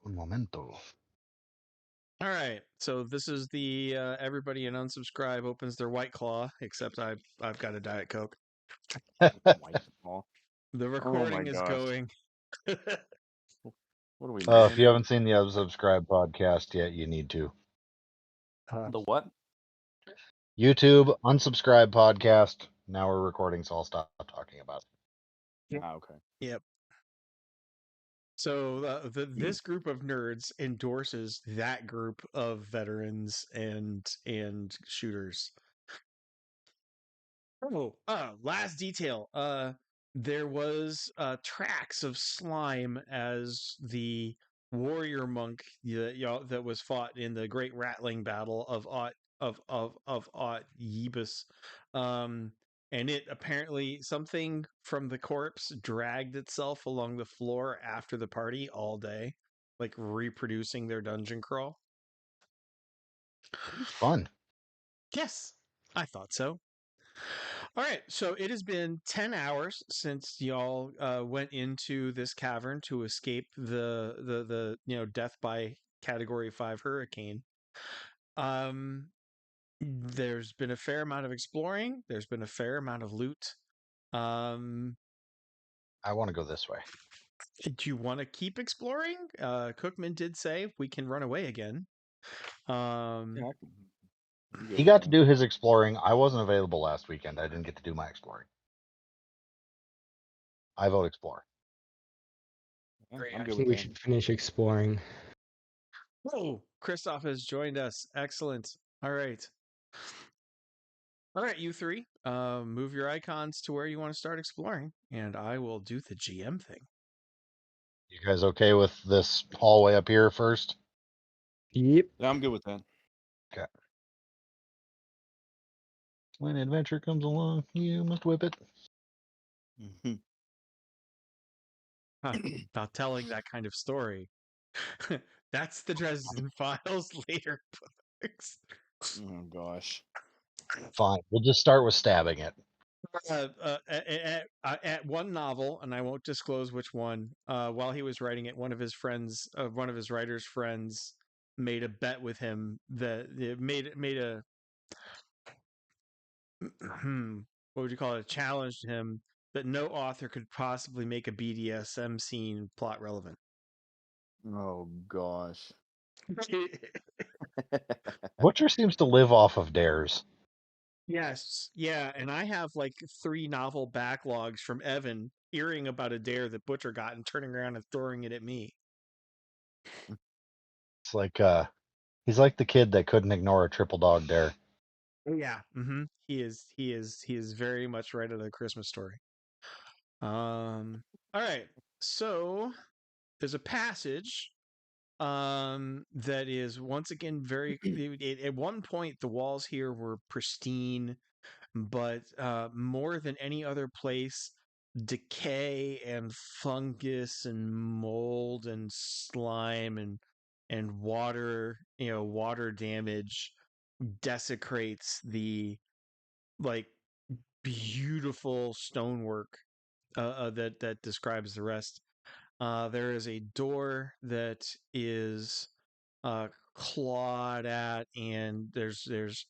Un momento. All right, so this is the everybody in unsubscribe opens their White Claw, except I've got a Diet Coke. White Claw. The Oh my recording is gosh. going. What are we? If you haven't seen the Unsubscribe podcast yet, you need to. The what? YouTube, Unsubscribe podcast. Now we're recording, so I'll stop talking about it. Ah, okay. Yep. So this group of nerds endorses that group of veterans and shooters. Last detail. There was tracks of slime as the warrior monk that was fought in the Great Rattling Battle of Aut Yebus. And it apparently something from the corpse dragged itself along the floor after the party all day, like reproducing their dungeon crawl. It's fun. Yes, I thought so. All right, so it has been 10 hours since y'all went into this cavern to escape the death by Category 5 hurricane. There's been a fair amount of exploring. There's been a fair amount of loot. I want to go this way. Do you want to keep exploring? Cookman did say we can run away again. Yeah, He got to do his exploring. I wasn't available last weekend. I didn't get to do my exploring. I vote explore. I'm I good think with we that. should finish exploring. Oh, Christoph has joined us. Excellent. All right. All right, you three, move your icons to where you want to start exploring, and I will do the GM thing. You guys okay with this hallway up here first? Yep. Yeah, I'm good with that. Okay. When adventure comes along, you must whip it. About telling that kind of story. That's the Dresden Files later books. Oh gosh. Fine. We'll just start with stabbing it. At one novel, and I won't disclose which one. While he was writing it, one of his writer's friends, made a bet with him that made a what would you call it? Challenged him that no author could possibly make a BDSM scene plot relevant. Oh gosh. Butcher seems to live off of dares. Yes, yeah, and I have like 3 novel backlogs from Evan hearing about a dare that Butcher got and turning around and throwing it at me. It's like he's like the kid that couldn't ignore a triple dog dare. Yeah, he is very much right out of the Christmas Story. All right, so there's a passage that is once again very at one point the walls here were pristine, but more than any other place, decay and fungus and mold and slime and water damage desecrates the like beautiful stonework that describes the rest. There is a door that is clawed at, and there's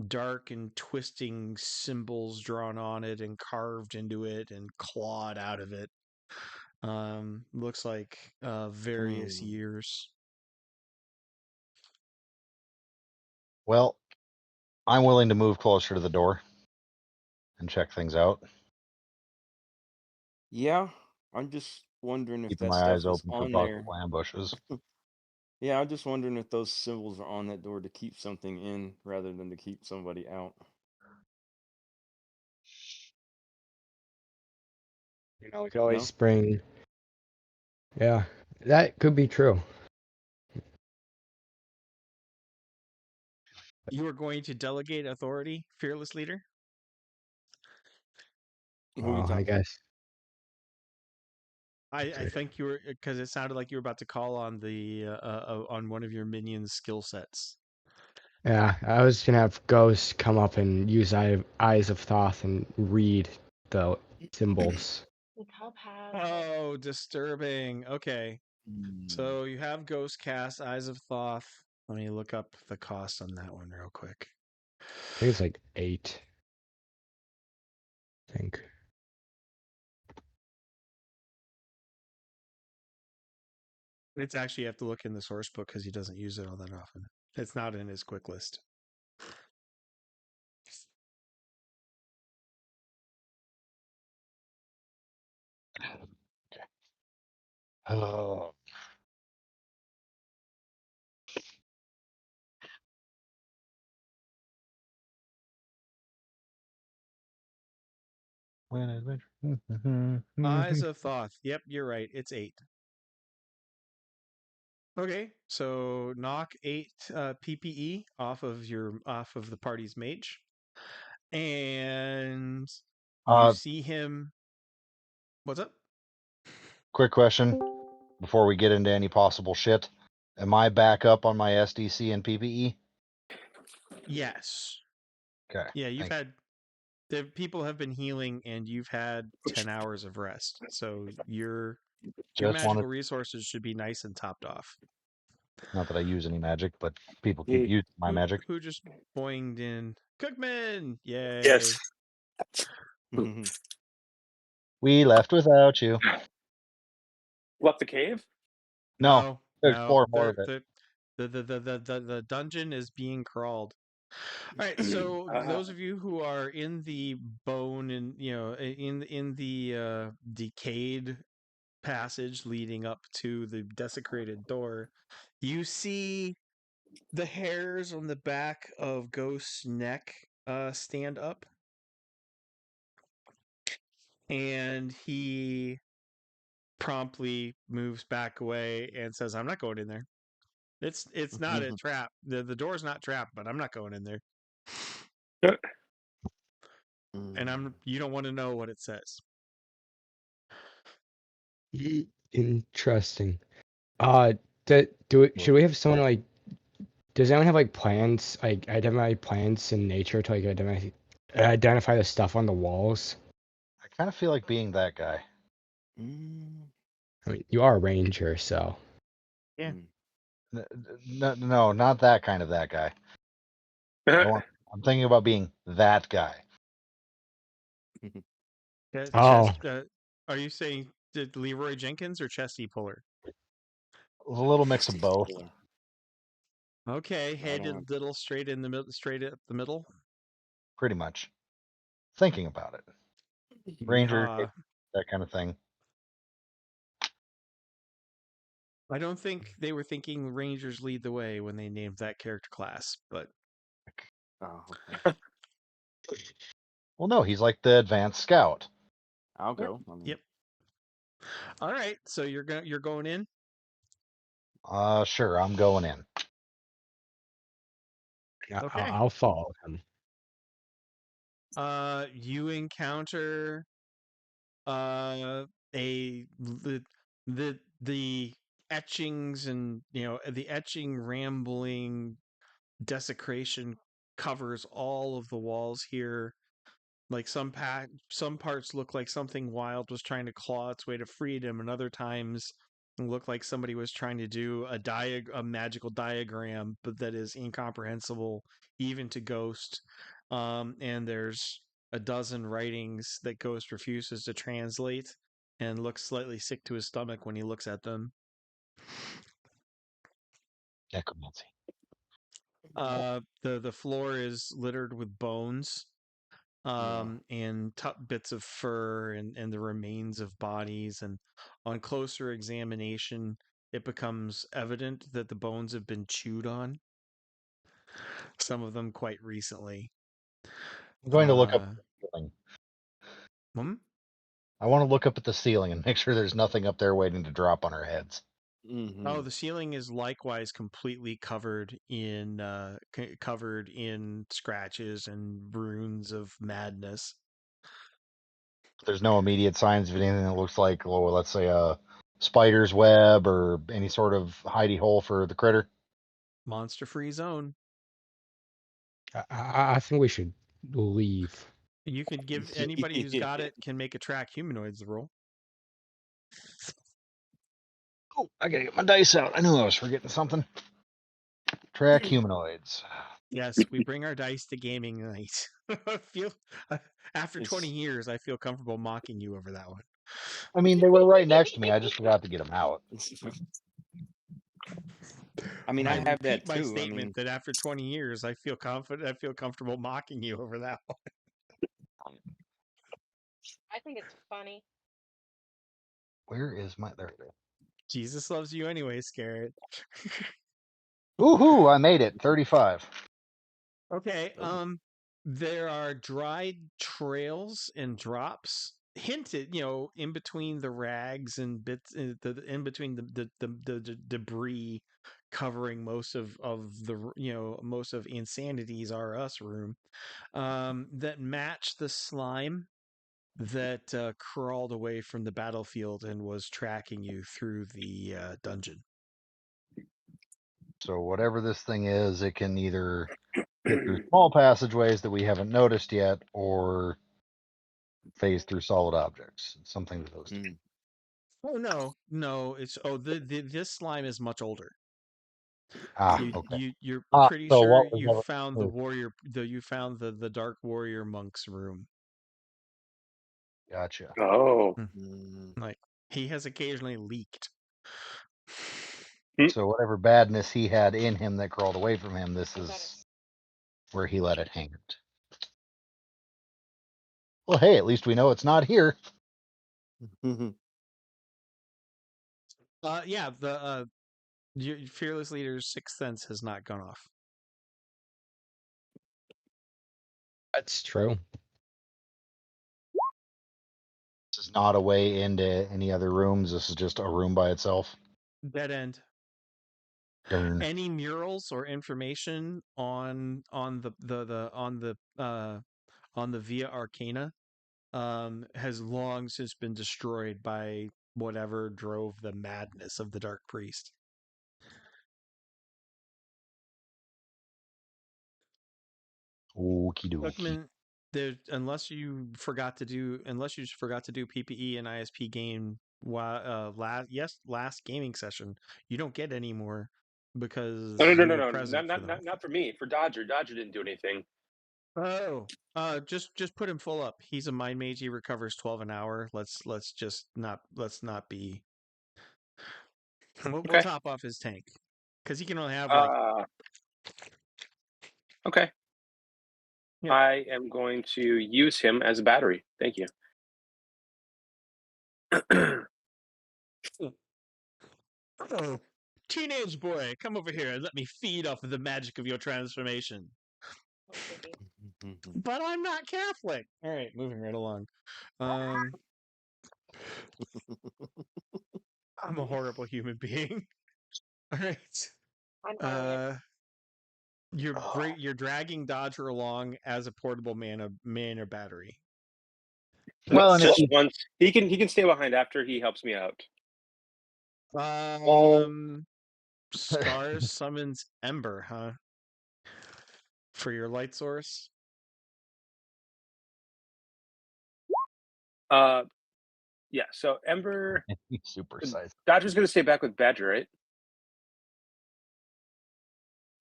dark and twisting symbols drawn on it and carved into it and clawed out of it. Looks like various years. Well, I'm willing to move closer to the door and check things out. Yeah, I'm just wondering if Keeping that my stuff eyes is open for on there. possible ambushes. Yeah, I'm just wondering if those symbols are on that door to keep something in rather than to keep somebody out. You know, we could always No? bring. Yeah, that could be true. You are going to delegate authority, fearless leader? Who are you I talking guess. I think you were, because it sounded like you were about to call on the on one of your minions' skill sets. Yeah, I was gonna have Ghost come up and use Eyes of Thoth and read the symbols. Oh, disturbing. Okay. So you have Ghost Cast, Eyes of Thoth. Let me look up the cost on that one real quick. I think it's like 8. I think. It's actually, you have to look in the source book because he doesn't use it all that often. It's not in his quick list. Oh. Eyes of Thoth. Yep, you're right. It's 8. Okay, so knock 8 PPE off of the party's mage, and you see him. What's up? Quick question before we get into any possible shit. Am I back up on my SDC and PPE? Yes. Okay. Yeah, the people have been healing, and you've had 10 hours of rest, so your Just magical wanted, resources should be nice and topped off. not that I use any magic, but people keep using my magic. Who just boinged in? Cookman! Yay! Yes. We left without you. Left the cave? No, there's no. 4 more of it. The dungeon is being crawled. All right, so those of you who are in the bone and in the decayed passage leading up to the desecrated door, you see the hairs on the back of Ghost's neck stand up, and he promptly moves back away and says, "I'm not going in there. It's not a trap. The door's not trapped, but I'm not going in there." And you don't want to know what it says. Interesting. Should we have someone like? Does anyone have like plans, like identify plants in nature to like identify the stuff on the walls? I kind of feel like being that guy. I mean, you are a ranger, so. Yeah. No, not that kind of that guy. I'm thinking about being that guy. Oh. Are you saying Leroy Jenkins or Chesty Puller? A little mix of both. Okay, headed little straight in the middle, straight up the middle. Pretty much. Thinking about it. Ranger, that kind of thing. I don't think they were thinking Rangers lead the way when they named that character class, but Well, no, he's like the advanced scout. I'll go. Yep. All right, so you're going in. Sure, I'm going in. Okay. I'll follow him. You encounter the etchings and the etching rambling desecration covers all of the walls here. Like some parts look like something wild was trying to claw its way to freedom, and other times it looked like somebody was trying to do a magical diagram, but that is incomprehensible even to Ghost. And there's a dozen writings that Ghost refuses to translate and looks slightly sick to his stomach when he looks at them. Necromancy. The floor is littered with bones. And bits of fur and the remains of bodies. And on closer examination, it becomes evident that the bones have been chewed on, some of them quite recently. I'm going to look up the ceiling. I want to look up at the ceiling and make sure there's nothing up there waiting to drop on our heads. Oh, the ceiling is likewise completely covered in scratches and runes of madness. There's no immediate signs of anything that looks like, well, let's say a spider's web or any sort of hidey hole for the critter. Monster-free zone. I think we should leave. You could give anybody who's got it can make a track humanoids roll. Oh, I gotta get my dice out. I knew I was forgetting something. Track humanoids. Yes, we bring our dice to gaming night. I feel after 20 It's- years, I feel comfortable mocking you over that one. I mean, they were right next to me. I just forgot to get them out. I mean, I I have repeat that my too. I statement mean, that after 20 years, I feel confident. I feel comfortable mocking you over that one. I think it's funny. Where is my? There it is. Jesus loves you anyway, Scarrett. Woohoo! I made it. 35. Okay. Oh. There are dried trails and drops hinted, in between the rags and bits, in between the debris covering most of the most of Insanity's R Us room, that match the slime that crawled away from the battlefield and was tracking you through the dungeon. So whatever this thing is, it can either get through small passageways that we haven't noticed yet, or phase through solid objects. Something to those two. Mm. Oh no! It's this slime is much older. Ah, okay. You're Ah, pretty so sure what was you ever? found the warrior. You found the dark warrior monk's room. Gotcha. Oh. Mm. Like he has occasionally leaked. So whatever badness he had in him that crawled away from him, this I bet is where he let it hang. Well, hey, at least we know it's not here. Yeah, the your fearless leader's sixth sense has not gone off. That's true. This is not a way into any other rooms. This is just a room by itself. Dead end. Darn. Any murals or information on the Via Arcana has long since been destroyed by whatever drove the madness of the Dark Priest. Okie dokie. Cookman, unless you forgot to do PPE and ISP game last gaming session, you don't get any more because No, no, no, you no, were no, present for them. not for me. For Dodger. Dodger didn't do anything. Oh, just put him full up. He's a mind mage. He recovers 12 an hour. Let's not be. We'll Okay. top off his tank because he can only have Okay. Yeah. I am going to use him as a battery. Thank you. Oh, teenage boy, come over here and let me feed off of the magic of your transformation. But I'm not Catholic. All right, moving right along. I'm a horrible human being. All right. I'm Marion. You're dragging Dodger along as a portable man or battery. Well, and Just once. He can stay behind after he helps me out. Scars summons Ember, huh? For your light source. Yeah. So Ember, super size. Dodger's gonna stay back with Badger, right?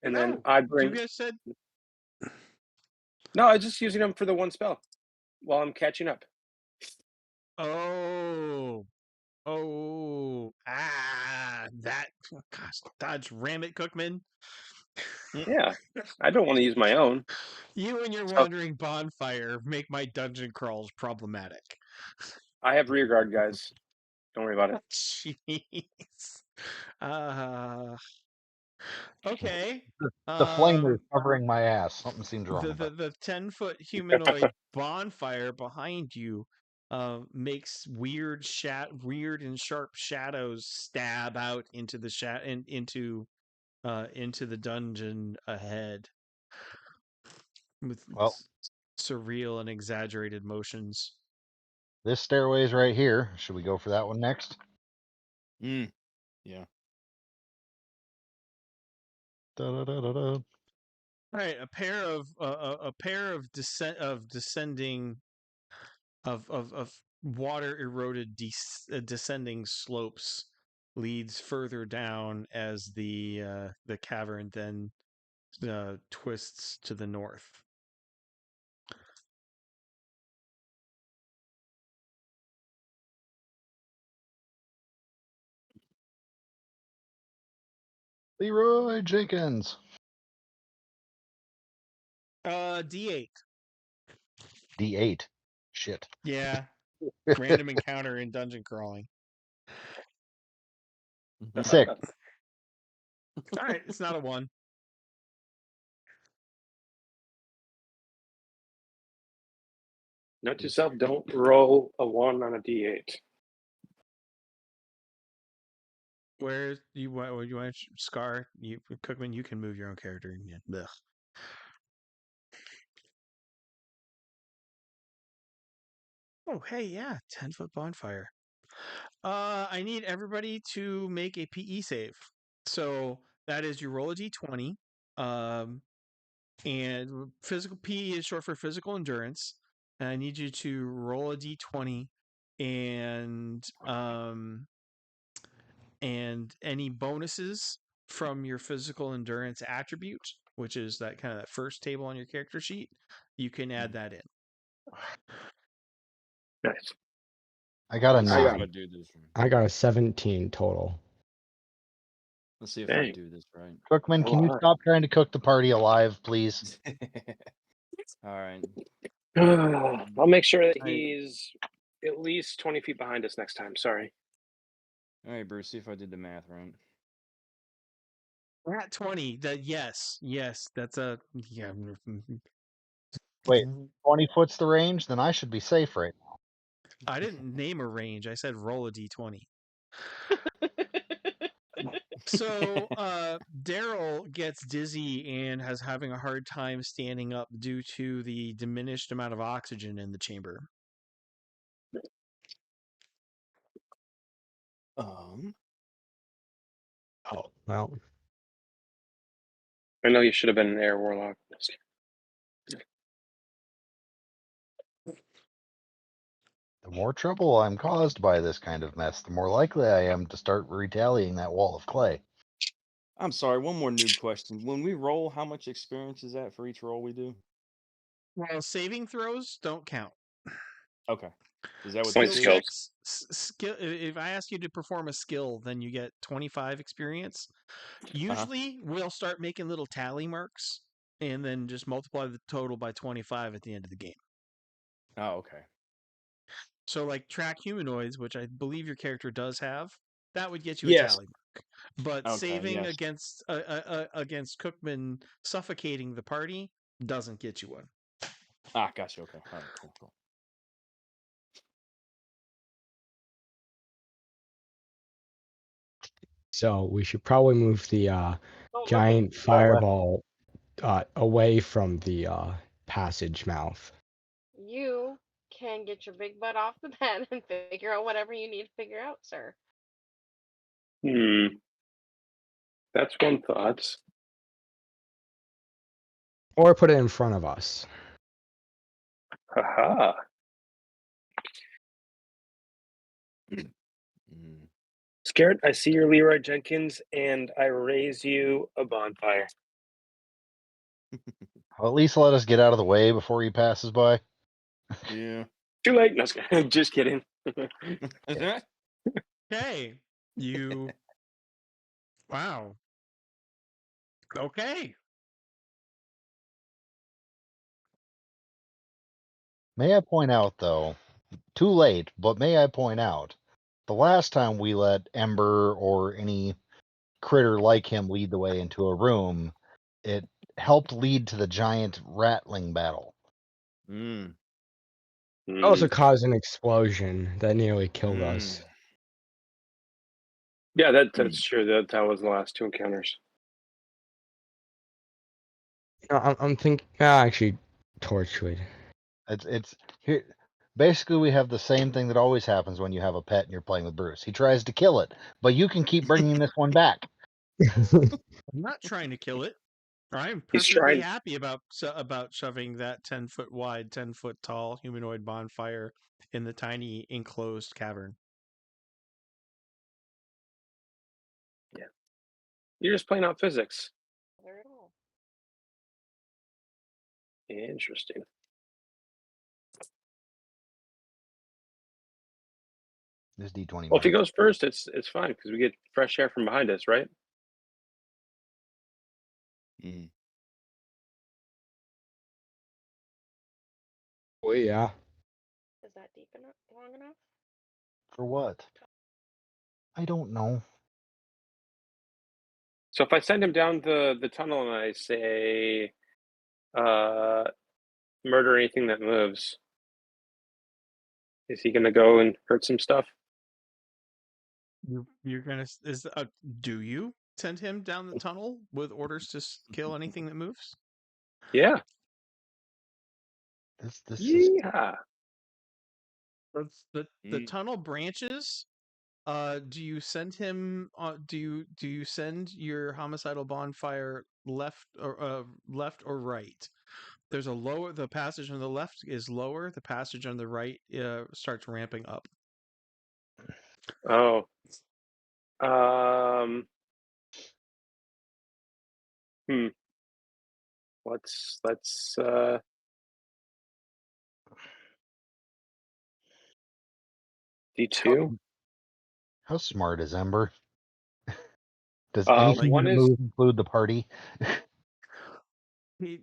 And then I You bring. guys said No, I was just using him for the one spell while I'm catching up. that gosh, Dodge ram it, Cookman. Yeah, I don't want to use my own. You and your So wandering bonfire make my dungeon crawls problematic. I have rear guard, guys. Don't worry about it. Jeez. Okay. The flamer is covering my ass. Something seems wrong with that. The 10-foot humanoid bonfire behind you makes weird and sharp shadows stab out into the into the dungeon ahead with Well, surreal and exaggerated motions. this stairway is right here. Should we go for that one next? Mm. Yeah. Da-da-da-da-da. All right, a pair of descending of water eroded descending slopes leads further down as the cavern then twists to the north. Leroy Jenkins. D8. D8. Shit. Yeah. Random encounter in dungeon crawling. 6. All right, it's not a 1. Note to self: don't roll a 1 on a d8. Where you want Scar? You Cookman, you can move your own character. Yeah. Ugh. Oh, hey, yeah, 10-foot bonfire. I need everybody to make a PE save. So that is you roll a d20. And physical PE is short for physical endurance. And I need you to roll a d20 and any bonuses from your physical endurance attribute, which is that kind of that first table on your character sheet, you can add that in. Nice. I got a Let's see if 9. I do this right. I got a 17 total. Let's see if I Dang. do this right. Cookman, can you Alright. stop trying to cook the party alive, please? All right. I'll make sure that I- he's at least 20 feet behind us next time. Sorry. All right, Bruce. See if I did the math right. We're at 20. That yes, that's a yeah. Wait, 20 foot's the range? Then I should be safe right now. I didn't name a range. I said roll a d20. So Daryl gets dizzy and has having a hard time standing up due to the diminished amount of oxygen in the chamber. Oh, well. I know you should have been an air warlock. The more trouble I'm caused by this kind of mess, the more likely I am to start retallying that wall of clay. I'm sorry. One more noob question. When we roll, how much experience is that for each roll we do? Well, saving throws don't count. Okay. Is that what Point this skills. is? Skill. If I ask you to perform a skill, then you get 25 experience. Usually, we'll start making little tally marks and then just multiply the total by 25 at the end of the game. Oh, okay. So, like track humanoids, which I believe your character does have, that would get you Yes. a tally mark. But Okay, saving yes. against Cookman suffocating the party doesn't get you one. Ah, gotcha. Okay. All right. Cool. So we should probably move the Don't look giant left. fireball away from the passage mouth. You can get your big butt off the bed and figure out whatever you need to figure out, sir. That's one thought. Or put it in front of us. Haha. Scared, I see your Leroy Jenkins, and I raise you a bonfire. Well, at least let us get out of the way before he passes by. Yeah. Too late. No, just kidding. Is that? Okay. You. Wow. Okay. May I point out, though, too late, but may I point out, the last time we let Ember or any critter like him lead the way into a room, it helped lead to the giant rattling battle. Also caused an explosion that nearly killed us. Yeah, that's true. That was the last 2 encounters. No, I'm thinking. Actually, Torchwood. It's here. Basically, we have the same thing that always happens when you have a pet and you're playing with Bruce. He tries to kill it, but you can keep bringing this one back. I'm not trying to kill it. I'm He's perfectly trying. happy about shoving that 10-foot wide, 10-foot tall humanoid bonfire in the tiny enclosed cavern. You're just playing out physics. There at all. Interesting. This D20. Well, if he goes first, it's fine because we get fresh air from behind us, right? Mm. Oh yeah. Is that deep enough? Long enough? For what? I don't know. So if I send him down the tunnel and I say, murder anything that moves, is he going to go and hurt some stuff? You're gonna do you send him down the tunnel with orders to kill anything that moves? Yeah. This is Yeah. The tunnel branches. Do you send him? Do you send your homicidal bonfire left or right? There's a lower. The passage on the left is lower. The passage on the right starts ramping up. Oh. Let's D2. How smart is Ember? Does One anything that is moves include the party? one is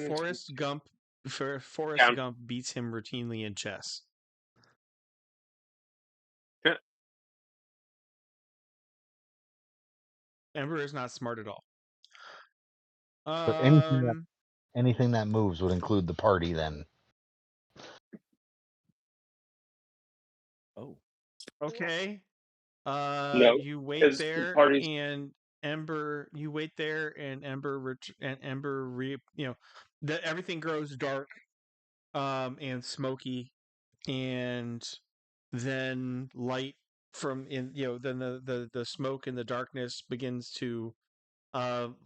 Forrest Gump down. Gump beats him routinely in chess. Ember is not smart at all. But anything that moves would include the party then. Oh. Okay. No, You wait because there, parties. and Ember. You wait there, and Ember. Everything grows dark, and smoky, and then light from in. Then the smoke and the darkness begins to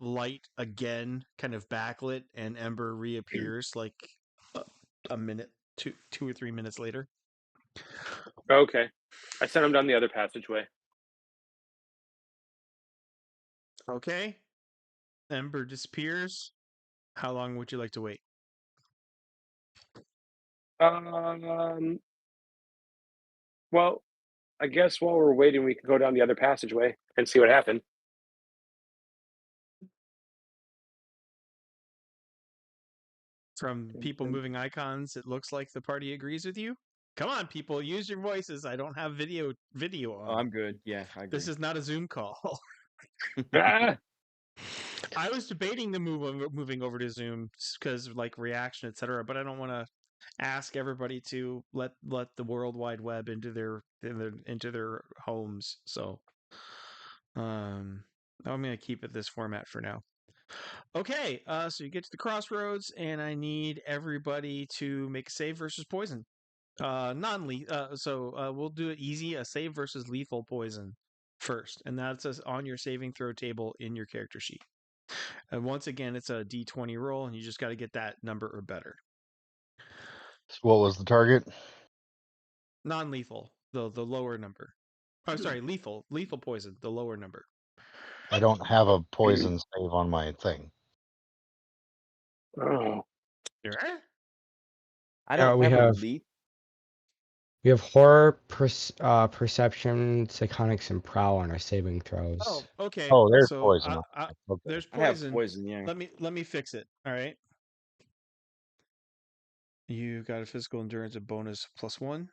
light again, kind of backlit, and Ember reappears like a minute, 2 or 3 minutes later. Okay, I sent him down the other passageway. Okay. Ember disappears. How long would you like to wait? Well, I guess while we're waiting, we can go down the other passageway and see what happened. From people moving icons, it looks like the party agrees with you. Come on, people, use your voices. I don't have video on. Oh, I'm good. Yeah, I agree. This is not a Zoom call. Ah! I was debating the moving over to Zoom because like reaction, etc. But I don't want to ask everybody to let the World Wide Web into their homes. So, I'm gonna keep it this format for now. Okay, so you get to the crossroads, and I need everybody to make a save versus poison. Non-lethal. So we'll do it easy. A save versus lethal poison first, and that's on your saving throw table in your character sheet. And once again, it's a D20 roll, and you just got to get that number or better. What was the target? Non-lethal, the lower number. Oh, sorry, lethal poison, the lower number. I don't have a poison save on my thing. Oh, I don't we have a have leap. we have horror, perception, psychonics, and prowl on our saving throws. Oh, okay. Oh, there's so poison. Okay. there's I have poison. poison. Yeah. Let me fix it. All right. You got a physical endurance of bonus +1.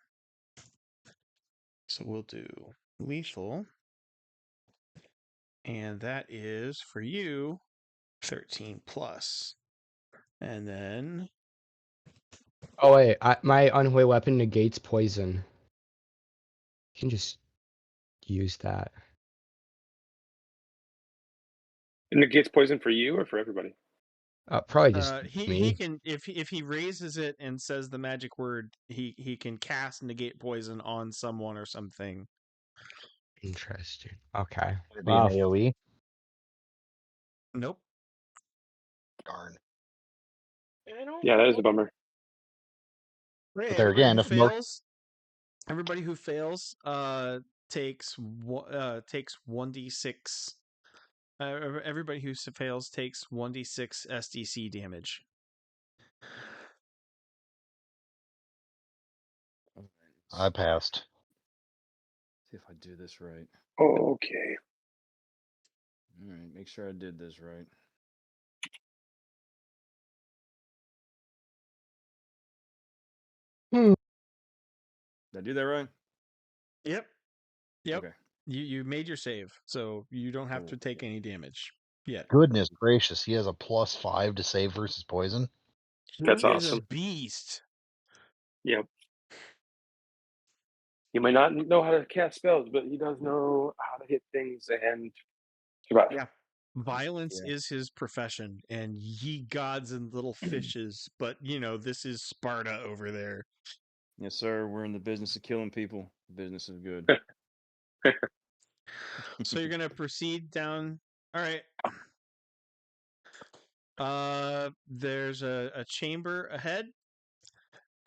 So we'll do lethal. And that is for you 13 plus. And then Oh wait, my unholy weapon negates poison. You can just use that. it negates poison for you or for everybody? Probably just he me. can if he raises it and says the magic word, he can cast negate poison on someone or something. Interesting. Okay. Would it be an AoE? Nope. Darn. Yeah, that is a bummer. Hey, But there again, if everybody who fails takes 1d6 Everybody who fails takes 1d6 SDC damage. I passed. See if I do this right. Okay. All right, make sure I did this right. Hmm. Did I do that right? Yep. Okay. You made your save, so you don't have Cool. to take any damage yet. Goodness gracious, he has a +5 to save versus poison. That's He is awesome. a beast. Yep. He might not know how to cast spells, but he does know how to hit things and survive. Yeah. Violence Yeah. is his profession, and ye gods and little fishes. But this is Sparta over there. Yes, sir. We're in the business of killing people. Business is good. So you're gonna proceed down. All right. There's a chamber ahead,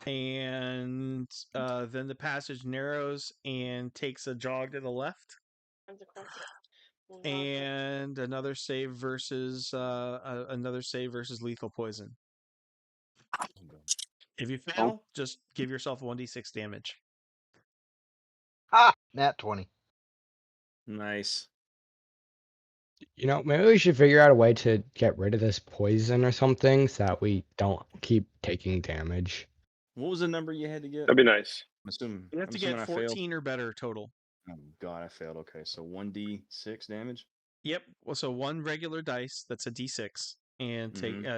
and then the passage narrows and takes a jog to the left. That's a question. And another save versus lethal poison. If you fail, just give yourself 1d6 damage. Ah, nat 20. Nice. Maybe we should figure out a way to get rid of this poison or something so that we don't keep taking damage. What was the number you had to get? That'd be nice. I'm assuming. You have to assuming get I failed. 14 or better total. Oh God, I failed. Okay, so 1d6 damage. Yep. Well, so one regular dice, that's a d6, and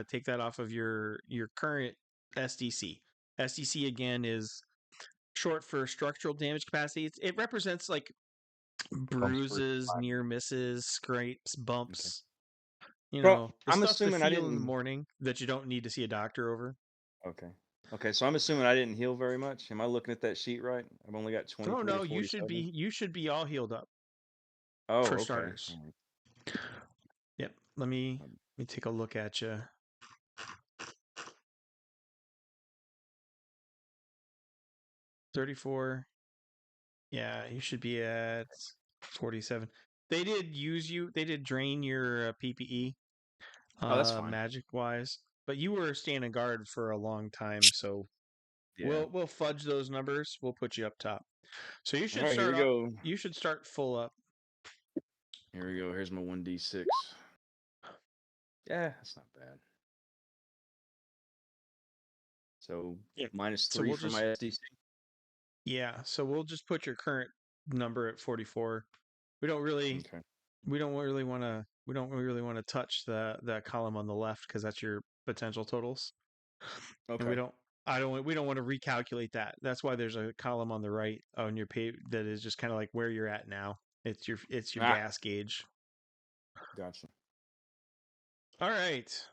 take that off of your current SDC. SDC again is short for structural damage capacity. It represents like bruises, near misses, scrapes, bumps. Well, The I'm stuff assuming to I feel in the didn't. morning that you don't need to see a doctor over. Okay. Okay, so I'm assuming I didn't heal very much. Am I looking at that sheet right? I've only got 23 Oh to no, 47. you should be all healed up Oh, for okay. starters. All right. Yep. Let me take a look at you. 34. Yeah, you should be at 47. They did use you. They did drain your PPE, Oh, that's fine. magic wise. But you were standing guard for a long time, so Yeah. we'll fudge those numbers. We'll put you up top. So you should All right, here start we up. go. You should start full up. Here we go. Here's my 1d6. Yeah, that's not bad. So Yeah. minus So 3 we'll for just my SDC. Yeah, so we'll just put your current number at 44. We don't really Okay. we don't really want to touch that column on the left because that's your potential totals. And Okay. we don't want to recalculate that. That's why there's a column on the right on your page that is just kind of like where you're at now. It's your gas gauge. Gotcha. All right.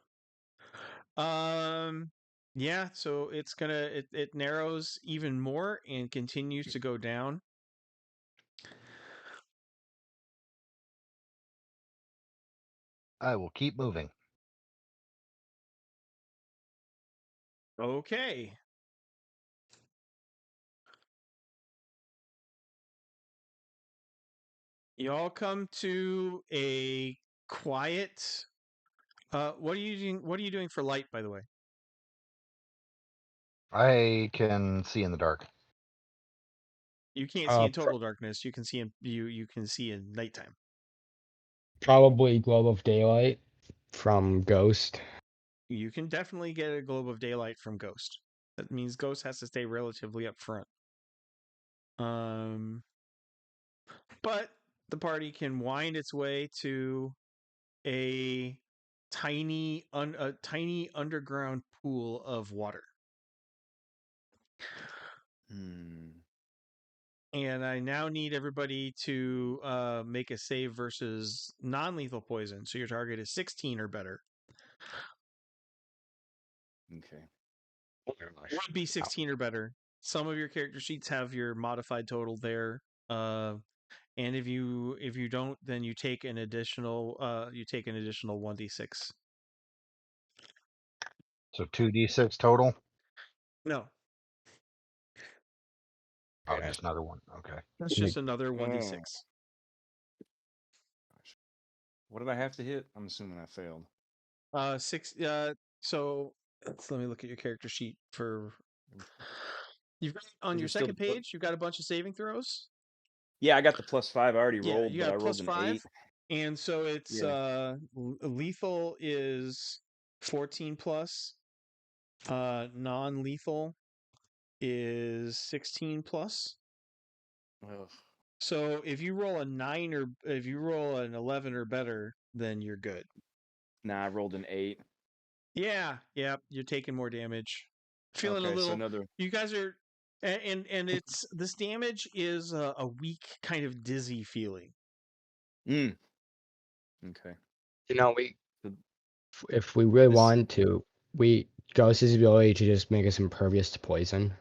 Yeah, so it narrows even more and continues to go down. I will keep moving. Okay. You all come to a quiet. What are you doing? What are you doing for light, by the way? I can see in the dark. You can't see in total darkness. You can see in nighttime. Probably globe of daylight from Ghost. You can definitely get a globe of daylight from Ghost. That means Ghost has to stay relatively up front. But the party can wind its way to a tiny underground pool of water. And I now need everybody to make a save versus non-lethal poison. So your target is 16 or better. Okay. Would be 16 or better. Some of your character sheets have your modified total there. And if you don't, then you take an additional 1d6. So 2d6 total? No, Oh, just another one. Okay. that's just another 1d6. What did I have to hit? I'm assuming I failed. 6. So let me look at your character sheet for. You've got, on Is your it still second page, you've got a bunch of saving throws. Yeah, I got the +5. I already Yeah, rolled, you but got I a rolled an +5, 8. and so it's Yeah. lethal is 14 plus. Non-lethal is 16 plus. Ugh. So if you roll a 9 or if you roll an 11 or better, then you're good. Nah, I rolled an 8. Yeah, you're taking more damage. Feeling a Okay, so little. another. You guys are, and it's this damage is a weak kind of dizzy feeling. Okay. You know, we So if we really this. wanted to, we Ghost's ability to just make us impervious to poison.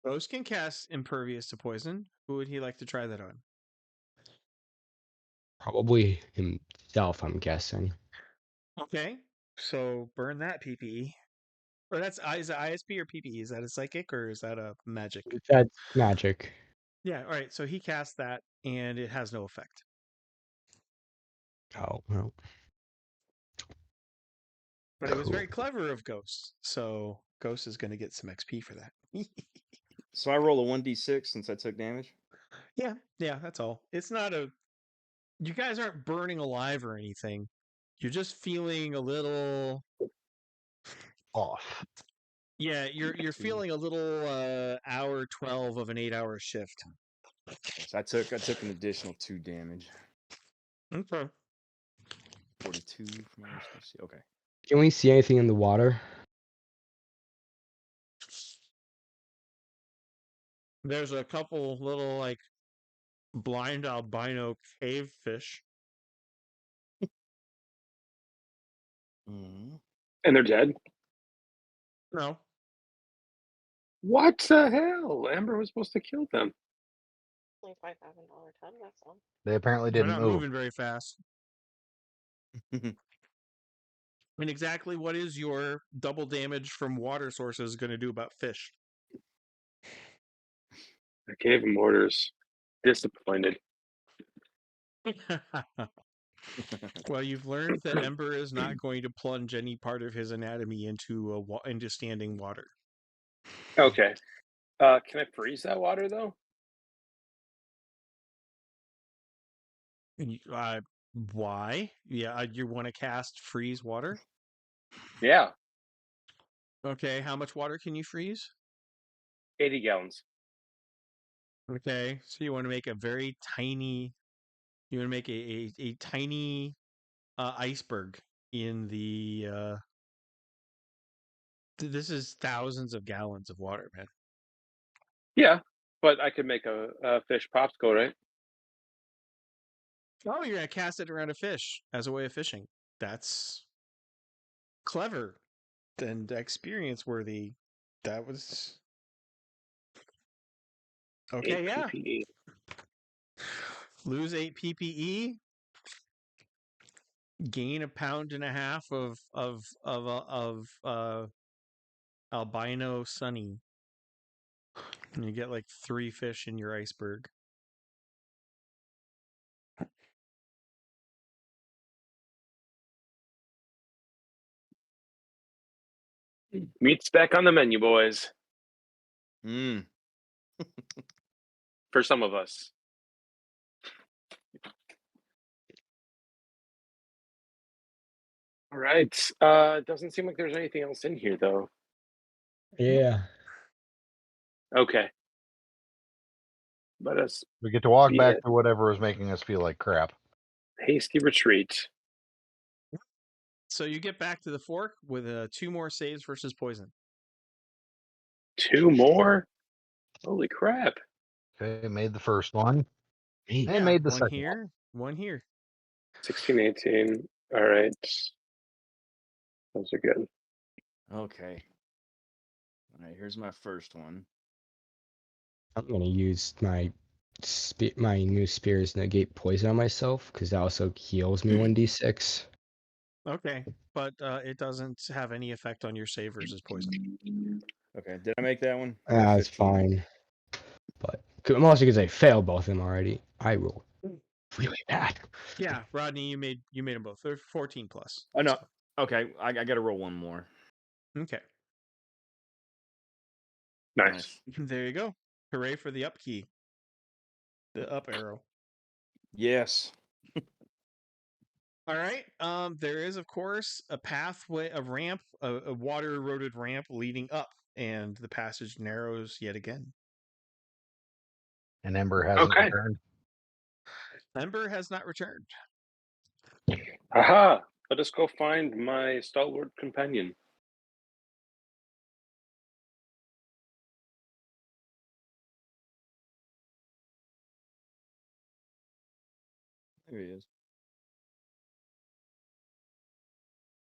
Ghost can cast impervious to poison. Who would he like to try that on? Probably himself, I'm guessing. Okay, so burn that PPE. Or is it ISP or PPE? Is that a psychic or is that a magic? That's magic. Yeah, all right. So he casts that and it has no effect. Oh, well. But it was Cool. very clever of Ghost. So Ghost is going to get some XP for that. So I roll a 1d6 since I took damage. Yeah, that's all. It's not a. You guys aren't burning alive or anything. You're just feeling a little. Off. Yeah, you're feeling a little hour 12 of an 8-hour shift. Yes, I took an additional 2 damage. Okay. 42 from my HDC. Okay. Can we see anything in the water? There's a couple little like blind albino cave fish. Mm-hmm. And they're dead. No. What the hell? Amber was supposed to kill them. Only $5,000 ton, that's all. They apparently They're didn't not move. moving very fast. And exactly what is your double damage from water sources going to do about fish? I gave him orders. Disappointed. Well, you've learned that Ember is not going to plunge any part of his anatomy into into standing water. Okay. Can I freeze that water though? Why? Yeah, you want to cast freeze water? Yeah. Okay, how much water can you freeze? 80 gallons. Okay, so you want to make a very tiny. You want to make a tiny iceberg in the. This is thousands of gallons of water, man. Yeah, but I could make a fish popsicle, right? Oh, you're gonna cast it around a fish as a way of fishing. That's clever and experience worthy. That was okay. 8 Yeah, PPE. lose 8 PPE, gain 1.5 pounds of albino sunny, and you get like 3 fish in your iceberg. Meat's back on the menu, boys. Mm. For some of us. All right. Doesn't seem like there's anything else in here, though. Yeah. Okay. Let us We get to walk be back it. to whatever is making us feel like crap. Hasty retreat. So you get back to the fork with 2 more saves versus poison. 2 more? Holy crap. Okay, made the first one. Hey. And made the one second here, one here. 16, 18. All right. Those are good. Okay. All right, here's my first one. I'm gonna use my new spears negate poison on myself because that also heals me 1d6. Okay, but it doesn't have any effect on your save versus poison. Okay, did I make that one? I got That's 15. fine. But mostly because I failed both of them already. I rolled really bad. Yeah, Rodney, you made them both. They're 14 plus. Oh no. so. Okay, I got to roll one more. Okay. Nice. There you go. Hooray for the up key. The up arrow. Yes. All right. There is, of course, a pathway, a ramp, a water eroded ramp leading up, and the passage narrows yet again. And Ember hasn't Okay. returned. Ember has not returned. Aha! Let us go find my stalwart companion. There he is.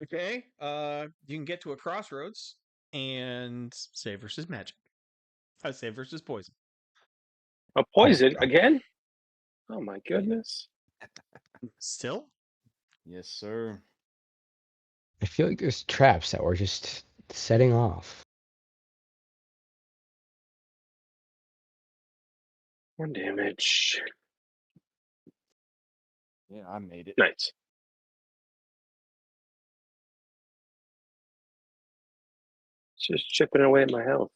Okay. You can get to a crossroads and say versus magic. I say versus poison. A poison again? Oh my goodness. Still? Yes, sir. I feel like there's traps that we're just setting off. 1 damage. Yeah, I made it. Nice. Just chipping away at my health.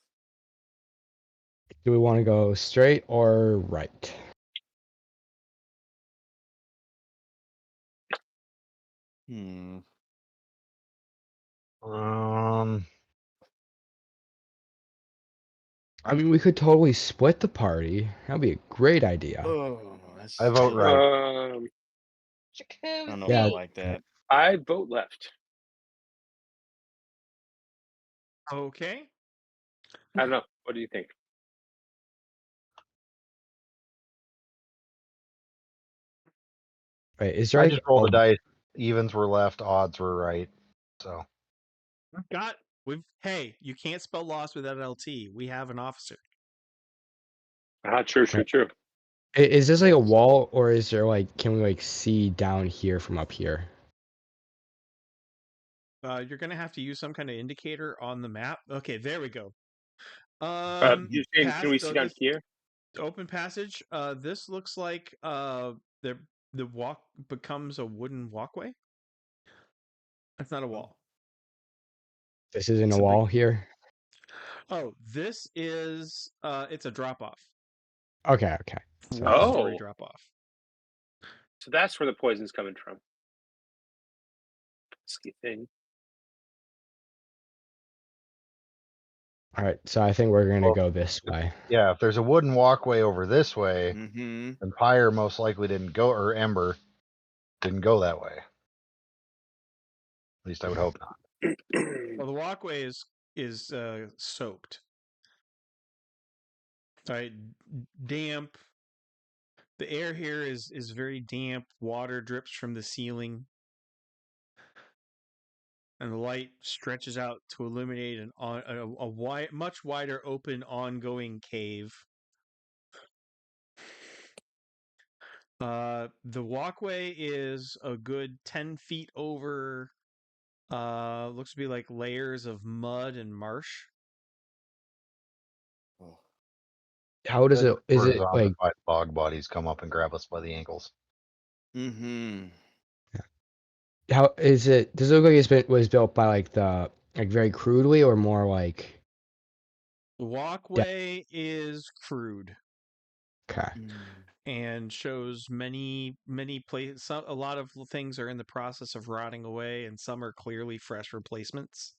Do we want to go straight or right? Hmm. I mean, we could totally split the party. That'd be a great idea. Oh, that's. I vote right. I don't know if I Jacuzzi. like that. I vote left. Okay. I don't know. What do you think? Right? Is there I like just rolled the dice. Evens were left, odds were right. So Hey, you can't spell lost without LT. We have an officer. True. Is this like a wall, or is there like, can we like see down here from up here? You're gonna have to use some kind of indicator on the map. Okay, there we go. You're saying, can we see down this here? open passage? This looks like the walk becomes a wooden walkway. That's not a wall. This isn't It's a a wall big- here. Oh, this is it's a drop off. Okay. One So, story Oh. drop off. So that's where the poison's coming from. Pesky thing. all right. So I think we're gonna go this way. yeah, if there's a wooden walkway over this way, Mm-hmm. then Pyre most likely didn't go, or Ember didn't go that way. At least I would hope not. Well, the walkway is soaked. Right, damp. The air here is very damp. Water drips from the ceiling, and the light stretches out to illuminate a wide, much wider, open, ongoing cave. The walkway is a good 10 feet over. Looks to be like layers of mud and marsh. Oh. How does it? Is it like? Horizontal bog bodies come up and grab us by the ankles. Mm-hmm. How is it? Does it look like was built by like very crudely, or more like? The walkway is crude Okay. and shows many places. A lot of things are in the process of rotting away, and some are clearly fresh replacements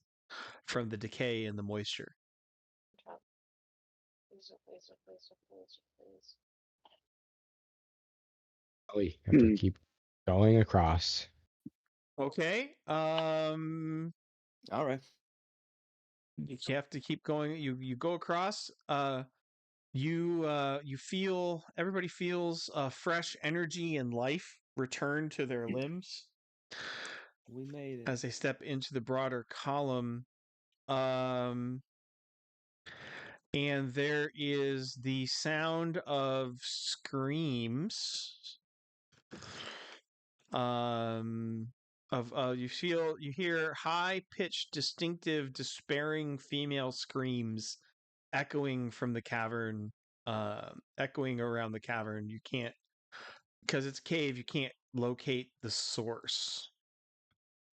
from the decay and the moisture. Please. We have to keep going across. Okay. All right. You have to keep going. You go across. You feel, everybody feels fresh energy and life return to their limbs We made it. as they step into the broader column. And there is the sound of screams. You hear high-pitched, distinctive, despairing female screams echoing from the cavern, echoing around the cavern. You can't because it's a cave, you can't locate the source.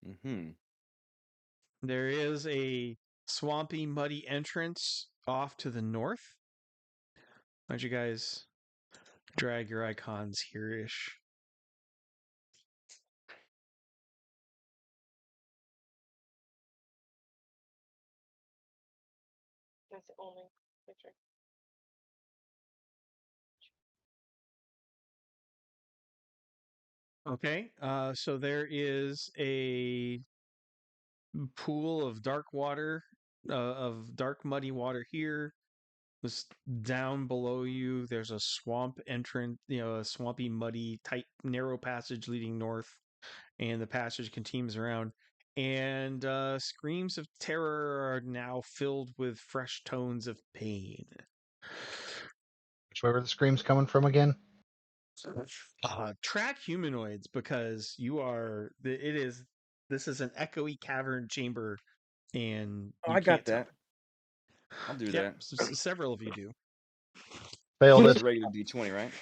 Mm-hmm. There is a swampy, muddy entrance off to the north. Why don't you guys drag your icons here-ish? That's the only picture. Okay, so there is a pool of dark water, of dark muddy water here. Just down below you, there's a swamp entrance, a swampy, muddy, tight, narrow passage leading north, and the passage continues around. And screams of terror are now filled with fresh tones of pain. Which way were the screams coming from again? Track humanoids, because this is an echoey cavern chamber, and Oh, you I got can't tell. that. I'll do Yep, that. several of you do. Failed It's it. a regular D20, right?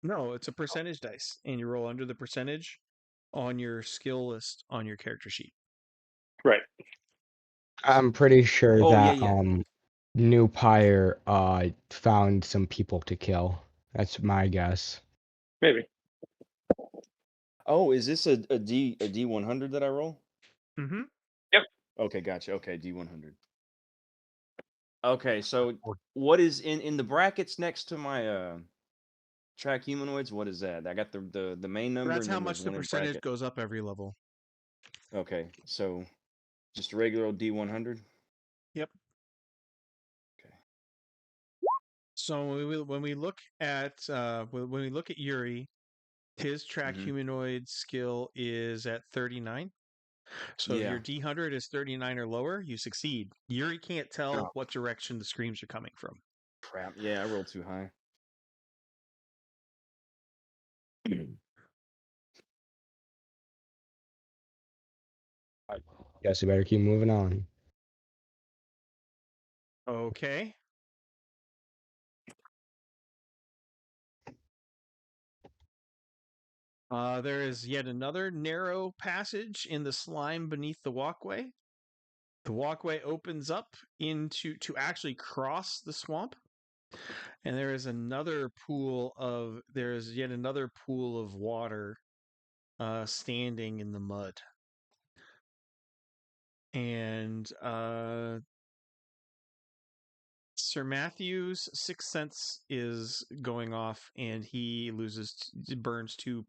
No, it's a percentage dice, and you roll under the percentage on your skill list on your character sheet. Right. I'm pretty sure Oh, that yeah. New Pyre found some people to kill. That's my guess. Maybe. Oh, is this a D100 that I roll? Mm-hmm. Okay, gotcha. Okay, D100. Okay, so what is in the brackets next to my track humanoids? What is that? I got the main number, That's and how then there's much the one in percentage bracket. goes up every level. Okay, so just a regular old D100. Yep. Okay. So when we look at Yuri, his track Mhm. humanoid skill is at 39. So if Yeah. your D100 is 39 or lower, you succeed. Yuri can't tell Oh. what direction the screams are coming from. Crap. Yeah, I rolled too high. Guess we better keep moving on. Okay. There is yet another narrow passage in the slime beneath the walkway. The walkway opens up to actually cross the swamp, and there is yet another pool of water standing in the mud. And Sir Matthew's sixth sense is going off, and he burns 2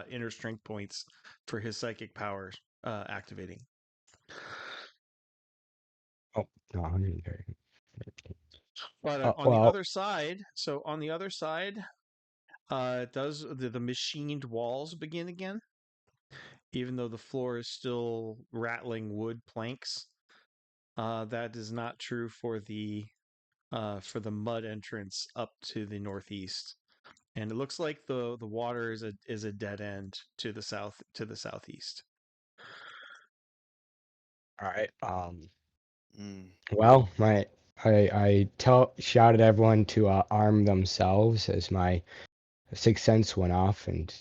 inner strength points for his psychic powers activating. Oh, no, 130. But on the other side, does the machined walls begin again? Even though the floor is still rattling wood planks, that is not true for the mud entrance up to the northeast. And it looks like the water is a dead end to the southeast. All right. Mm. Well, I shouted everyone to arm themselves as my sixth sense went off and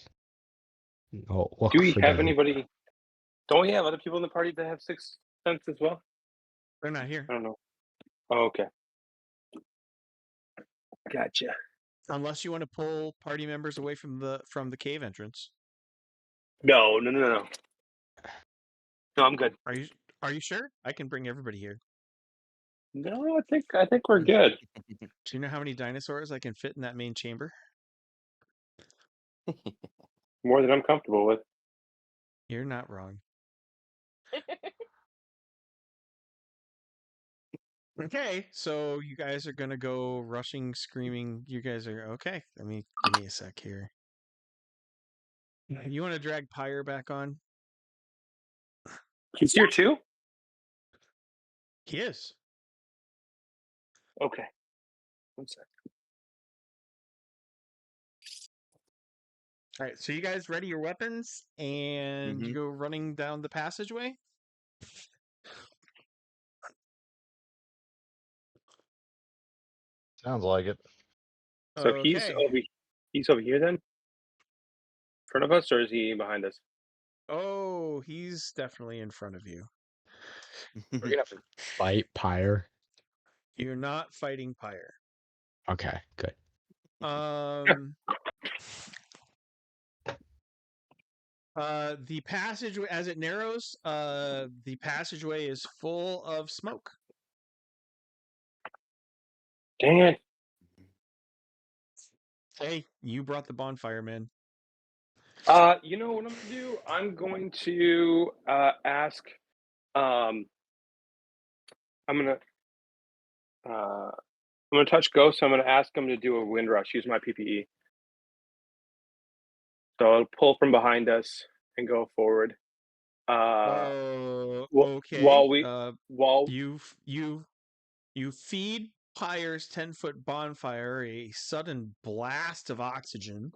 look Do we for have danger. anybody? Don't we have other people in the party that have sixth sense as well? They're not here. I don't know. Oh, okay. Gotcha. Unless you want to pull party members away from the cave entrance. No. No, I'm good. Are you sure? I can bring everybody here. No, I think we're good. Do you know how many dinosaurs I can fit in that main chamber? More than I'm comfortable with. You're not wrong. Okay, so you guys are gonna go rushing, screaming. You guys are okay. Give me a sec here. You want to drag Pyre back on? He's here too? He is. Okay. One sec. All right, so you guys ready your weapons and you Mhm. go running down the passageway? Sounds like it. So Okay. he's over here then? front of us, or is he behind us? Oh, he's definitely in front of you. We're gonna have to fight Pyre. You're not fighting Pyre. Okay, good. The passage, as it narrows, the passageway is full of smoke. Dang it. Hey, you brought the bonfire, man. You know what I'm gonna do? I'm going to ask. I'm gonna touch Ghost. I'm gonna ask him to do a wind rush. Use my PPE. So I'll pull from behind us and go forward. Okay. While You feed Pyre's 10-foot bonfire a sudden blast of oxygen.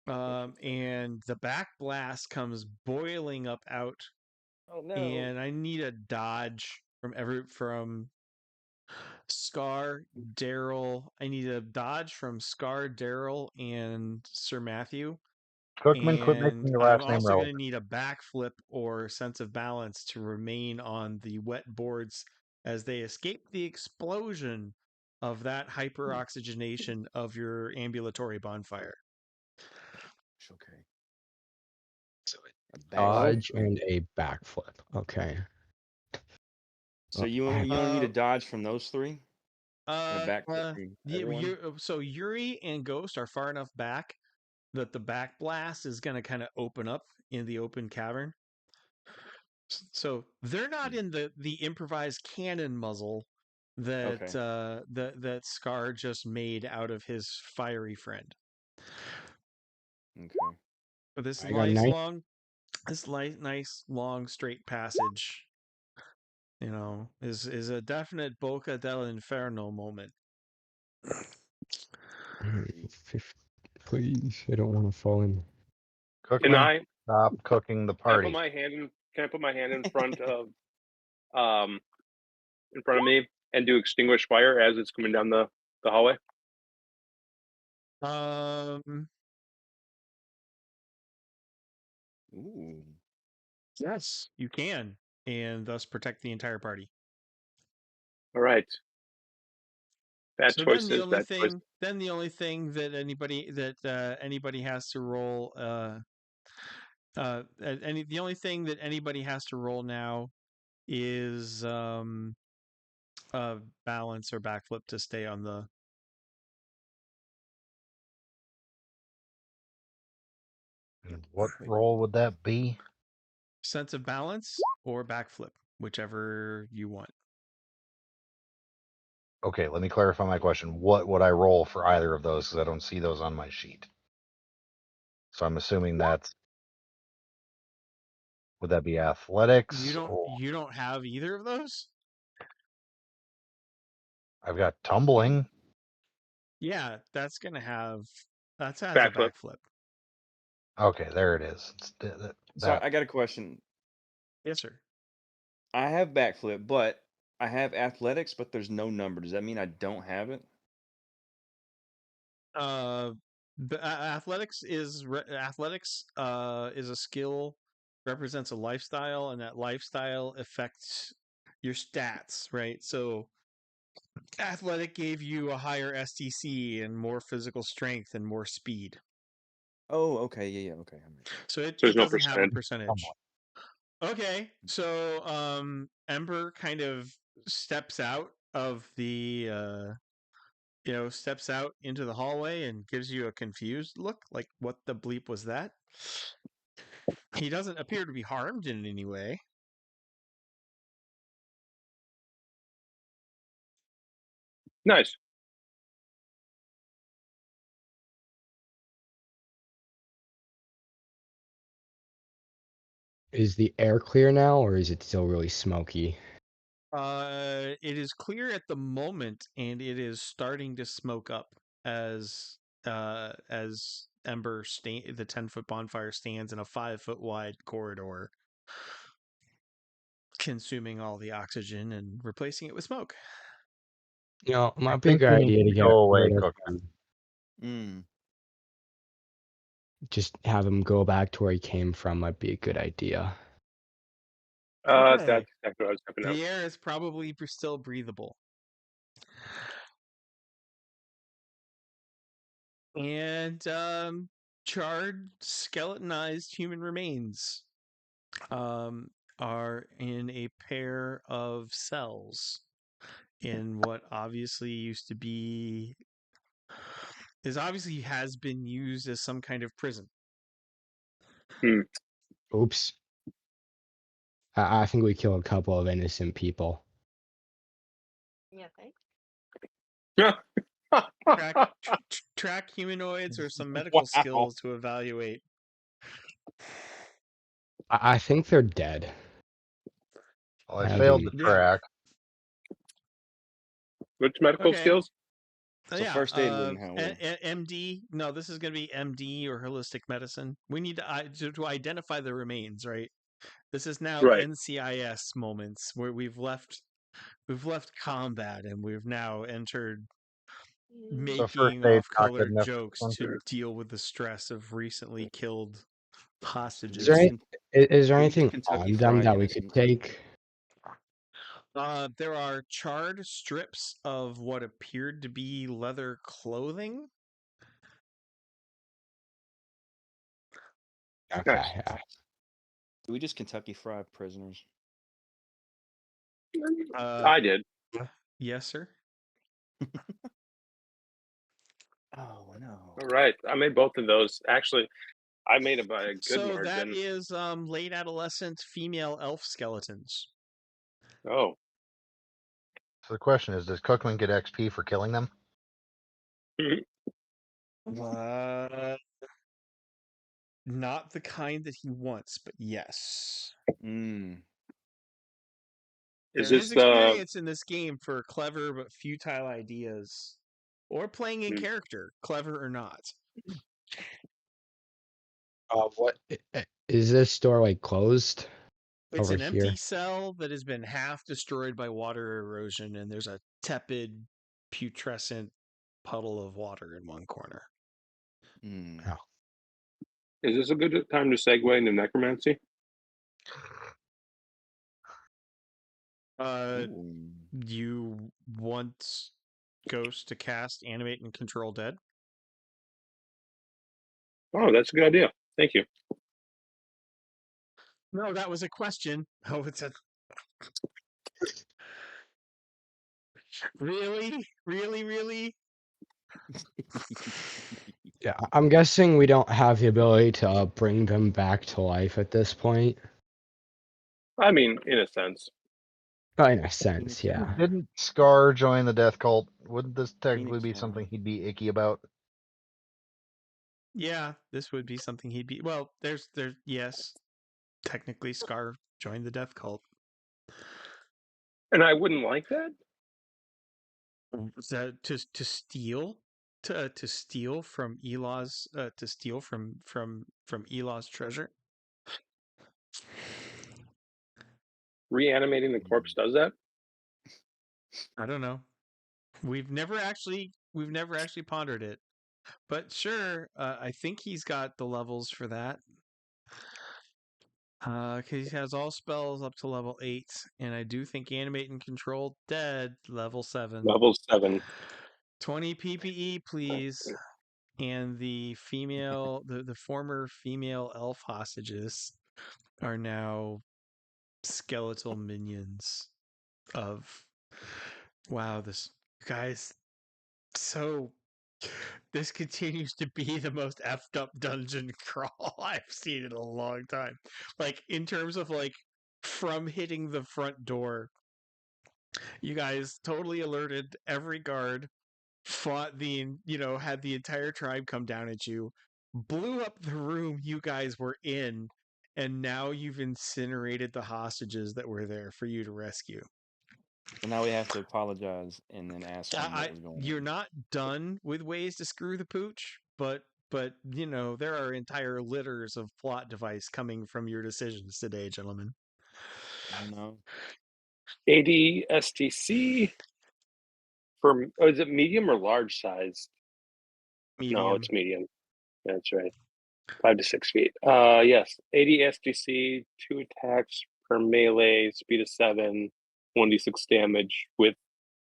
And the back blast comes boiling up out. Oh no! And I need a dodge from Scar, Daryl. I need a dodge from Scar, Daryl, and Sir Matthew. Cookman, quit making And your I'm last name also going to relevant. need a backflip or sense of balance to remain on the wet boards as they escape the explosion of that hyperoxygenation of your ambulatory bonfire. Okay. So A a backflip. dodge and a backflip. Okay. So you I have- only need a dodge from those three? And a backflip from everyone? So Yuri and Ghost are far enough back that the back blast is going to kind of open up in the open cavern. So they're not in the improvised cannon muzzle that Okay. that Scar just made out of his fiery friend. Okay. But this I got nine. nice long straight passage, is a definite Boca del Inferno moment. Please, I don't want to fall in. Cookman, stop cooking the can I party. put my hand in front of me and do extinguish fire as it's coming down the hallway? Ooh. Yes, you can, and thus protect the entire party. All right. Bad So choices. then the only thing that anybody has to roll the only thing that anybody has to roll now is balance or backflip to stay on the. And what role would that be? Sense of balance or backflip, whichever you want. Okay, let me clarify my question. What would I roll for either of those? Because I don't see those on my sheet. So I'm assuming that's. Would that be athletics? You don't have either of those? I've got tumbling. Yeah, that has a backflip. Okay, there it is. So I got a question. Yes, sir. I have backflip, but I have athletics, but there's no number. Does that mean I don't have it? Athletics is a skill, represents a lifestyle, and that lifestyle affects your stats, right? So athletic gave you a higher STC and more physical strength and more speed. Oh, okay, yeah, okay. So it no doesn't have a percentage. Okay, so Ember kind of steps out of the steps out into the hallway and gives you a confused look, like, what the bleep was that? He doesn't appear to be harmed in any way. Nice. Is the air clear now, or is it still really smoky? It is clear at the moment, and it is starting to smoke up as Ember the 10-foot bonfire stands in a 5-foot wide corridor, consuming all the oxygen and replacing it with smoke. You know, my I think bigger you need idea to to get go away, rid of Cookman. just have him go back to where he came from might be a good idea. Okay. That's exactly what I was hoping The air is probably still breathable. And charred, skeletonized human remains are in a pair of cells in what obviously obviously has been used as some kind of prison. Oops. I think we killed a couple of innocent people. Yeah, thanks. Track humanoids or some medical Wow. skills to evaluate. I think they're dead. Well, I Have failed them- to track. Which medical Okay. skills? So first aid wouldn't help. MD. No, this is going to be MD or holistic medicine. We need to identify the remains, right? This is now Right. NCIS moments where we've left combat and we've now entered So first making aid's not good off-color enough. jokes to deal with the stress of recently killed hostages. Is there We anything Kentucky on them Fried that we could innocent. take? There are charred strips of what appeared to be leather clothing. Okay, Nice. yeah. Do we just Kentucky Fried prisoners? I did. Yes, sir. Oh no. All right. I made both of those. Actually, I made them by a good So margin. that is late adolescent female elf skeletons. Oh. So the question is, does Cookman get XP for killing them? Not the kind that he wants, but yes. Is There this is experience in this game for clever but futile ideas, or playing in character, clever or not. What is this store like closed? It's Over an empty here? cell that has been half destroyed by water erosion, and there's a tepid, putrescent puddle of water in one corner. Oh. Is this a good time to segue into necromancy? You want Ghost to cast Animate and Control Dead? Oh, that's a good idea. Thank you. No, that was a question. Oh, it's a... Really? Really? Yeah, I'm guessing we don't have the ability to bring them back to life at this point. I mean, in a sense. In a sense, yeah. Didn't Scar join the death cult? Wouldn't this technically Phoenix be Down. something he'd be icky about? Yeah, this would be something he'd be... Well, there's yes. Technically, Scar joined the death cult. And I wouldn't like that? To steal? To steal from Elaw's from Elaw's treasure? Reanimating the corpse does that? I don't know. We've never actually pondered it, but sure. I think he's got the levels for that. Because he has all spells up to level 8, and I do think Animate and Control Dead level 7. Level 7. 20 PPE, please. And the former female elf hostages are now skeletal minions of... Wow, this... Guys, so this continues to be the most effed up dungeon crawl I've seen in a long time. Like, in terms of, like, from hitting the front door, you guys totally alerted every guard, fought had the entire tribe come down at you, blew up the room you guys were in, and now you've incinerated the hostages that were there for you to rescue. So now we have to apologize and then ask them what was going on. You're not done with ways to screw the pooch, but there are entire litters of plot device coming from your decisions today, gentlemen. I know. ADSTC is it medium or large size? Medium. No, it's medium. That's right. 5 to 6 feet. Yes. 80 SDC, 2 attacks per melee, speed of 7, 1d6 damage with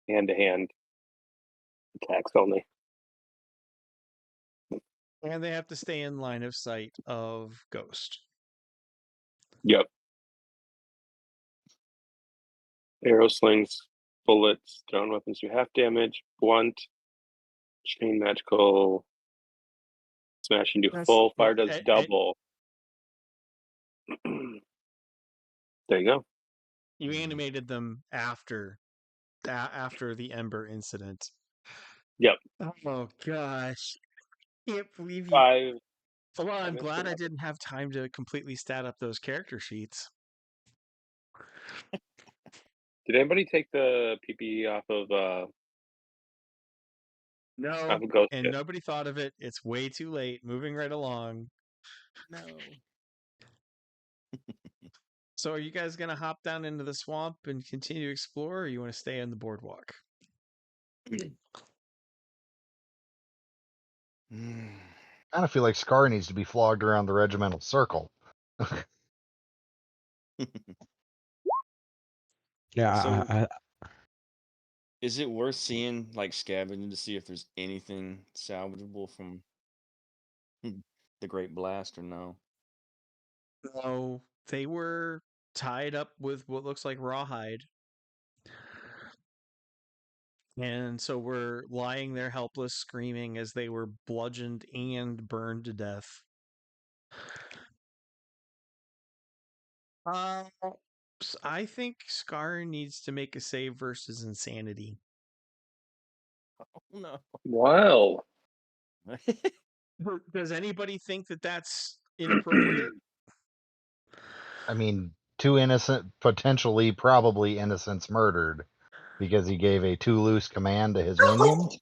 hand-to-hand attacks only. And they have to stay in line of sight of Ghost. Yep. Arrow slings, bullets, thrown weapons do half damage, blunt, chain magical, smashing do full, fire does double. There you go. You animated them after the Ember incident. Yep. Oh gosh. Can't believe you. 5. Well, I'm glad I didn't have time to completely stat up those character sheets. Did anybody take the PPE off of No, Ghost and yet? nobody thought of it. It's way too late. Moving right along. No. So, are you guys going to hop down into the swamp and continue to explore, or you want to stay on the boardwalk? I kind of feel like Scar needs to be flogged around the regimental circle. Yeah, So- I Is it worth seeing, like, scavenging to see if there's anything salvageable from the Great Blast or no? No, they were tied up with what looks like rawhide. And so we're lying there helpless, screaming as they were bludgeoned and burned to death. I think Scar needs to make a save versus insanity. Oh, no. Well, Does anybody think that that's inappropriate? I mean, 2 innocent, potentially, probably innocents murdered because he gave a too loose command to his minions.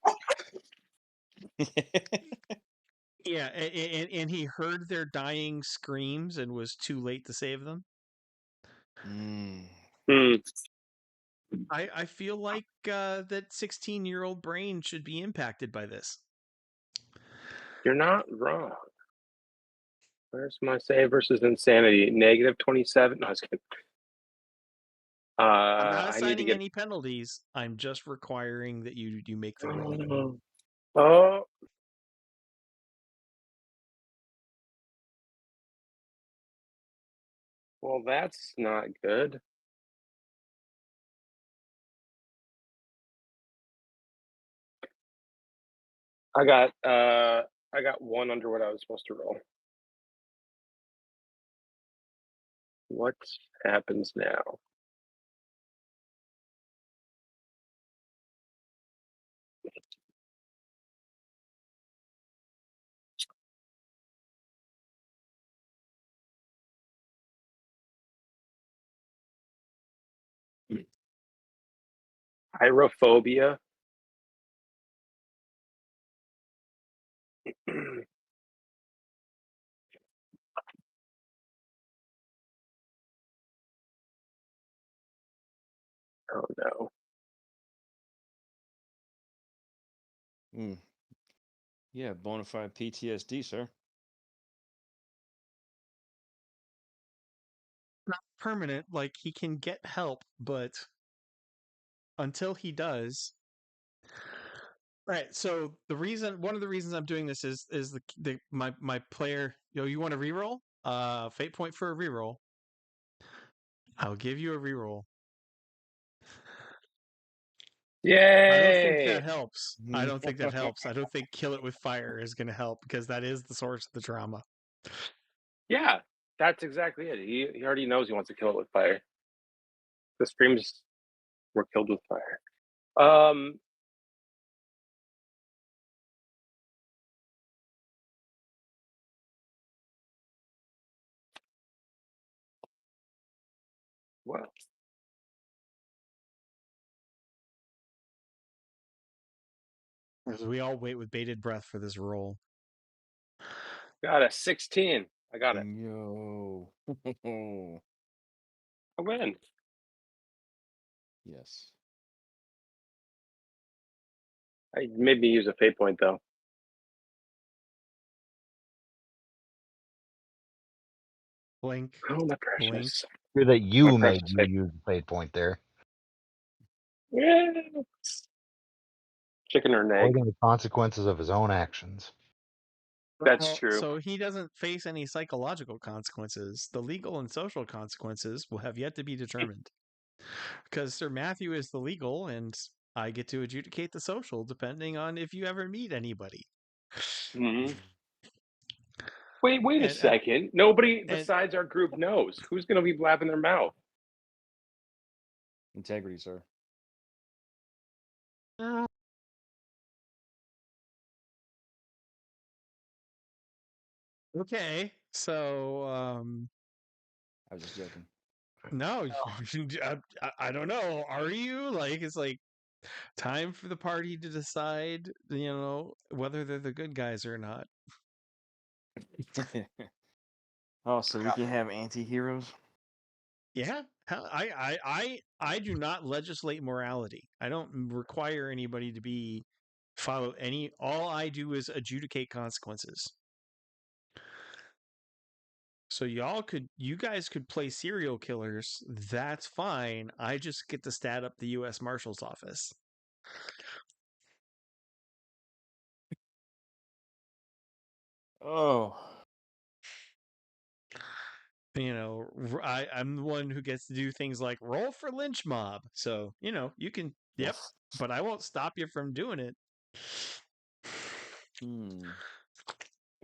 Yeah, and he heard their dying screams and was too late to save them. I feel like that 16-year-old brain should be impacted by this. you're not wrong. Where's my save versus insanity? Negative 27. No, I was kidding. I'm not I need to assigning get. any penalties. I'm just requiring that you make the roll. Oh. Well, that's not good. I got 1 under what I was supposed to roll. What happens now? Pyrophobia. Oh no. Yeah, bona fide PTSD, sir. Not permanent, like he can get help, but until he does. Right. So one of the reasons I'm doing this is my player. You want a reroll? Fate point for a reroll. I'll give you a reroll. Yay! I don't think that helps. I don't think that helps. I don't think kill it with fire is going to help because that is the source of the trauma. Yeah, that's exactly it. He already knows he wants to kill it with fire. The screams were killed with fire. Well, As we all wait with bated breath for this roll. got a 16. I got it. Yo. I win. Yes. I made me use a fate point though. Blink. Oh my Blink. precious. Hear that you My made precious you babe. use the fate point there. Yeah. Chicken or an egg. Avoiding the consequences of his own actions. That's Well, true. so he doesn't face any psychological consequences. The legal and social consequences will have yet to be determined. Because Sir Matthew is the legal, and I get to adjudicate the social, depending on if you ever meet anybody. hmm Wait a And- second. Nobody and- besides our group knows. Who's going to be blabbing their mouth? Integrity, sir. Okay, so I was just joking. no, I don't know. Are you like? It's like time for the party to decide, whether they're the good guys or not. Oh, so we can have anti-heroes? Yeah, I do not legislate morality. I don't require anybody to follow any. All I do is adjudicate consequences. So you guys could play serial killers. That's fine. I just get to stat up the U.S. Marshal's office. Oh. I'm the one who gets to do things like roll for lynch mob. So, you can, yep, but I won't stop you from doing it.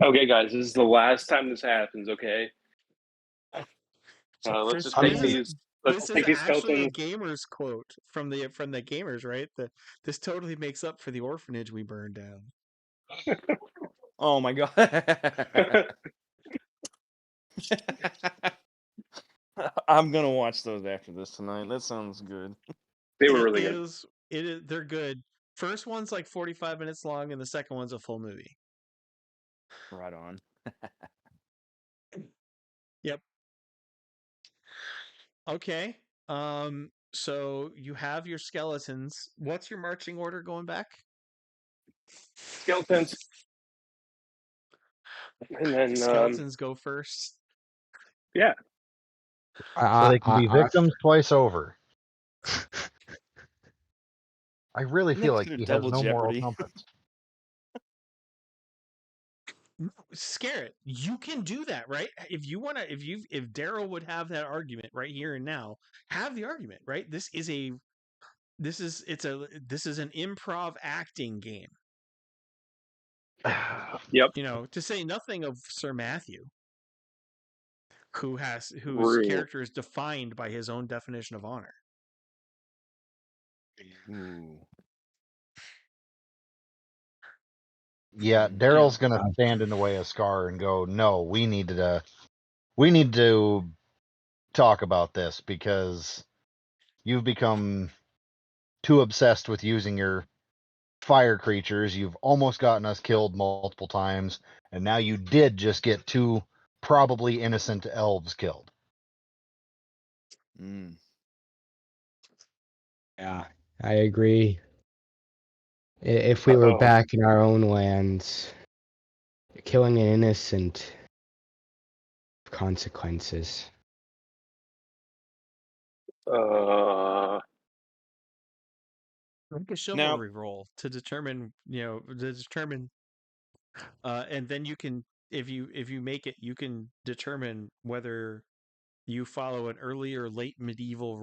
Okay, guys, this is the last time this happens. Okay, let's just take these. Let's This is take these actually a skeletons. gamer's quote from the gamers, right? This totally makes up for the orphanage we burned down. Oh my god. I'm gonna watch those after this tonight. That sounds good. They were really good. It is. They're good. First one's like 45 minutes long, and the second one's a full movie. Right on. Yep. Okay. So you have your skeletons. What's your marching order going back? Skeletons. And then Skeletons go first. yeah. So they can be victims twice over. I really feel like Consider he has double no moral jeopardy. compass. Scare it. You can do that, right? If you want to, if Daryl would have that argument right here and now, have the argument, right? This is an improv acting game. Yep. To say nothing of Sir Matthew, whose True. character is defined by his own definition of honor. Ooh. Yeah, Daryl's gonna stand in the way of Scar and go, "No, we need to talk about this because you've become too obsessed with using your fire creatures. You've almost gotten us killed multiple times, and now you did just get two probably innocent elves killed." Yeah, I agree. If we were back in our own lands, killing an innocent, consequences. Make a chivalry roll to determine, and then you can, if you make it, you can determine whether you follow an early or late medieval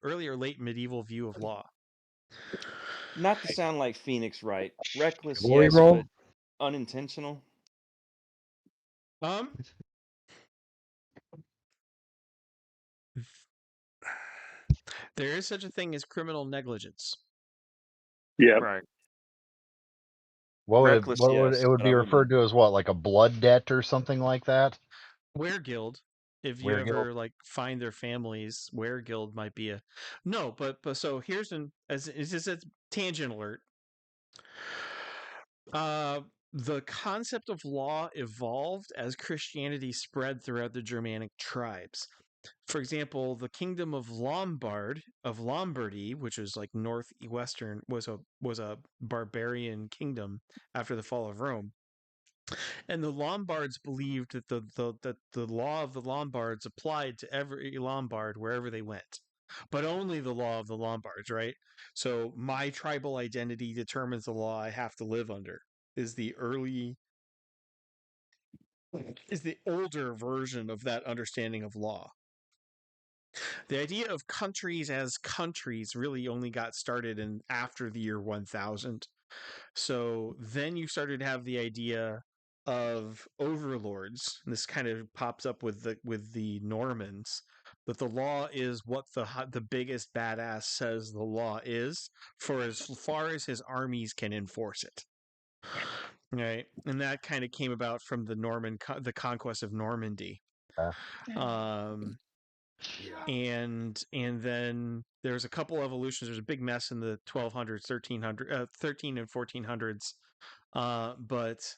early or late medieval view of law. Not to sound like Phoenix Wright. Reckless, Chivalry yes, roll? but unintentional. There is such a thing as criminal negligence. Yeah. Right. What would Reckless, yes, it would but be I referred to as what, like a blood debt or something like that? Weregild, if you Weregild? ever like find their families, Weregild might be a no, but so here's is this a tangent alert. The concept of law evolved as Christianity spread throughout the Germanic tribes. For example, the kingdom of Lombardy, which is like northwestern, was a barbarian kingdom after the fall of Rome. And the Lombards believed that the law of the Lombards applied to every Lombard wherever they went, but only the law of the Lombards, right? So my tribal identity determines the law I have to live under. Is the older version of that understanding of law. The idea of countries as countries really only got started in after the year 1000. So then you started to have the idea of overlords. And this kind of pops up with the Normans. That the law is what the biggest badass says the law is, for as far as his armies can enforce it. Right, and that kind of came about from the conquest of Normandy. Um, and then there's a couple evolutions. There's a big mess in the 1200s, 13 and 1400s. But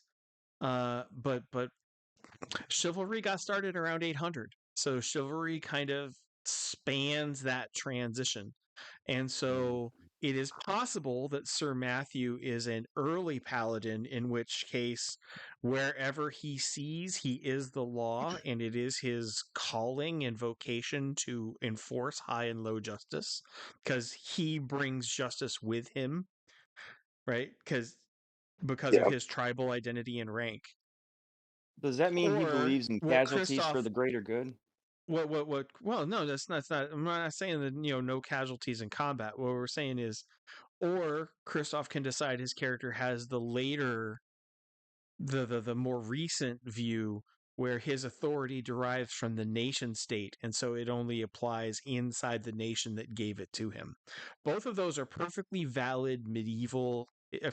chivalry got started around 800. So chivalry kind of spans that transition. And so it is possible that Sir Matthew is an early paladin, in which case, wherever he sees, he is the law, and it is his calling and vocation to enforce high and low justice, because he brings justice with him, right? Because of his tribal identity and rank. Does that mean he Or believes in what casualties for Christoph the greater good? what well, no, that's not I'm not saying that, no casualties in combat. What we're saying is, or Christoph can decide his character has the later the more recent view where his authority derives from the nation state, and so it only applies inside the nation that gave it to him. Both of those are perfectly valid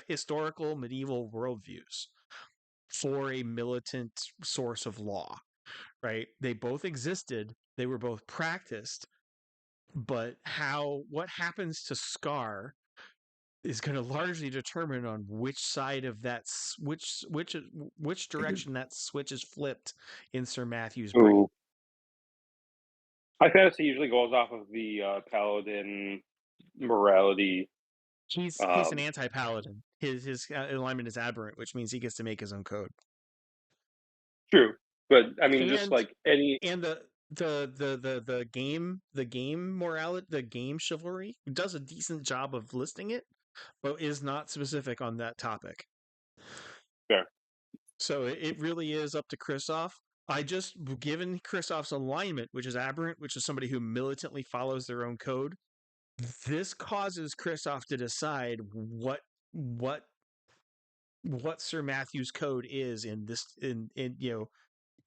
historical medieval worldviews for a militant source of law, right? They both existed, they were both practiced, but what happens to Scar is going to largely determine on which side of that which direction that switch is flipped in Sir Matthew's brain. Ooh. High fantasy usually goes off of the paladin morality. He's an anti-paladin. His alignment is aberrant, which means he gets to make his own code. True, but I mean, just like any and the game morality, the game chivalry does a decent job of listing it, but is not specific on that topic. Fair. So it really is up to Christoph. I just given Christoph's alignment, which is aberrant, which is somebody who militantly follows their own code. This causes Christoph to decide what Sir Matthew's code is in this.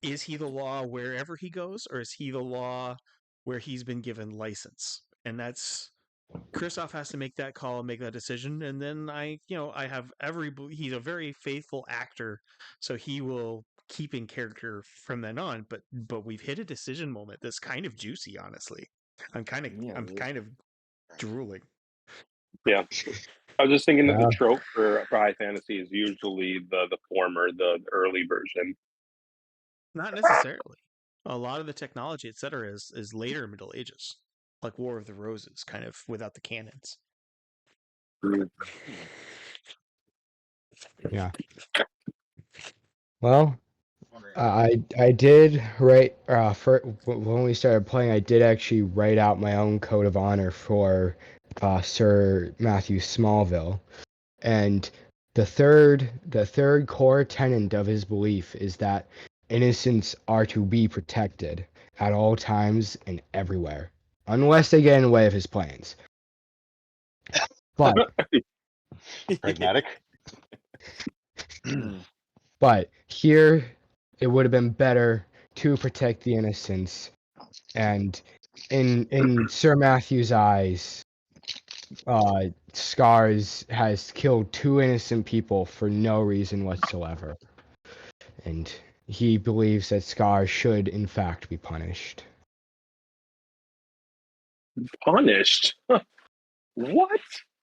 Is he the law wherever he goes, or is he the law where he's been given license? And that's Christoph has to make that call and make that decision. And then he's a very faithful actor, so he will keep in character from then on. But we've hit a decision moment that's kind of juicy, honestly. I'm kind of drooling. Yeah, I was just thinking that the trope for high fantasy is usually the former, the early version. Not necessarily. A lot of the technology, etc., is later Middle Ages, like War of the Roses, kind of without the cannons. Yeah. Well, I did write when we started playing. I did actually write out my own code of honor for Sir Matthew Smallville, and the third core tenet of his belief is that innocents are to be protected at all times and everywhere, unless they get in the way of his plans. But Pragmatic. But here, it would have been better to protect the innocents. And in Sir Matthew's eyes, Scars has killed 2 innocent people for no reason whatsoever. And he believes that Scars should, in fact, be punished. Punished? What?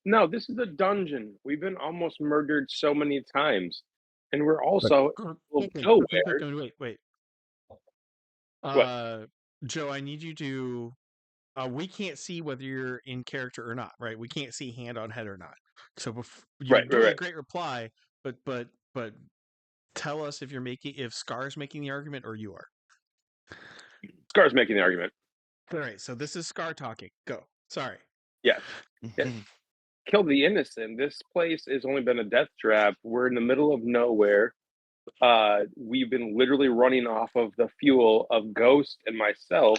No, this is a dungeon. We've been almost murdered so many times. And we're also nowhere. Wait. What? Joe, I need you to. We can't see whether you're in character or not, right? We can't see hand on head or not. So you're doing a great reply, but tell us if Scar's making the argument or you are. Scar's making the argument. All right, so this is Scar talking. Go. Sorry. Yes. Kill the innocent. This place has only been a death trap. We're in the middle of nowhere. We've been literally running off of the fuel of Ghost and myself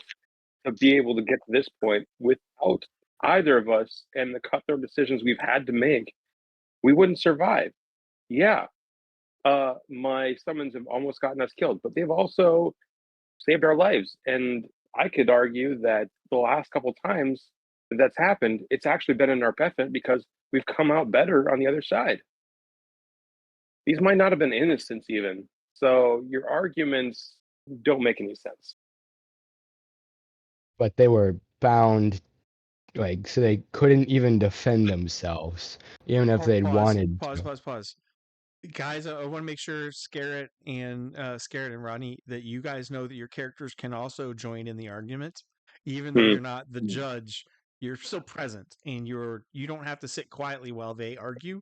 to be able to get to this point. Without either of us and the cutthroat decisions we've had to make, we wouldn't survive. Yeah, my summons have almost gotten us killed, but they've also saved our lives. And I could argue that the last couple times that's happened, it's actually been in our benefit because we've come out better on the other side. These might not have been innocents even. So your arguments don't make any sense. But they were bound, like, so they couldn't even defend themselves, even if they'd wanted to. Pause. Guys, I want to make sure Scarrett and Ronnie, that you guys know that your characters can also join in the argument, even though you're not the judge. You're still present, and you don't have to sit quietly while they argue.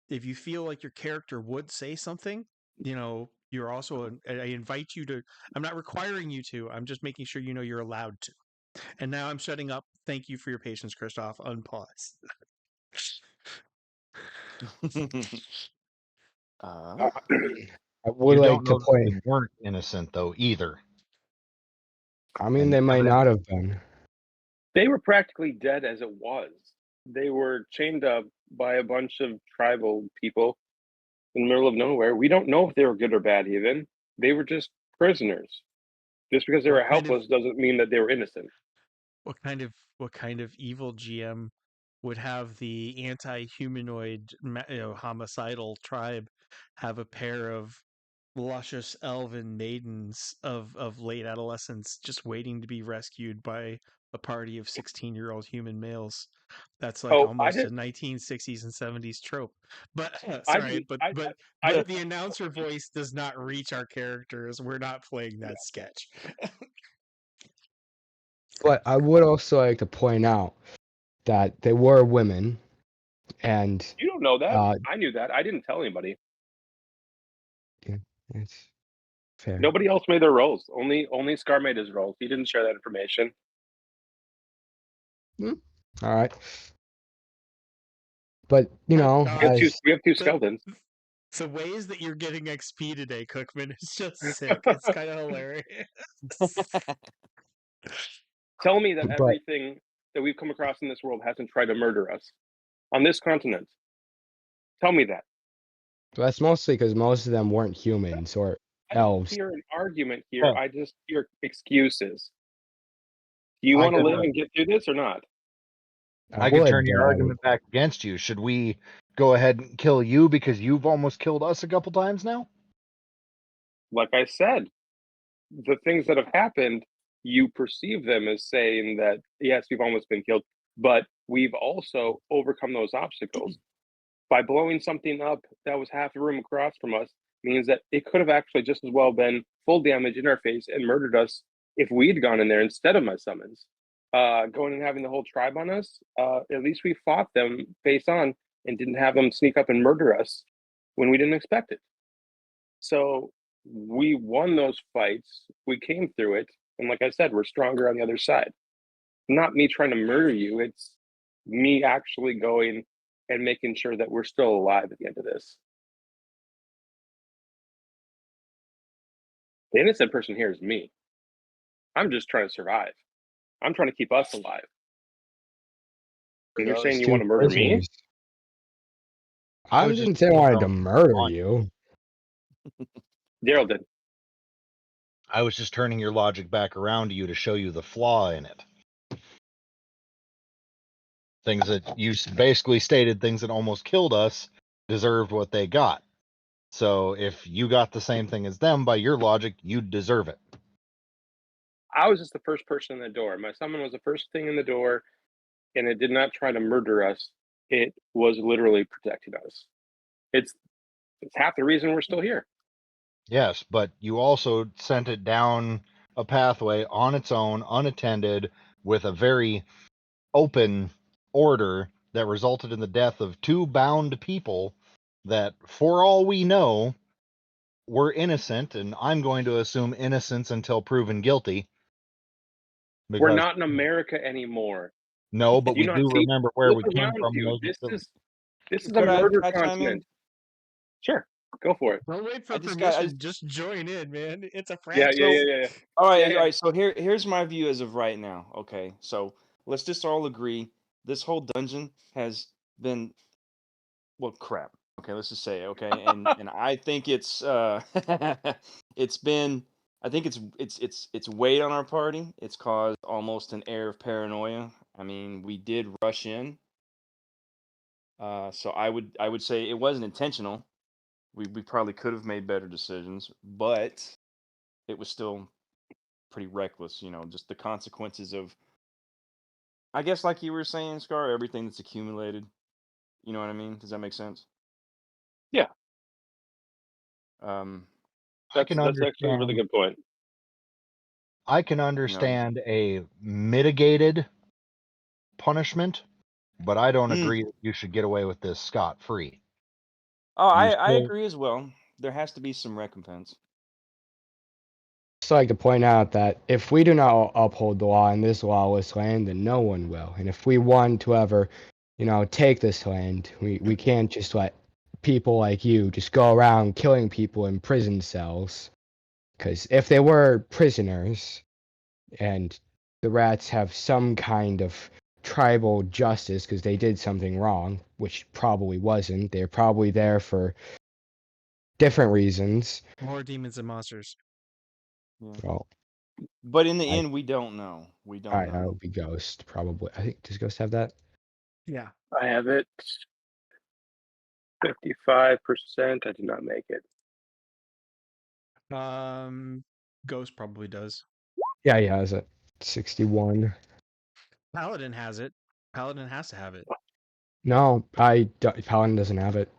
If you feel like your character would say something, you're also. I invite you to. I'm not requiring you to. I'm just making sure you're allowed to. And now I'm shutting up. Thank you for your patience, Christoph. Unpause. I You would like don't to know that point. they weren't innocent though either. I mean, And they might evidence- not have been. They were practically dead as it was. They were chained up by a bunch of tribal people in the middle of nowhere. We don't know if they were good or bad even. They were just prisoners. Just because they were helpless doesn't mean that they were innocent. What kind of evil GM would have the anti-humanoid homicidal tribe have a pair of luscious elven maidens of late adolescence just waiting to be rescued by a party of 16-year-old human males? That's like almost a 1960s and 70s trope. But sorry, but the announcer voice does not reach our characters. We're not playing that sketch. But I would also like to point out that they were women, and You don't know that. I knew that. I didn't tell anybody. Yeah, it's fair. Nobody else made their rolls. Only Scar made his rolls. He didn't share that information. All right. But we have two skeletons. The ways that you're getting XP today, Cookman, is just sick. It's kind of hilarious. Tell me that everything that we've come across in this world hasn't tried to murder us on this continent. Tell me that. That's mostly because most of them weren't humans or elves. I don't hear an argument here. I just hear excuses. Do you want to live and get through this or not? I could turn your argument back against you. Should we go ahead and kill you because you've almost killed us a couple times now? Like I said, the things that have happened, you perceive them as saying that, yes, we've almost been killed, but we've also overcome those obstacles. By blowing something up that was half the room across from us means that it could have actually just as well been full damage in our face and murdered us if we'd gone in there instead of my summons. Going and having the whole tribe on us, at least we fought them face on and didn't have them sneak up and murder us when we didn't expect it. So we won those fights. We came through it. And like I said, we're stronger on the other side. Not me trying to murder you. It's me actually going and making sure that we're still alive at the end of this. The innocent person here is me. I'm just trying to survive. I'm trying to keep us alive. And you're saying you want to murder me? I didn't say I wanted to murder you. Daryl did. I was just turning your logic back around to you to show you the flaw in it. Things that you basically stated, things that almost killed us, deserved what they got. So if you got the same thing as them, by your logic, you'd deserve it. I was just the first person in the door. My summon was the first thing in the door, and it did not try to murder us. It was literally protecting us. It's half the reason we're still here. Yes, but you also sent it down a pathway on its own, unattended, with a very open order that resulted in the death of two bound people that, for all we know, we're innocent, and I'm going to assume innocence until proven guilty. We're not in America anymore. No, but Do you we not do see? remember where Look we came around from. you. This is a Could I murder chime in? continent. Sure, go for it. Don't wait for I just permission. got- Just join in, man. It's a Yeah, franchise. yeah. All right, Yeah. all right. So here's my view as of right now. Okay, so let's just all agree this whole dungeon has been, well, crap. Okay, let's just say it, okay, and I think it's it's been, I think it's weighed on our party. It's caused almost an air of paranoia. I mean, we did rush in, so I would say it wasn't intentional. We probably could have made better decisions, but it was still pretty reckless. You know, just the consequences of, I guess, like you were saying, Scar, everything that's accumulated. You know what I mean? Does that make sense? Yeah. Um, I can That's actually a really understand. good point. I can understand a mitigated punishment, but I don't Mm. agree that you should get away with this scot-free. Oh, You I still- agree as well. There has to be some recompense. Just like to point out that if we do not uphold the law in this lawless land, then no one will. And if we want to ever, take this land, we can't just let people like you just go around killing people in prison cells. Because if they were prisoners and the rats have some kind of tribal justice because they did something wrong, which probably wasn't, they're probably there for different reasons. More demons and monsters. Yeah. Well, But in the end, we don't know. We don't that know. would be Ghost, probably. I think, does Ghost have that? Yeah. I have it 55%. I did not make it. Ghost probably does. Yeah, he has it. 61. Paladin has it. Paladin has to have it. No, Paladin doesn't have it.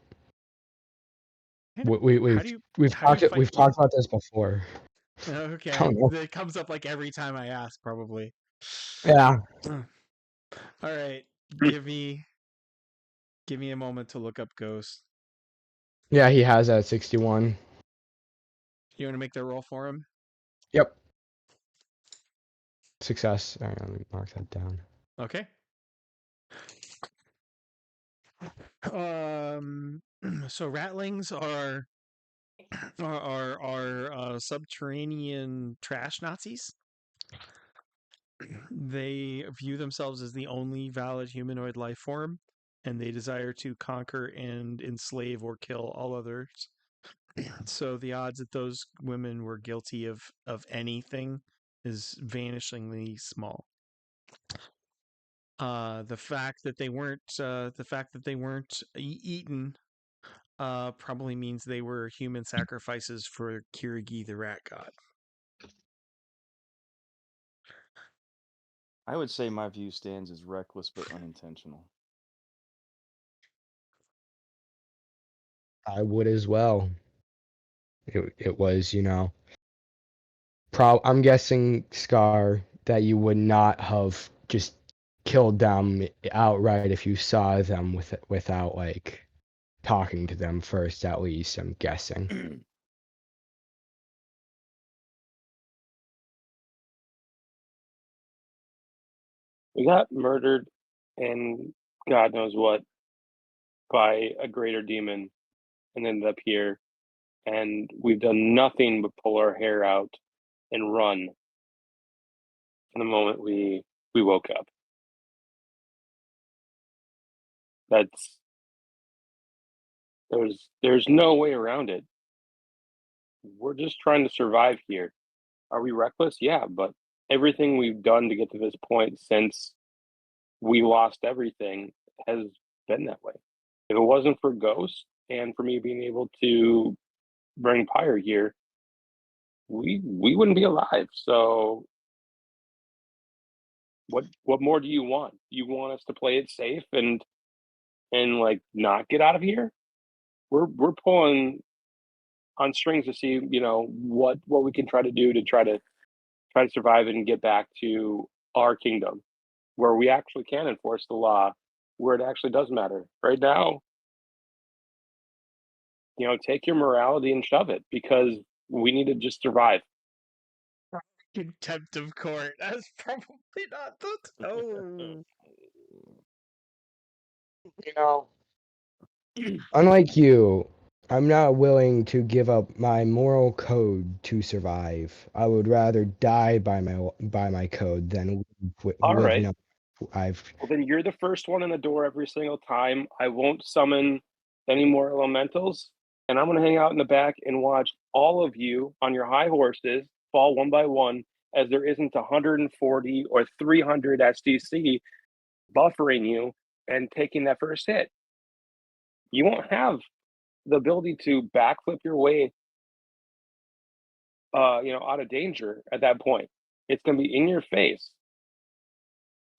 How do you We've fight talked about this before. Okay. don't know. It comes up like every time I ask, probably. Yeah. All right. Give me a moment to look up Ghost. Yeah, he has that 61. You want to make that roll for him? Yep. Success. All right, let me mark that down. Okay. So ratlings are subterranean trash Nazis. They view themselves as the only valid humanoid life form, and they desire to conquer and enslave or kill all others. So the odds that those women were guilty of anything is vanishingly small. The fact that they weren't eaten probably means they were human sacrifices for Kirigi, the rat god. I would say my view stands as reckless but unintentional. I would as well. It was, I'm guessing, Scar, that you would not have just killed them outright if you saw them without like talking to them first, at least, I'm guessing. We got murdered and God knows what by a greater demon and ended up here. And we've done nothing but pull our hair out and run from the moment we woke up. That's there's no way around it. We're just trying to survive here. Are we reckless? Yeah, but everything we've done to get to this point since we lost everything has been that way. If it wasn't for Ghost and for me being able to bring Pyre here, we wouldn't be alive. So what more do you want? You want us to play it safe and like not get out of here? We're pulling on strings to see, what we can try to do to try to survive and get back to our kingdom where we actually can enforce the law, where it actually does matter. Right now, take your morality and shove it, because we need to just survive. Contempt of court. That's probably not the. Oh. Unlike you, I'm not willing to give up my moral code to survive. I would rather die by my code than All live. right. No, I've. Well, then you're the first one in the door every single time. I won't summon any more elementals, and I'm going to hang out in the back and watch all of you on your high horses fall one by one, as there isn't 140 or 300 SDC buffering you and taking that first hit. You won't have the ability to backflip your way, out of danger at that point. It's going to be in your face.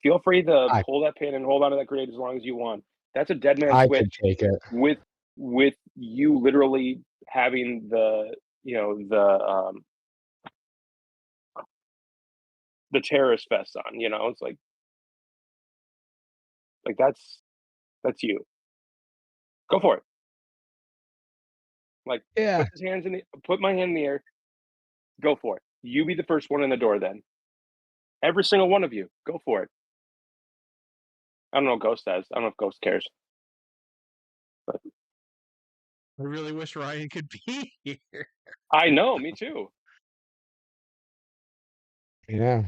Feel free to pull that pin and hold on to that grenade as long as you want. That's a dead man I switch could take it. with you literally having the terrorist vest on. It's like that's you. Go for it. Like, Yeah. put my hand in the air. Go for it. You be the first one in the door then. Every single one of you. Go for it. I don't know what Ghost says. I don't know if Ghost cares. But I really wish Ryan could be here. I know, me too. Yeah.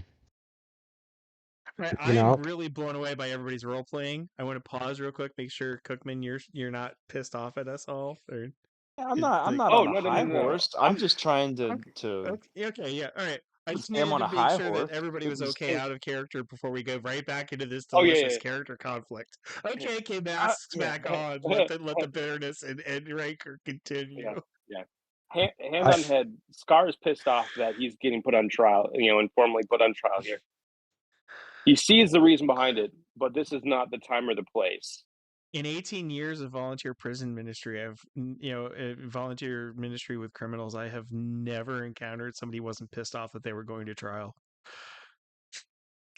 I'm really blown away by everybody's role playing. I want to pause real quick, make sure Cookman, you're not pissed off at us all. Or I'm not Oh, on a no, high no. horse. I'm just trying to okay, yeah, all right. I just I'm needed on to a make high sure horse. that everybody was okay out of character before we go right back into this Oh, yeah, delicious yeah. character conflict. Okay, masks yeah. back on. Let the bitterness and rancor continue. Yeah. Hand on head, Scar is pissed off that he's getting put on trial, informally put on trial here. He sees the reason behind it, but this is not the time or the place. In 18 years of volunteer prison ministry, volunteer ministry with criminals, I have never encountered somebody who wasn't pissed off that they were going to trial.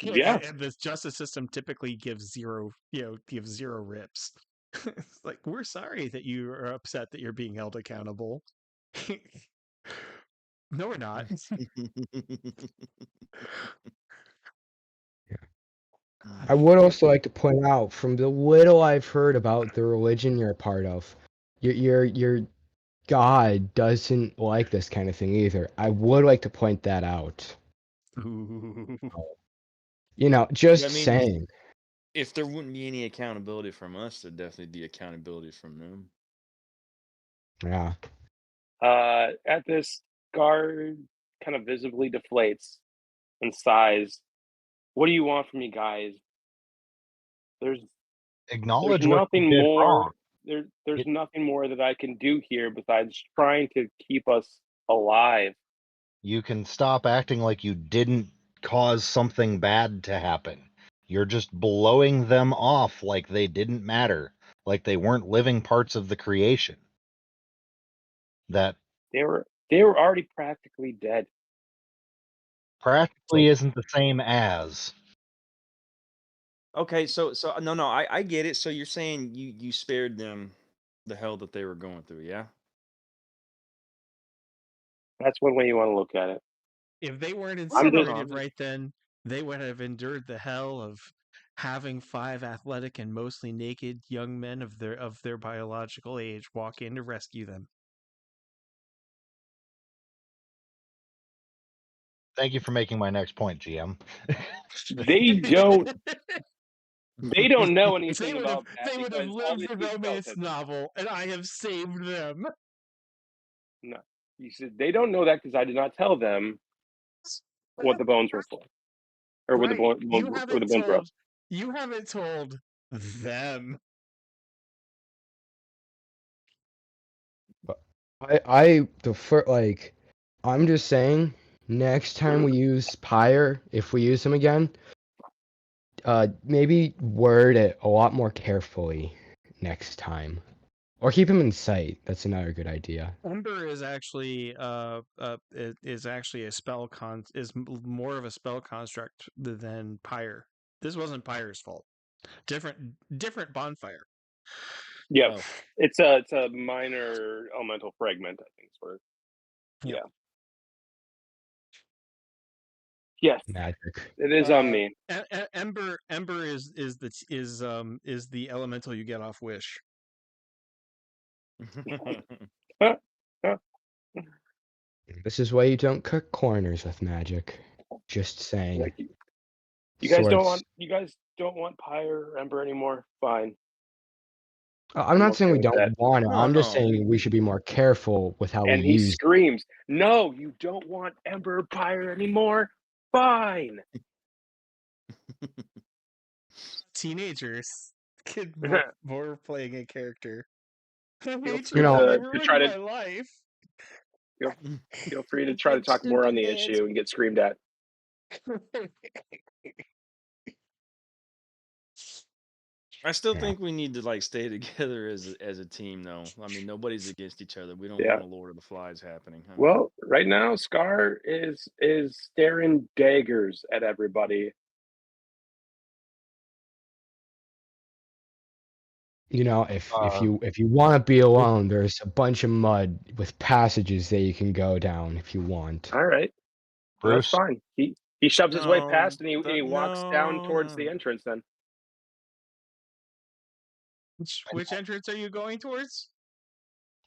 Yeah. And the justice system typically gives zero rips. It's like, we're sorry that you are upset that you're being held accountable. No, we're not. I would also like to point out, from the little I've heard about the religion you're a part of, your God doesn't like this kind of thing either. I would like to point that out. Just saying. If there wouldn't be any accountability from us, there'd definitely be accountability from them. Yeah. At this, guard kind of visibly deflates and sighs. What do you want from me, guys? There's nothing more. There's nothing more that I can do here besides trying to keep us alive. You can stop acting like you didn't cause something bad to happen. You're just blowing them off like they didn't matter, like they weren't living parts of the creation. That they were already practically dead. Practically isn't the same as. Okay, so no, I get it. So you're saying you spared them the hell that they were going through, yeah? That's one way you want to look at it. If they weren't incinerated right then, they would have endured the hell of having 5 athletic and mostly naked young men of their biological age walk in to rescue them. Thank you for making my next point, GM. They don't know anything about that. They would have lived the romance novel, and I have saved them. No, you said they don't know that because I did not tell them what the bones were for, or what the bones were. You haven't told them. I'm just saying, next time we use Pyre, if we use him again, maybe word it a lot more carefully next time, or keep him in sight. That's another good idea. Ember is actually a spell is more of a spell construct than Pyre. This wasn't Pyre's fault. Different bonfire. Yeah, Oh. it's a minor elemental fragment, I think. Sort of. Yep. Yeah. Yes, Magic. it is on me. Ember is the elemental you get off Wish. This is why you don't cut corners with magic. Just saying. Like, you guys Swords. don't want Pyre or Ember anymore. Fine. I'm not saying okay we with that. don't want it. No, I'm just no. saying we should be more careful with how we And he use. screams, "No, you don't want Ember or Pyre anymore. Fine." Teenagers kid more playing a character. I Feel hate free you all. You to ruined try to my life. feel free to try to talk more on the issue and get screamed at. I still Yeah. think we need to like stay together as a team, though. I mean, nobody's against each other. We don't Yeah. want a Lord of the Flies happening. I mean, Well, right now Scar is staring daggers at everybody. You know, if you want to be alone, there's a bunch of mud with passages that you can go down if you want. All right, Bruce, that's fine. He shoves his way past and he no, walks down towards the no. entrance. Then Which entrance are you going towards?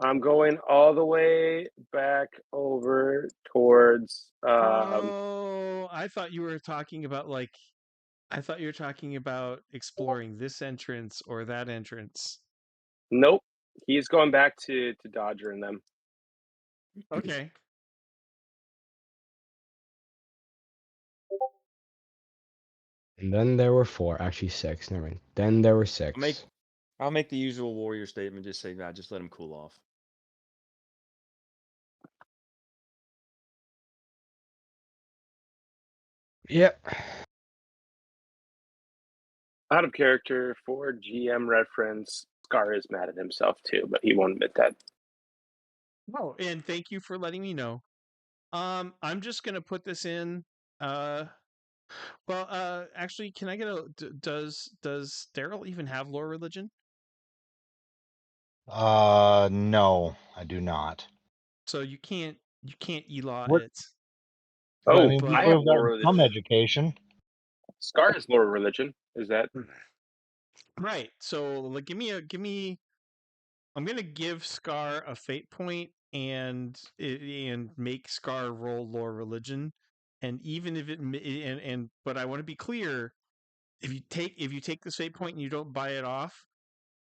I'm going all the way back over towards. Oh, I thought you were talking about exploring this entrance or that entrance. Nope, he's going back to Dodger and them. Okay. And then there were 4, actually 6. Never mind. Then there were 6. I'll make the usual warrior statement. Just say, "God, just let him cool off." Yep. Out of character for GM reference, Scar is mad at himself too, but he won't admit that. Oh, and thank you for letting me know. I'm just gonna put this in. Actually, can I get does Daryl even have lore religion? no, I do not. So you can't elaw What- it. But, I Oh, mean, but- I people have have lore gotten some religion. education. Scar has lore religion. Is that Right. So like give me I'm gonna give Scar a fate point and make Scar roll lore religion. And even if but I want to be clear, if you take this fate point and you don't buy it off,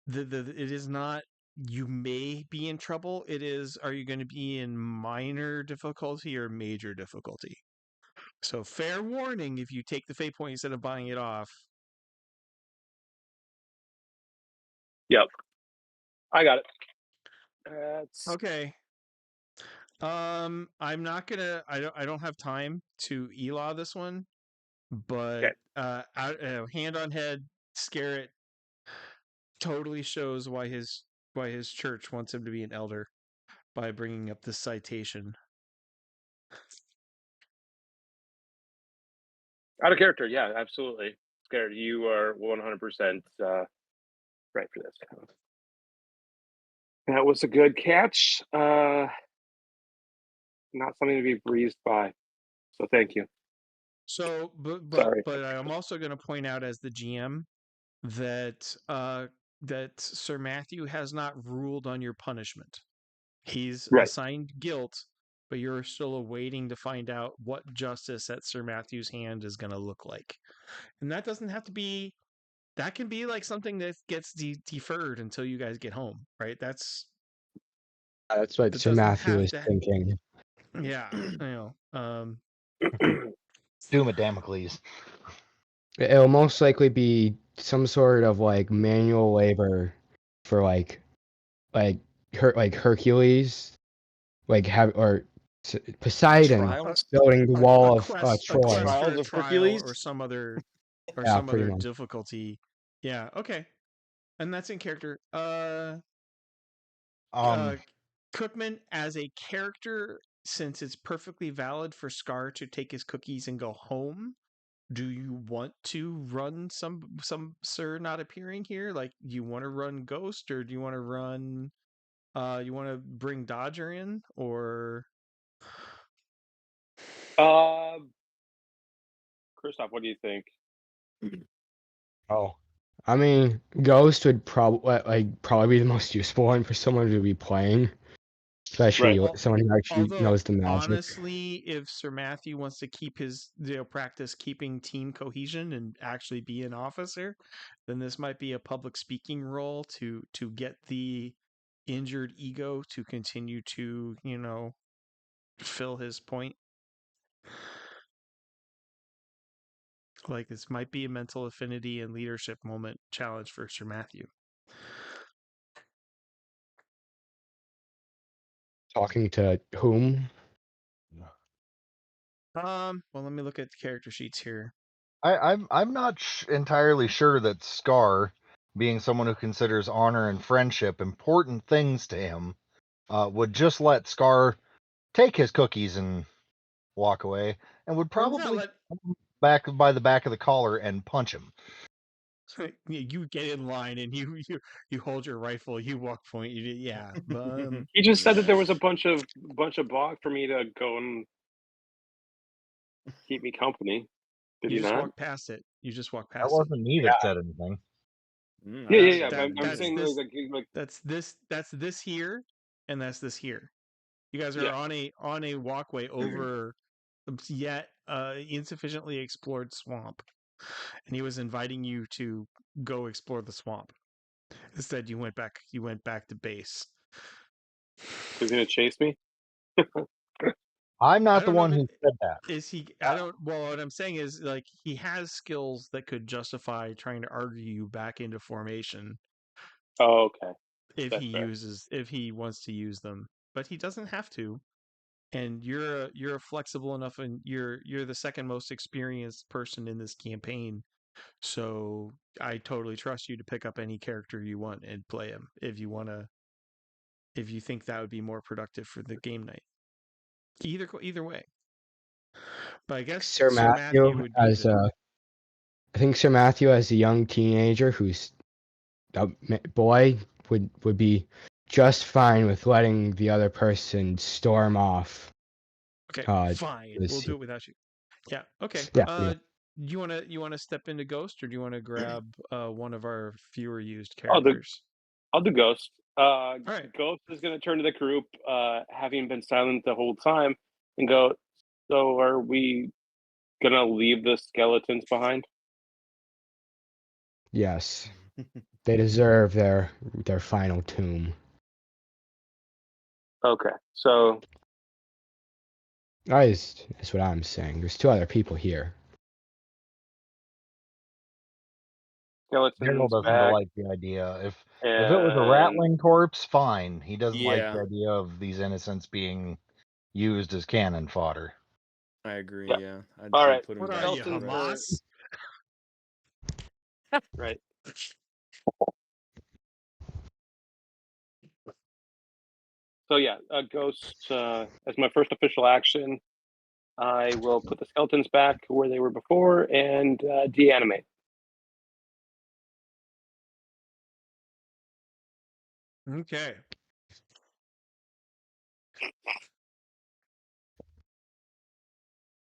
it is not you may be in trouble. It is, are you going to be in minor difficulty or major difficulty? So fair warning if you take the fate point instead of buying it off. Yep. I got it. That's Okay. I'm not gonna. I don't have time to elaw this one, but okay. hand on head, scare it totally shows why his church wants him to be an elder by bringing up this citation. Out of character, yeah, absolutely. Scared. You are 100% right for this. That was a good catch. Not something to be breezed by. So thank you. So, but Sorry. I'm also going to point out as the GM that that Sir Matthew has not ruled on your punishment. He's Right. assigned guilt, but you're still awaiting to find out what justice at Sir Matthew's hand is going to look like. And that doesn't have to be, that can be like something that gets deferred until you guys get home, right? That's what that Sir doesn't Matthew have was to. thinking. Yeah, you know. Doom of Damocles. It'll most likely be some sort of like manual labor for like Hercules, Poseidon Trials? building the wall A of quest Troy. for Trials a of trial Hercules? or some other Yeah, pretty much. difficulty. Yeah, okay. And that's in character. Cookman as a character, since it's perfectly valid for Scar to take his cookies and go home, do you want to run some Sir not appearing here? Like, do you want to run Ghost, or do you want to run? You want to bring Dodger in, or Christoph, what do you think? Oh, I mean, Ghost would probably be the most useful one for someone to be playing, especially Right. someone who actually although knows the magic. honestly, if Sir Matthew wants to keep his practice keeping team cohesion and actually be an officer, then this might be a public speaking role to get the injured ego to continue to fill his point. Like, this might be a mental affinity and leadership moment challenge for Sir Matthew. Talking to whom? Well, let me look at the character sheets here. I'm not entirely sure that Scar, being someone who considers honor and friendship important things to him, would just let Scar take his cookies and walk away, and would Well, he's not probably let- come back by the back of the collar and punch him. you get in line and you hold your rifle, you walk point, yeah. He just said that there was a bunch of block for me to go and keep me company. Did You he just not? walk past it. You just walk That past it. wasn't me that said anything. Yeah. That- I'm that's saying this- like That's this here, and that's this here. You guys are Yeah. on a walkway over yet insufficiently explored swamp, and he was inviting you to go explore the swamp. Instead, you went back to base. So he's gonna chase me. I'm I not the don't know one if who said that. Is he? I don't. Well, what I'm saying is, like, he has skills that could justify trying to argue you back into formation Oh, okay. if That's fair. if he wants to use them, but he doesn't have to. And you're a flexible enough, and you're the second most experienced person in this campaign, so I totally trust you to pick up any character you want and play him if you think that would be more productive for the game night. Either way, but I guess Sir Sir Matthew would be as I think Sir Matthew as a young teenager who's a boy would be just fine with letting the other person storm off. Okay, fine. let's We'll see. do it without you. Yeah. Okay. Yeah. You wanna step into Ghost, or do you want to grab one of our fewer used I'll do characters? Ghost. All right. Ghost is gonna turn to the group, having been silent the whole time, and go. So, are we gonna leave the skeletons behind? Yes. They deserve their final tomb. Okay. So That's what I'm saying. There's two other people here. Daryl skeletons doesn't back, like the idea. If it was a and rattling corpse, fine. He doesn't like Yeah. the idea of these innocents being used as cannon fodder. I agree. Yeah. Yeah. I'd All say right. put him What back are you, to rest. Hamas? right. So yeah, Ghost as my first official action, I will put the skeletons back where they were before and deanimate. Okay.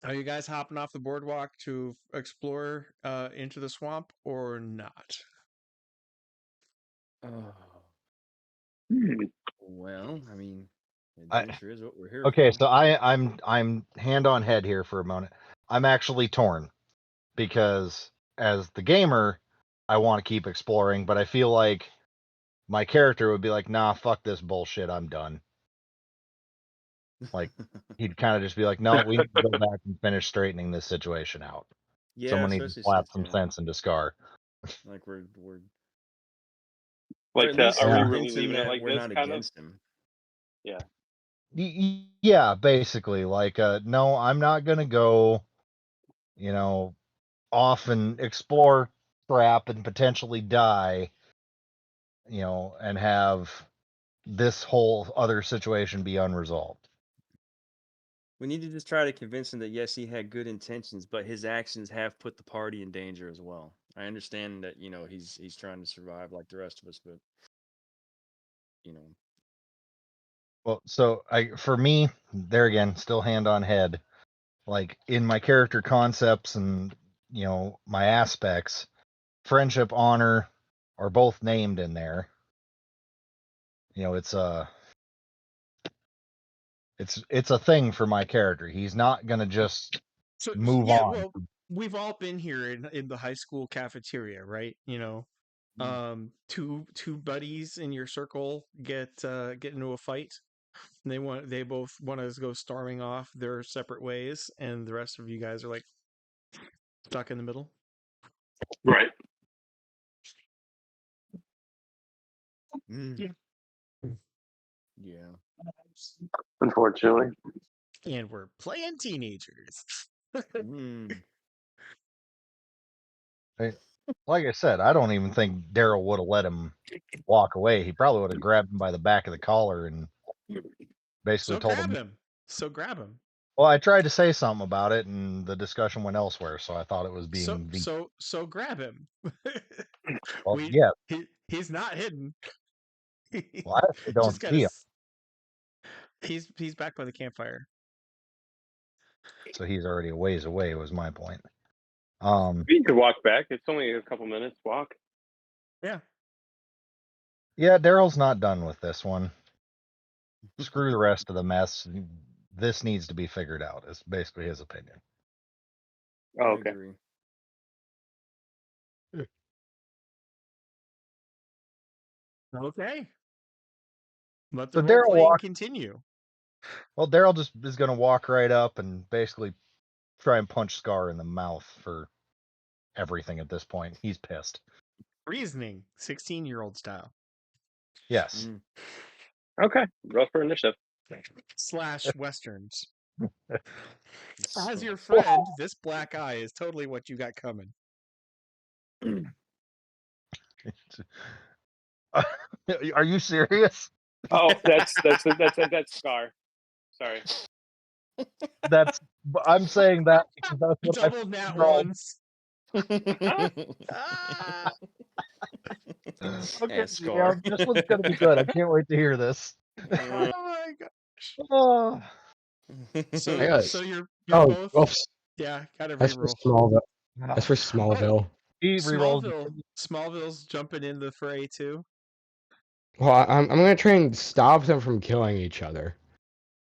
Are you guys hopping off the boardwalk to explore into the swamp or not? Oh. Well, I mean, adventure is what we're here Okay, for. so I'm hand on head here for a moment. I'm actually torn because as the gamer, I want to keep exploring, but I feel like my character would be like, "Nah, fuck this bullshit. I'm done." Like he'd kind of just be like, "No, we need to go back and finish straightening this situation out. Yeah, Someone needs to especially slap since some sense into Scar." like we're Like, at least are we Yeah. really convince him leaving it that like we're this? not Kind of. against him. Yeah. Yeah, basically, like, no, I'm not gonna go, off and explore crap and potentially die, and have this whole other situation be unresolved. We need to just try to convince him that yes, he had good intentions, but his actions have put the party in danger as well. I understand that he's trying to survive like the rest of us, but you know. Well, so for me, there again, still hand on head. Like in my character concepts and my aspects, friendship, honor are both named in there. It's a thing for my character. He's not gonna just move yeah, on. well, we've all been here in the high school cafeteria, right? Two buddies in your circle get into a fight. And they both want to go storming off their separate ways, and the rest of you guys are like stuck in the middle. Right. Yeah. Unfortunately. And we're playing teenagers. Like I said, I don't even think Daryl would have let him walk away. He probably would have grabbed him by the back of the collar and basically told him. So grab him. Well, I tried to say something about it, and the discussion went elsewhere. So I thought it was being so grab him. Well, yeah. He's not hidden. Well, I actually don't see him. He's back by the campfire. So he's already a ways away. Was my point. You could walk back. It's only a couple minutes walk. Yeah. Yeah, Daryl's not done with this one. Screw the rest of the mess. This needs to be figured out. Is basically his opinion. Oh, okay. Okay. Let the role playing continue. Well, Daryl just is going to walk right up and basically try and punch Scar in the mouth for everything at this point. He's pissed. Reasoning, 16-year-old style. Yes. Okay. Roll for initiative. / westerns. As your friend, this black eye is totally what you got coming. Are you serious? Oh, that's Scar. Sorry. I'm saying that because that's what double nat ones. Okay, Scar. This one's gonna be good. I can't wait to hear this. Oh my gosh. Oh. So you're both. Yeah, gotta reroll. That's for Smallville. He rerolled. Smallville's jumping in the fray too. Well, I'm gonna try and stop them from killing each other.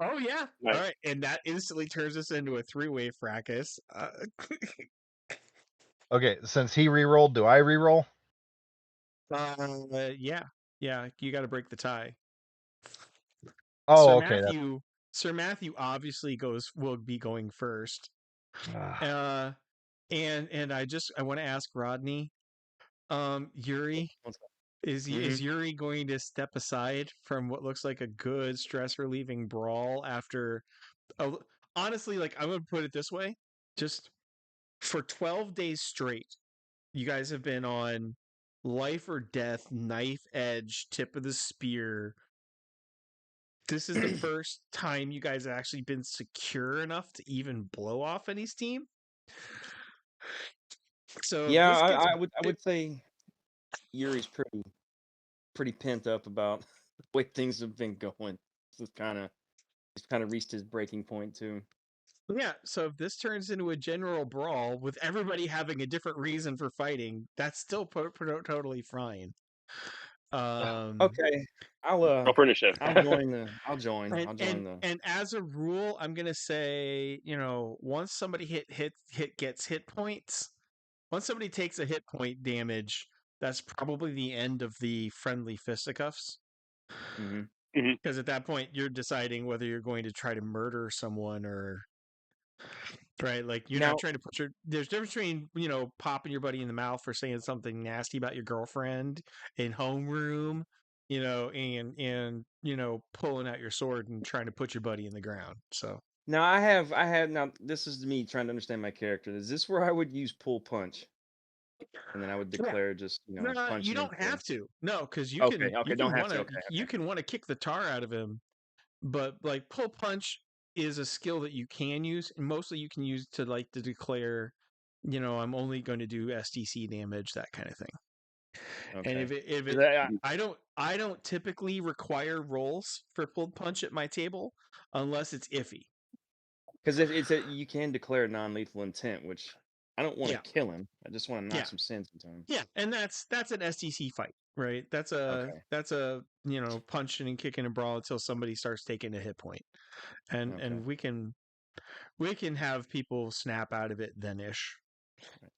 Oh yeah. Nice. All right, and that instantly turns us into a 3-way fracas. Okay, since he rerolled, do I reroll? Yeah. You got to break the tie. Oh, Sir Matthew obviously will be going first. And I want to ask Rodney, Yuri, is Yuri going to step aside from what looks like a good stress relieving brawl after? Honestly, like I'm going to put it this way: just for 12 days straight, you guys have been on life or death, knife edge, tip of the spear. This is the first time you guys have actually been secure enough to even blow off any steam. So yeah, I would say Yuri's pretty pent up about the way things have been going. He's kind of reached his breaking point too. Yeah, so if this turns into a general brawl with everybody having a different reason for fighting, that's still totally fine. Okay, I'll join. And as a rule, I'm gonna say, once somebody gets hit points, once somebody takes a hit point damage, that's probably the end of the friendly fisticuffs. Because at that point, you're deciding whether you're going to try to murder someone or. Right, like you're not trying to put there's a difference between, popping your buddy in the mouth for saying something nasty about your girlfriend in homeroom, and pulling out your sword and trying to put your buddy in the ground. So now I have now this is me trying to understand my character. Is this where I would use pull punch? And then I would declare just, no, you don't have to. No, because you can want to kick the tar out of him, but like pull punch, is a skill that you can use, and mostly you can use to declare, I'm only going to do SDC damage, that kind of thing. Okay. And if 'Cause it, I don't typically require rolls for pulled punch at my table unless it's iffy. Because you can declare non-lethal intent, which I don't want to kill him. I just want to knock some sense into him. Yeah, and that's an SDC fight, right? That's a punching and kicking and brawl until somebody starts taking a hit point, and we can have people snap out of it then-ish.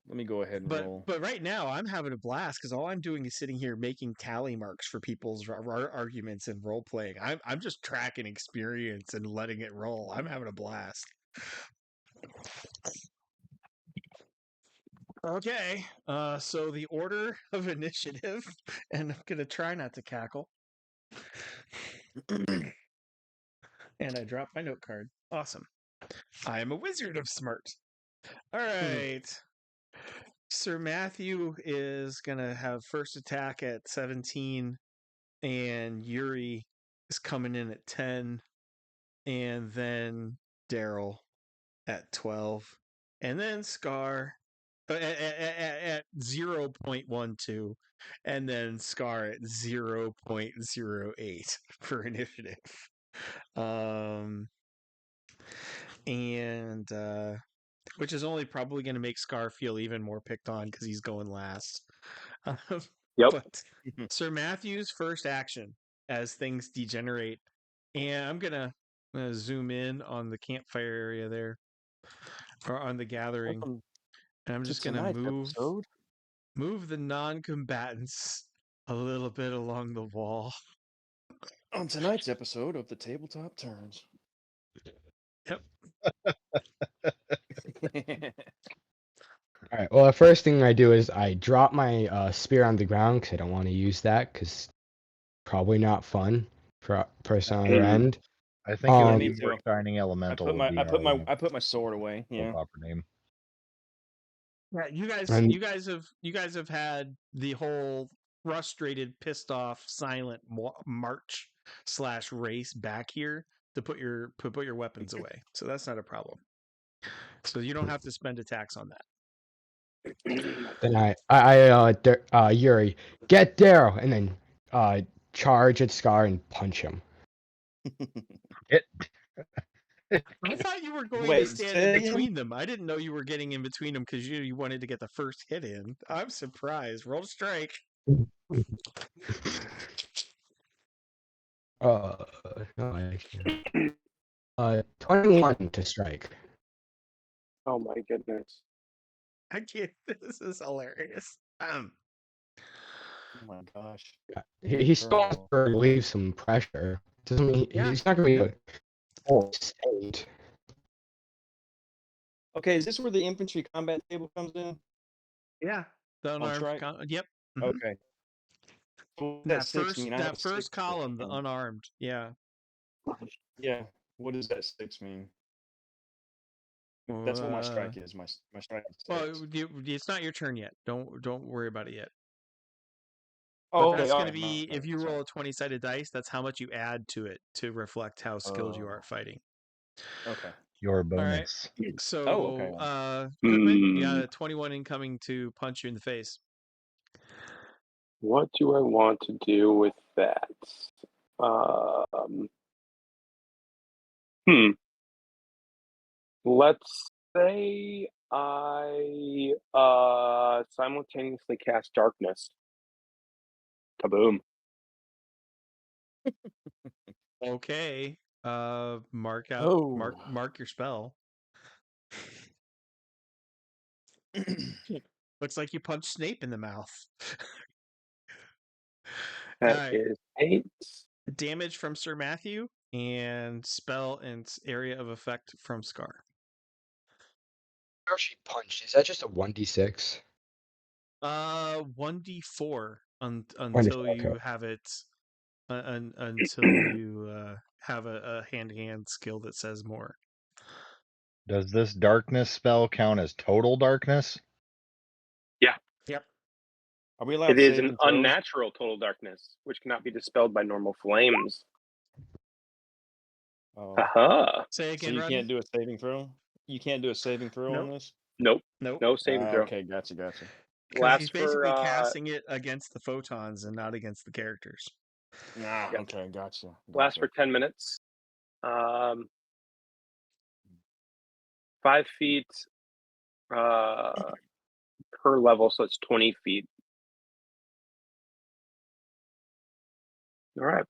Let me go ahead and roll. But right now I'm having a blast because all I'm doing is sitting here making tally marks for people's arguments and role playing. I'm just tracking experience and letting it roll. I'm having a blast. Okay, so the order of initiative, and I'm gonna try not to cackle. And I dropped my note card. Awesome. I am a wizard of smart. All right. Sir Matthew is gonna have first attack at 17, and Yuri is coming in at 10, and then Daryl at 12, and then Scar at 0.12, and then Scar at 0.08 for initiative. And which is only probably going to make Scar feel even more picked on because he's going last. Yep. But Sir Matthew's first action as things degenerate, and I'm gonna zoom in on the campfire area there, or on the gathering, and I'm just gonna move the non-combatants a little bit along the wall. On tonight's episode of the Tabletop Turns. Yep. All right. Well, the first thing I do is I drop my spear on the ground because I don't want to use that because probably not fun for a person on the other end. I think it would be more Shining Elemental. I put my sword away. Yeah. Proper name. Yeah, you guys have had the whole frustrated, pissed off, silent march / race back here to put your weapons away. So that's not a problem. So you don't have to spend attacks on that. Then Yuri, get Daryl, and then charge at Scar and punch him. I thought you were going to stand in between them. I didn't know you were getting in between them because you wanted to get the first hit in. I'm surprised. Roll to strike. No, actually. 21 to strike. Oh my goodness. I can't. This is hilarious. Oh my gosh. He's supposed to relieve some pressure. Doesn't mean he's not going to be a full state. Okay, is this where the infantry combat table comes in? Yeah. The unarmed. Yep. Mm-hmm. Okay. So that first column, the unarmed. Yeah. Yeah. What does that 6 mean? That's what my strike is. My strike is 6. Well, it's not your turn yet. Don't worry about it yet. Oh, but that's going to be, if you roll a 20-sided dice, that's how much you add to it to reflect how skilled you are at fighting. Okay. Your bonus. All right. So, Goodman, you got a 21 incoming to punch you in the face. What do I want to do with that? Let's say I simultaneously cast darkness. Kaboom. Okay. Mark your spell. Looks like you punched Snape in the mouth. That is 8. Damage from Sir Matthew, and spell and area of effect from Scar. How she punched? Is that just a 1d6? 1d4 until you have it. Until you have a hand-to-hand skill that says more. Does this darkness spell count as total darkness? Yeah. Yep. Are we allowed? It is an unnatural total darkness, which cannot be dispelled by normal flames. Oh, Aha. Say so again, you Rodney. can't do a saving throw. You can't do a saving throw on Nope. this. Nope. Nope. No saving throw. Okay, gotcha. Because he's Lasts for basically casting it against the photons and not against the characters. Ah, Yep. okay, gotcha. lasts for 10 minutes. 5 feet per level, so it's 20 feet. All right.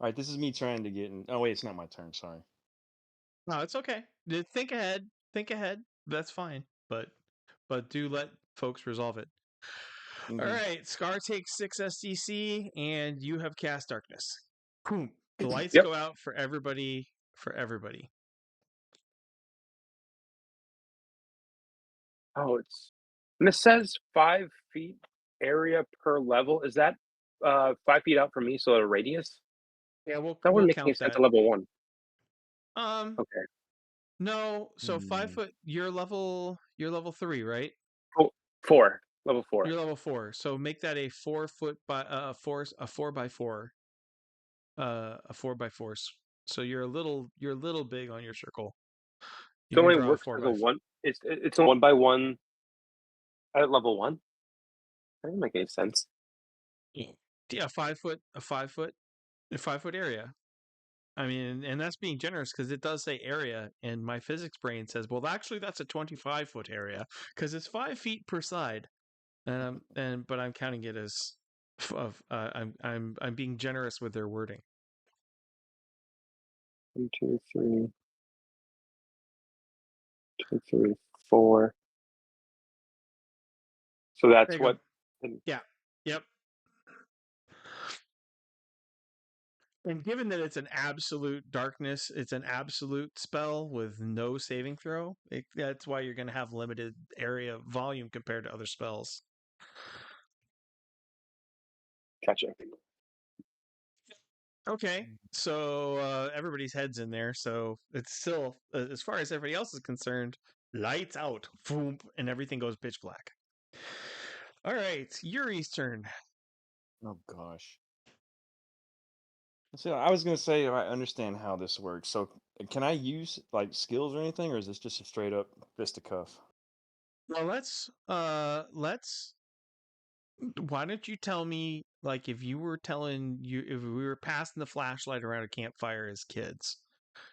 All right, this is me trying to get in. Oh wait, it's not my turn. Sorry. No, it's okay. Think ahead. Think ahead. That's fine. But do let folks resolve it. Mhm. All right. Scar takes 6 SDC, and you have cast darkness. Boom. The lights Yep. go out for everybody. For everybody. Oh, and it says 5 feet area per level. Is that 5 feet out from me? So a radius? Yeah, That we'll wouldn't make any count sense that. at level 1. Okay. No. So 5 foot. You're level 3, right? Oh, 4. Level 4. You're level 4. So make that a 4 foot by a 4 by 4. A 4 by 4. So you're a little big on your circle. You It can only draw a works 4 as by a 1. It's a 1 by 1 at level 1. That doesn't make any sense. Yeah, a 5 foot area. I mean, and that's being generous because it does say area, and my physics brain says, well, actually, that's a 25-foot area because it's 5 feet per side, but I'm counting it as I'm being generous with their wording. 1, 2, 3. 2, 3, 4. So that's There you what. Yeah. Yep. And given that it's an absolute darkness, it's an absolute spell with no saving throw. That's why you're going to have limited area volume compared to other spells. Gotcha. Okay, so everybody's head's in there, so it's still, as far as everybody else is concerned, lights out, boom, and everything goes pitch black. All right, Yuri's turn. Oh gosh. So I was gonna say I understand how this works. So can I use like skills or anything, or is this just a straight up fisticuff? Well, let's. Why don't you tell me, like, if we were passing the flashlight around a campfire as kids,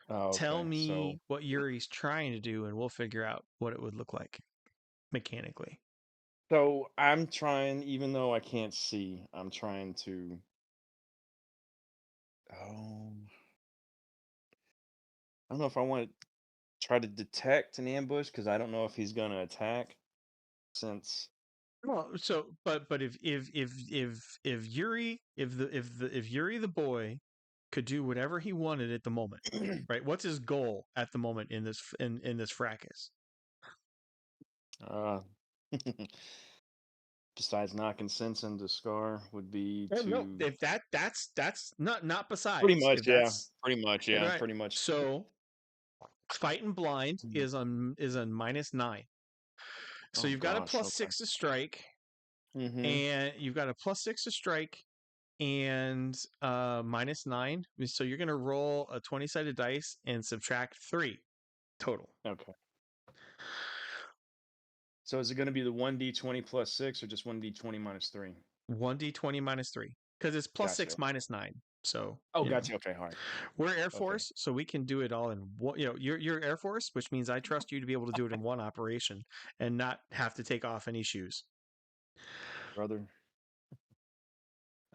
Oh, tell okay. me what Yuri's trying to do, and we'll figure out what it would look like mechanically. So I'm trying, even though I can't see, I'm trying to. Oh, I don't know if I want to try to detect an ambush because I don't know if he's gonna attack. Since Well, so but if Yuri if Yuri the boy could do whatever he wanted at the moment, right? What's his goal at the moment in this fracas? uh, besides knocking sense into Scar would be No, to if that's not pretty besides. much, If yeah, that's right. pretty much. So fighting blind is on -9. So Oh you've got a gosh, okay. +6 to strike, Mm-hmm. and you've got a +6 to strike, and -9. So you're going to roll a 20-sided dice and subtract 3 total. Okay. So is it going to be the 1d20 plus 6 or just 1d20 minus 3? 1d20 minus 3 because it's +6 Gotcha. -9. So Gotcha. Okay, all right. We're Air Force, so we can do it all in one. You're Air Force, which means I trust you to be able to do it in one operation and not have to take off any shoes. Brother.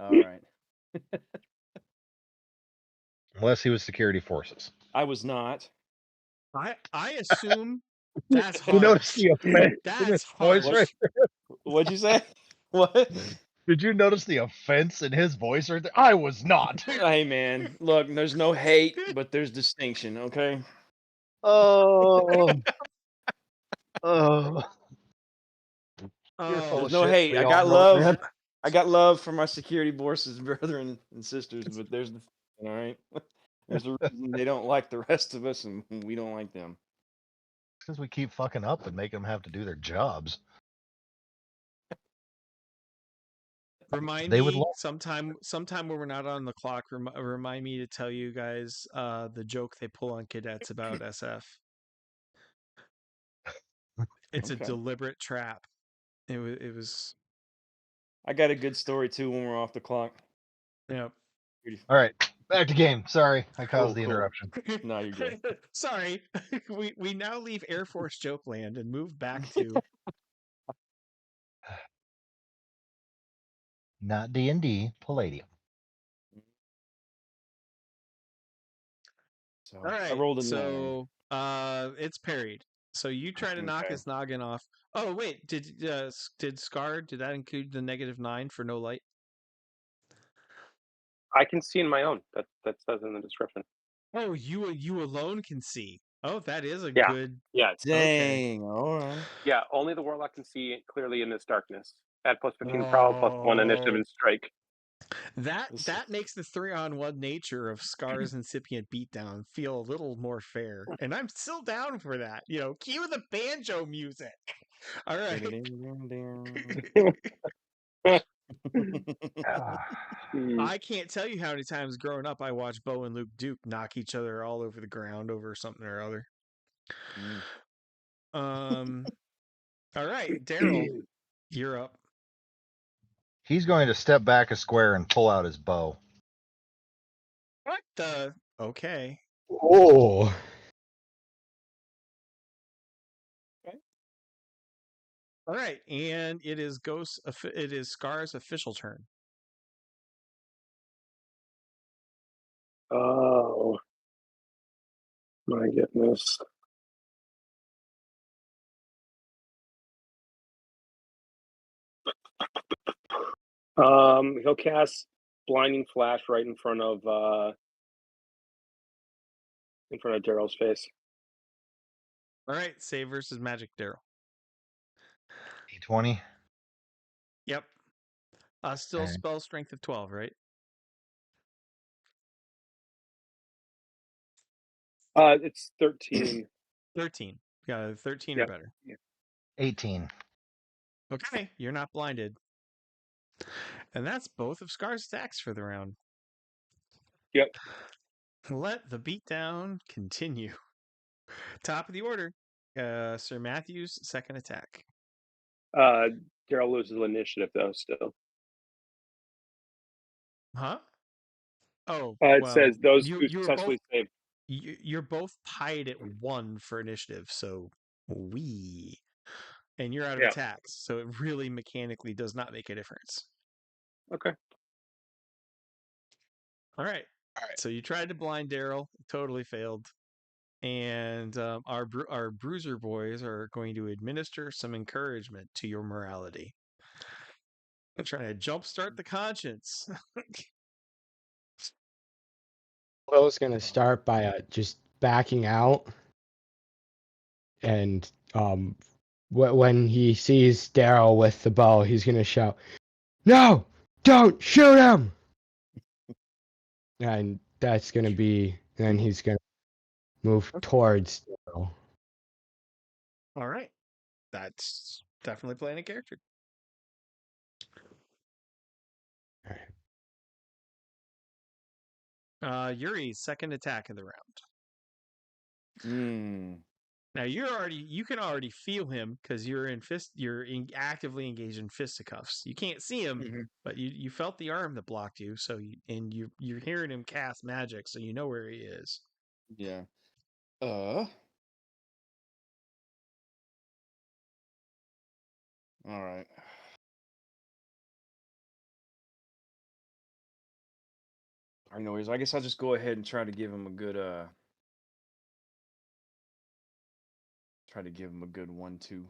All right. Unless he was security forces. I was not. I assume that's You hard. notice the offense in his That's voice hard. right What'd you say? What? Did you notice the offense in his voice right there? I was not. Hey man, look, there's no hate, but there's distinction, okay? Oh. Oh. You're full There's of no shit. hate. We I all got know it, love. man. I got love for my security forces, brethren and sisters, but there's the all right. There's a reason they don't like the rest of us, and we don't like them. because we keep fucking up and making them have to do their jobs. Remind They would me love. sometime when we're not on the clock. Remind me to tell you guys the joke they pull on cadets about SF. It's a Okay. deliberate trap. It was. I got a good story too when we're off the clock. Yeah. All right, back to game. Sorry, I caused the Cool. interruption. No, you're good. Sorry. we now leave Air Force Joke Land and move back to Not D&D, Palladium. So all right. I rolled a 9. So it's parried. So you try to knock Okay. his noggin off. Oh wait, did Scar? Did that include the -9 for no light? I can see in my own. That says in the description. Oh, you alone can see. Oh, that is a Yeah. good. Yeah. Dang. All right. Yeah. Only the warlock can see clearly in this darkness. Add +15 prowl, +1 initiative and strike. That makes the 3-on-1 nature of Scar's incipient beatdown feel a little more fair, and I'm still down for that. Cue the banjo music. All right. I can't tell you how many times growing up I watched Bo and Luke Duke knock each other all over the ground over something or other. All right, Daryl, you're up. He's going to step back a square and pull out his bow. What the? Okay. Oh, All right, and it is Scar's official turn. Oh my goodness. He'll cast blinding flash right in front of Daryl's face. All right, save versus magic, Daryl. D20. Yep. Still Okay. spell strength of 12, right? It's 13. 13. Yeah, 13 or Yep. better. 18. Okay, you're not blinded. And that's both of Scar's attacks for the round. Yep. Let the beatdown continue. Top of the order, Sir Matthew's second attack. Daryl loses initiative though. Still, Huh? Oh, it well, says those you who were both successfully saved. you're both tied at 1 for initiative, so and you're out of Yeah. attacks, so it really mechanically does not make a difference. Okay. All right. So you tried to blind Daryl, totally failed. And our bruiser boys are going to administer some encouragement to your morality. They're trying to jumpstart the conscience. Will's gonna start by just backing out, and when he sees Daryl with the bow, he's gonna shout, "No! Don't shoot him!" And that's gonna be. Then he's gonna move towards Daryl. All right. That's definitely playing a character. Yuri's second attack of the round. Now you can already feel him because you're actively engaged in fisticuffs. You can't see him, but you felt the arm that blocked you. So you're hearing him cast magic, so you know where he is. Yeah. All right. Anyways, I guess I'll just go ahead and try to give him a good try to give him a good 1-2.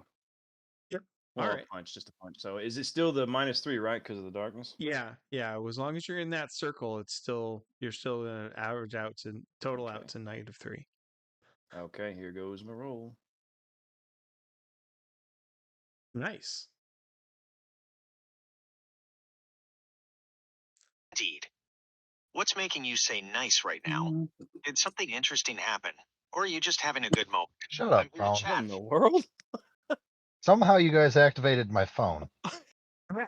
Yep. Well, All right. punch, just a punch. So is it still the -3, right? Because of the darkness? Yeah. As long as you're in that circle, you're still gonna average out to total out to -3. Okay, here goes my roll. Nice. Indeed. What's making you say nice right now? Did something interesting happen? or are you just having a good moment? Shut up, I'm here to phone. What chat. in the world? Somehow you guys activated my phone. I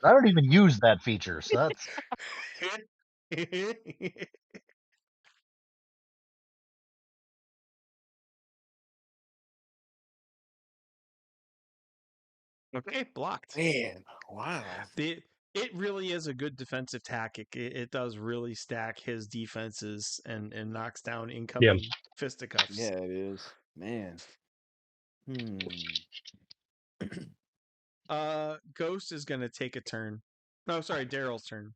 don't even use that feature, so that's Okay, blocked. Man, wow. It really is a good defensive tactic. It does really stack his defenses and knocks down incoming fisticuffs. Yeah, it is. Man. Ghost is gonna take a turn. Oh, sorry, Daryl's turn.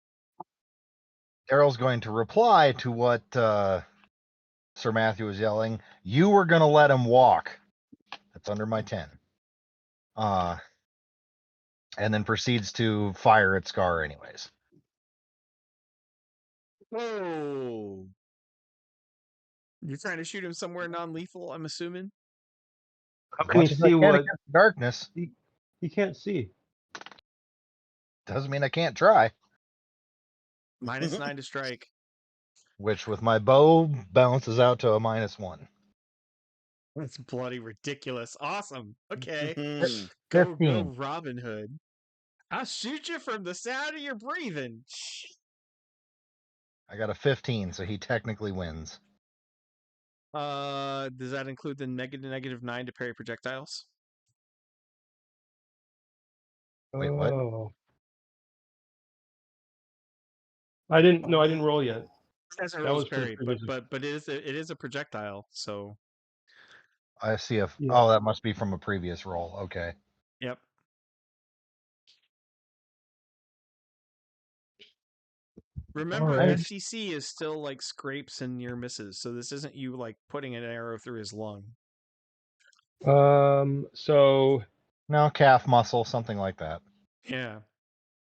Daryl's going to reply to what Sir Matthew was yelling. You were going to let him walk. That's under my 10. And then proceeds to fire at Scar anyways. Whoa! You're trying to shoot him somewhere non-lethal, I'm assuming? How As can he much as I see can what against the darkness. he can't see? Doesn't mean I can't try. -9 to strike. Which with my bow balances out to a -1. That's bloody ridiculous. Awesome. Okay. Hmm. Go 15. Robin Hood. I'll shoot you from the sound of your breathing. I got a 15, so he technically wins. Does that include the -9 to parry projectiles? Wait, what? Oh. I didn't roll yet. As a That rose was for the parry, previous. but it is a projectile, so I see a. Yeah. Oh, that must be from a previous roll. Okay. yep. Remember, Alright. FCC is still like scrapes and near misses, so this isn't you like putting an arrow through his lung. So No, calf muscle, something like that. Yeah.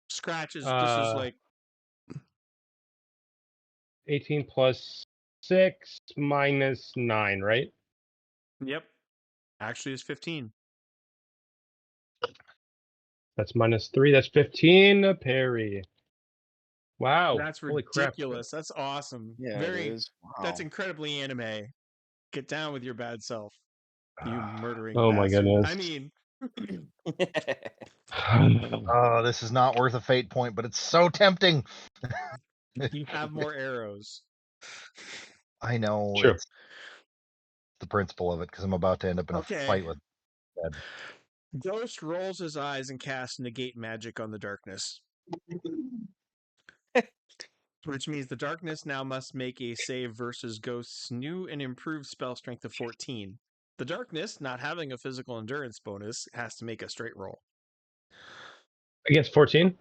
Scratches. This is like 18 plus 6 minus 9, right? yep. Actually, it's 15. That's minus 3. That's 15 a parry. Wow. That's Holy crap. ridiculous. That's awesome. Yeah, it is. Wow. That's incredibly anime. Get down with your bad self. You murdering Oh my bastard. goodness. I mean, Oh, this is not worth a fate point, but it's so tempting. you have more arrows. I know True. it's the principle of it because I'm about to end up in a Okay. fight with Ed. Ghost rolls his eyes and casts negate magic on the darkness. Which means the darkness now must make a save versus Ghost's new and improved spell strength of 14. The darkness, not having a physical endurance bonus, has to make a straight roll. Against 14.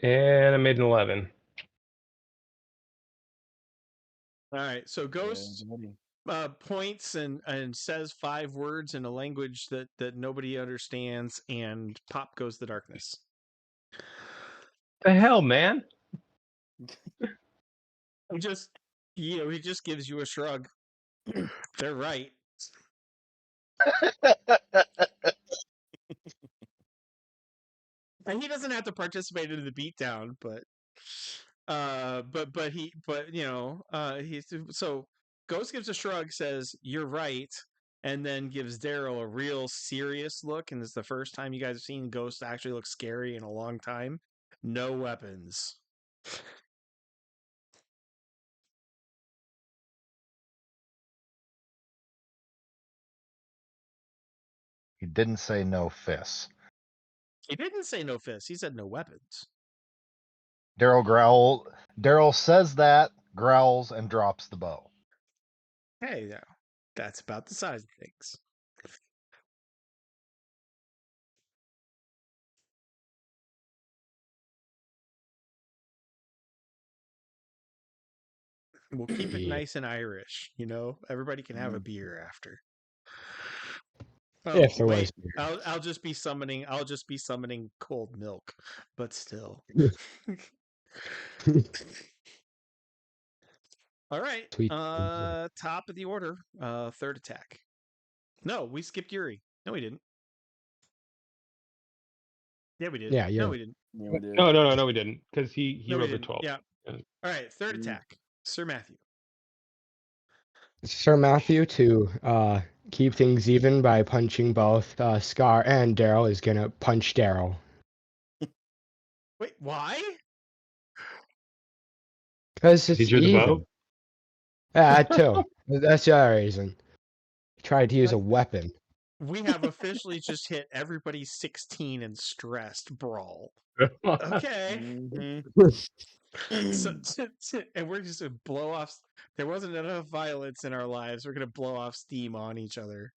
And I made an 11. All right, so Ghost points and says 5 words in a language that nobody understands, and pop goes the darkness. The hell, man? He just gives you a shrug. They're right. And he doesn't have to participate in the beatdown, he's so Ghost gives a shrug, says you're right, and then gives Daryl a real serious look, and it's the first time you guys have seen Ghost actually look scary in a long time. No weapons. He didn't say no fists. He didn't say no fists. He said no weapons. Daryl says that, growls, and drops the bow. Hey, now that's about the size of things. We'll keep it nice and Irish, Everybody can have a beer after. Oh, If there wait, was beer. I'll just be summoning cold milk, but still. All right. Tweet. Top of the order, third attack. No, we skipped Yuri. No, we didn't. Yeah, we did. Yeah, No, Yuri. we didn't. Yeah, we did. No, we didn't. Because he No, we rolled a didn't. 12. Yeah, All right, third attack, Sir Matthew. Sir Matthew, to keep things even by punching both Scar and Daryl, is gonna punch Daryl. Wait, why? Because it's He drew the even. bow? Yeah, that too. That's the other reason. Tried to use a weapon. We have officially just hit everybody 16 and stressed brawl. Okay. So, and we're just gonna blow off. There wasn't enough violence in our lives. We're gonna blow off steam on each other.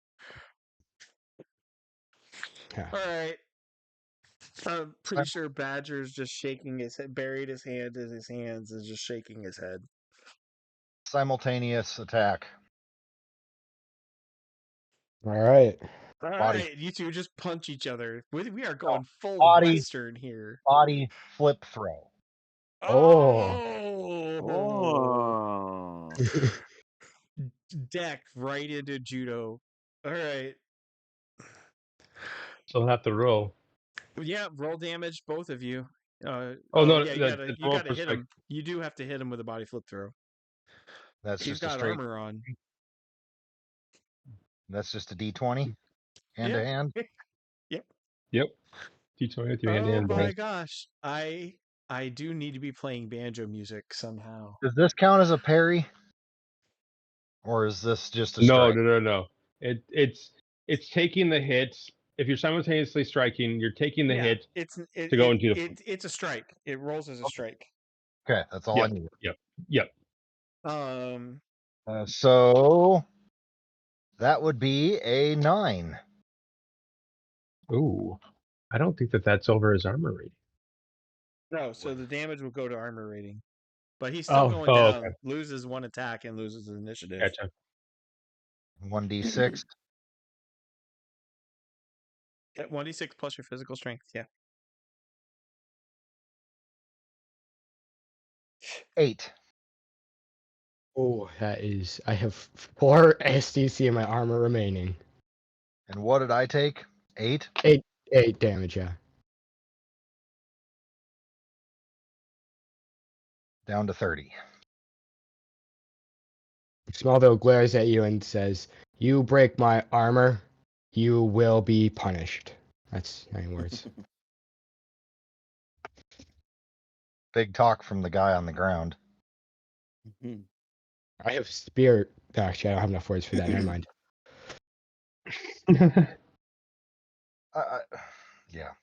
Yeah. All right. I'm pretty sure Badger's just shaking his head, buried his hand in his hands, and just shaking his head. Simultaneous attack. All right. All Body. right, you two just punch each other. We are going full Body. Western here. Body flip throw. Oh. Oh. Deck right into judo. All right. Still have to roll. Yeah, roll damage, both of you. No, yeah, it's you roll gotta for hit strike. him. You do have to hit him with a body flip throw. That's He's just a got straight. armor on. That's just a D20. Hand Yeah. to hand. Yep. Yep. D20 with your hand in Oh hand, my boys. gosh. I do need to be playing banjo music somehow. Does this count as a parry? Or is this just a No, strike? no. It's taking the hits. If you're simultaneously striking, you're taking the hit to go into the. It's a strike. It rolls as a strike. Okay, that's all I need. Yep. So that would be a 9. Ooh, I don't think that's over his armor rating. No, so the damage will go to armor rating. But he's still going down, okay. loses one attack and loses his initiative. Gotcha. 1d6. 1d6 plus your physical strength, yeah. 8. Oh, that is. I have 4 SDC in my armor remaining. And what did I take? 8? 8 damage, yeah. Down to 30. Smallville glares at you and says, "You break my armor, you will be punished." That's 9 words. Big talk from the guy on the ground. I have spirit. Actually, I don't have enough words for that. Never mind. Yeah.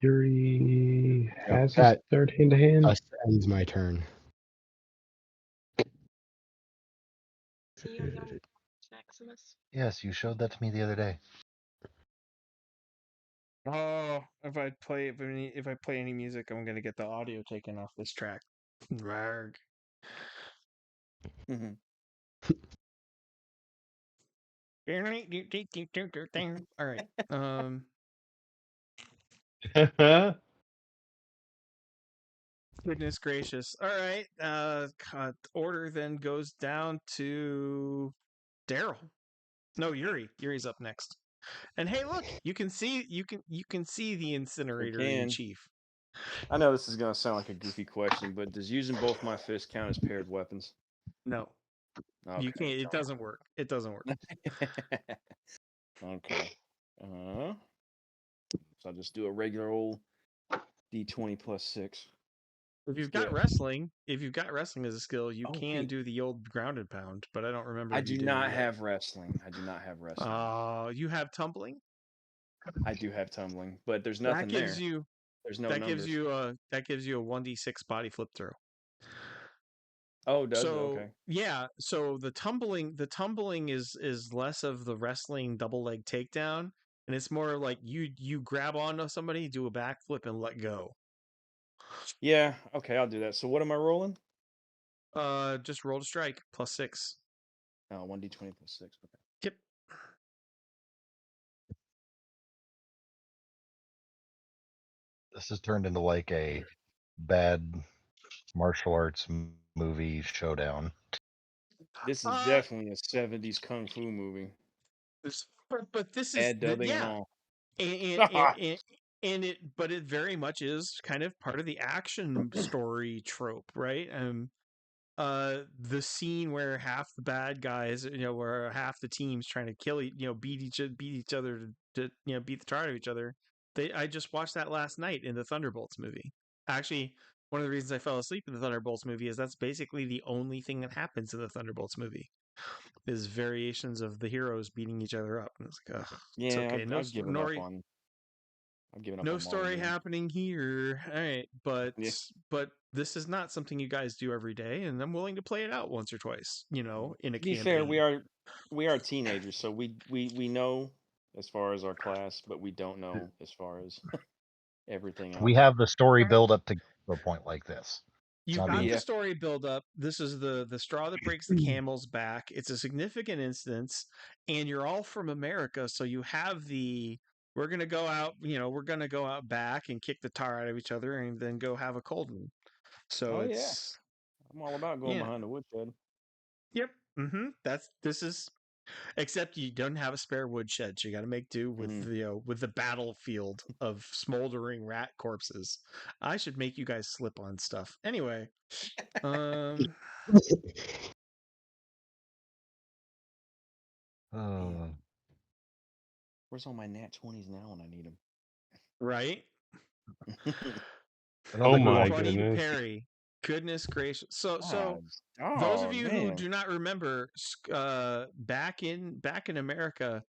Yuri has his That third hand to hand. thus ends my turn. See your young Maximus? Yes, you showed that to me the other day. Oh, if I play any music, I'm gonna get the audio taken off this track. Rarg. All right. Goodness gracious. All right. Order then goes down to Daryl. No, Yuri. Yuri's up next. And hey, look, you can see the incinerator in chief. I know this is gonna sound like a goofy question, but does using both my fists count as paired weapons? No. Okay. You can't. It doesn't work. It doesn't work. Okay. So I'll just do a regular old D20 plus 6. If you've got wrestling as a skill, you can do the old grounded pound, but I don't remember. I do not have wrestling. You have tumbling? I do have tumbling, but there's nothing there. There's no numbers. That gives you a 1d6 body flip throw. Oh, does it? Okay. Yeah, so the tumbling is less of the wrestling double leg takedown, and it's more like you grab onto somebody, do a backflip, and let go. Yeah, okay, I'll do that. So what am I rolling? Just roll to strike plus 6. Oh, 1d20 plus 6. Okay. Yep. This has turned into like a bad martial arts movie showdown. This is definitely a 70s kung fu movie. But this is dubbing and all. And but it very much is kind of part of the action story trope, right? The scene where half the bad guys, where half the team's trying to beat each other to beat the tar out of each other. I just watched that last night in the Thunderbolts movie. Actually, one of the reasons I fell asleep in the Thunderbolts movie is that's basically the only thing that happens in the Thunderbolts movie is variations of the heroes beating each other up. And it's like, ugh, it's okay. I've given up on. I've given up No on story Marvel. happening here. All right, but this is not something you guys do every day, and I'm willing to play it out once or twice. In a To be campaign. fair, we are teenagers, so we know as far as our class, but we don't know as far as everything else. We have the story build up to a point like this. You've got the story build up. This is the straw that breaks the camel's back. It's a significant instance, and you're all from America, so you have the we're gonna go out, we're gonna go out back and kick the tar out of each other, and then go have a cold one. So it's I'm all about going behind the woodshed. Yep. This is. Except you don't have a spare woodshed, so you got to make do with with the battlefield of smoldering rat corpses. I should make you guys slip on stuff. Anyway, Where's all my nat 20s now when I need them? Right? Oh my 20 goodness. parry. Goodness gracious. So those of you who do not remember, back in America,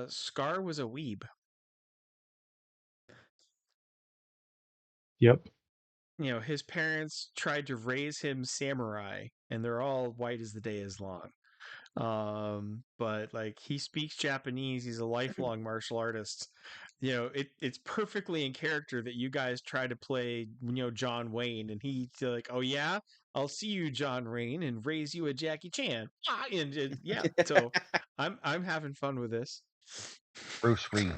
Scar was a weeb. Yep. His parents tried to raise him samurai, and they're all white as the day is long. But like he speaks Japanese, he's a lifelong martial artist. It's perfectly in character that you guys try to play, John Wayne, and he's like, "Oh yeah, I'll see you, John Wayne, and raise you a Jackie Chan." And yeah, so I'm having fun with this. Bruce Lee.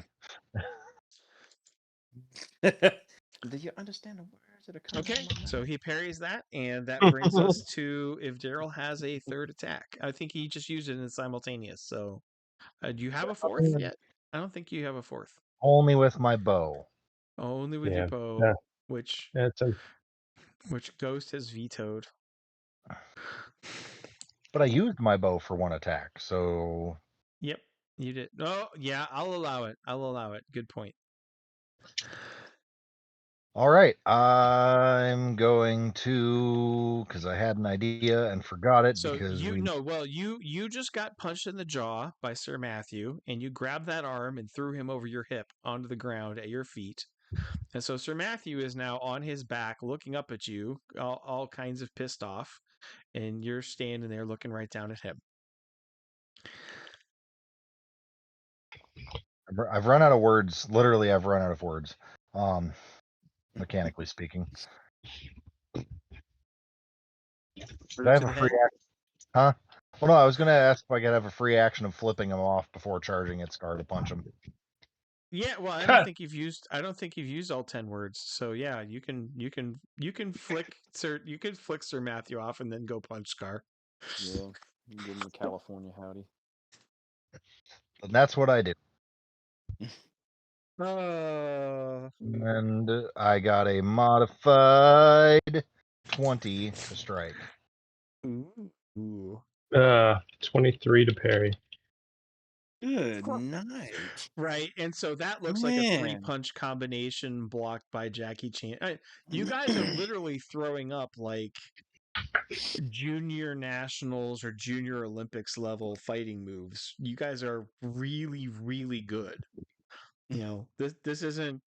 Do you understand the words that are coming? Okay, so he parries that, and that brings us to if Daryl has a third attack. I think he just used it in simultaneous. So, do you have a fourth yet? I don't think you have a fourth. Only with my bow. Only with your bow, Yeah. which Ghost has vetoed. But I used my bow for one attack, so. Yep, you did. Oh, yeah, I'll allow it. Good point. All right, I'm going to, because I had an idea and forgot it. So because you just got punched in the jaw by Sir Matthew, and you grabbed that arm and threw him over your hip onto the ground at your feet. And so Sir Matthew is now on his back, looking up at you, all kinds of pissed off, and you're standing there looking right down at him. I've run out of words. Literally, I've run out of words. Mechanically speaking. Did I have a free action? Huh? Well, no, I was going to ask if I could have a free action of flipping him off before charging at Scar to punch him. Yeah, well, I don't think you've used all 10 words. So yeah, you can flick Sir Matthew off and then go punch Scar. Yeah, give him the California howdy. And that's what I did. And I got a modified 20 to strike. Ooh. 23 to parry. Good night. Right, and so that looks like a 3-punch combination blocked by Jackie Chan. You guys are literally throwing up like junior nationals or junior Olympics level fighting moves. You guys are really, really good. This isn't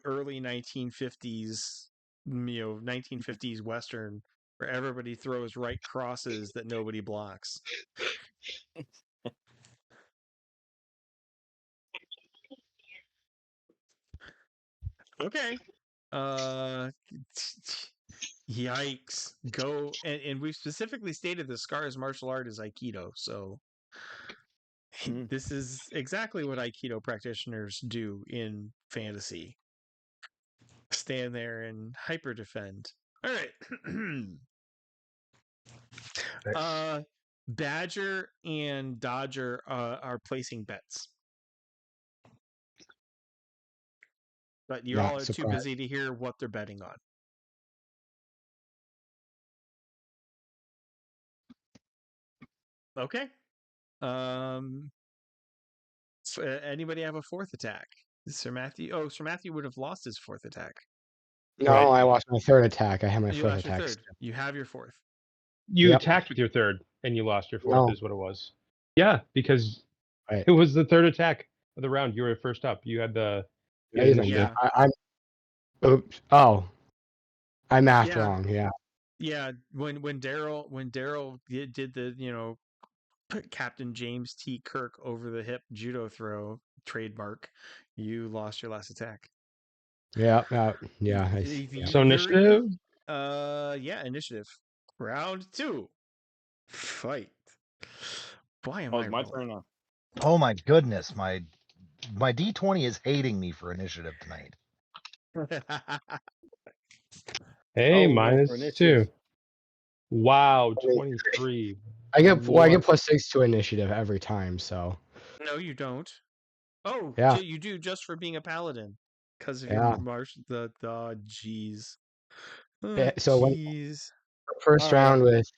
early 1950s 1950s Western where everybody throws right crosses that nobody blocks. Okay. Yikes. Go and we've specifically stated that Scar's martial art is Aikido, so this is exactly what Aikido practitioners do in fantasy. Stand there and hyper defend. All right. Badger and Dodger are placing bets. But you all are too busy to hear what they're betting on. Okay. So, anybody have a fourth attack? Sir Matthew? Oh, Sir Matthew would have lost his fourth attack. No, Right. I lost my third attack. I have my You fourth lost your attack. third. You have your fourth. You Yep. attacked with your third, and you lost your fourth, No. is what it was. Yeah, because Right. it was the third attack of the round. You were first up. You had the. Wait a minute. Yeah. I'm. Oops. Oh. I mathed Yeah. wrong. Yeah. Yeah, when Daryl did the put Captain James T. Kirk over the hip judo throw trademark, you lost your last attack. Yeah. Yeah. So initiative. Yeah, initiative. Round 2. Fight. Why am I my rolling? turn now. Oh my goodness, my D20 is hating me for initiative tonight. Hey, roll for -2. initiative. Wow, 23. I get What? +6 to initiative every time. So. No, you don't. Oh, Yeah. you do just for being a paladin because of Yeah. your marsh. Jeez. So when first All right. round with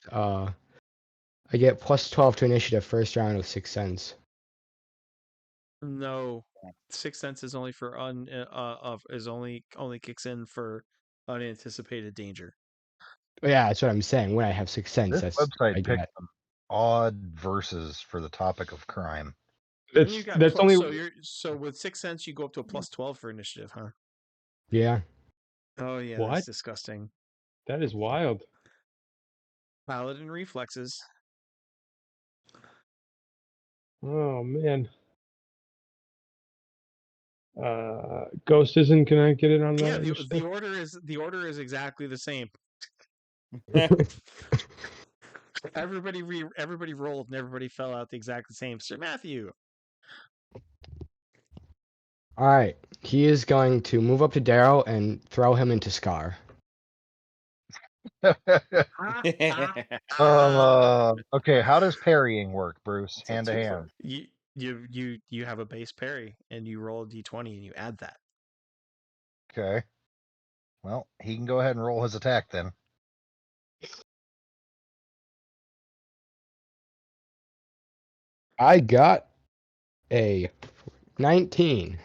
I get +12 to initiative first round with 6 cents. No, 6 cents is only for only kicks in for unanticipated danger. Yeah, that's what I'm saying. When I have 6 cents, This that's website I picked get. some odd verses for the topic of crime. That's only. So with 6 cents you go up to a +12 for initiative, huh? Yeah. Oh yeah, What? that's disgusting. That is wild. Paladin reflexes. Oh man. Ghost isn't gonna get it on the. Yeah, the order is exactly the same. Everybody rolled and everybody fell out the exact same. Sir Matthew. All right. He is going to move up to Daryl and throw him into Scar. Okay, how does parrying work, Bruce? It's a Hand to twofer. hand. You have a base parry and you roll a d20 and you add that. Okay. Well, he can go ahead and roll his attack then. I got a 19.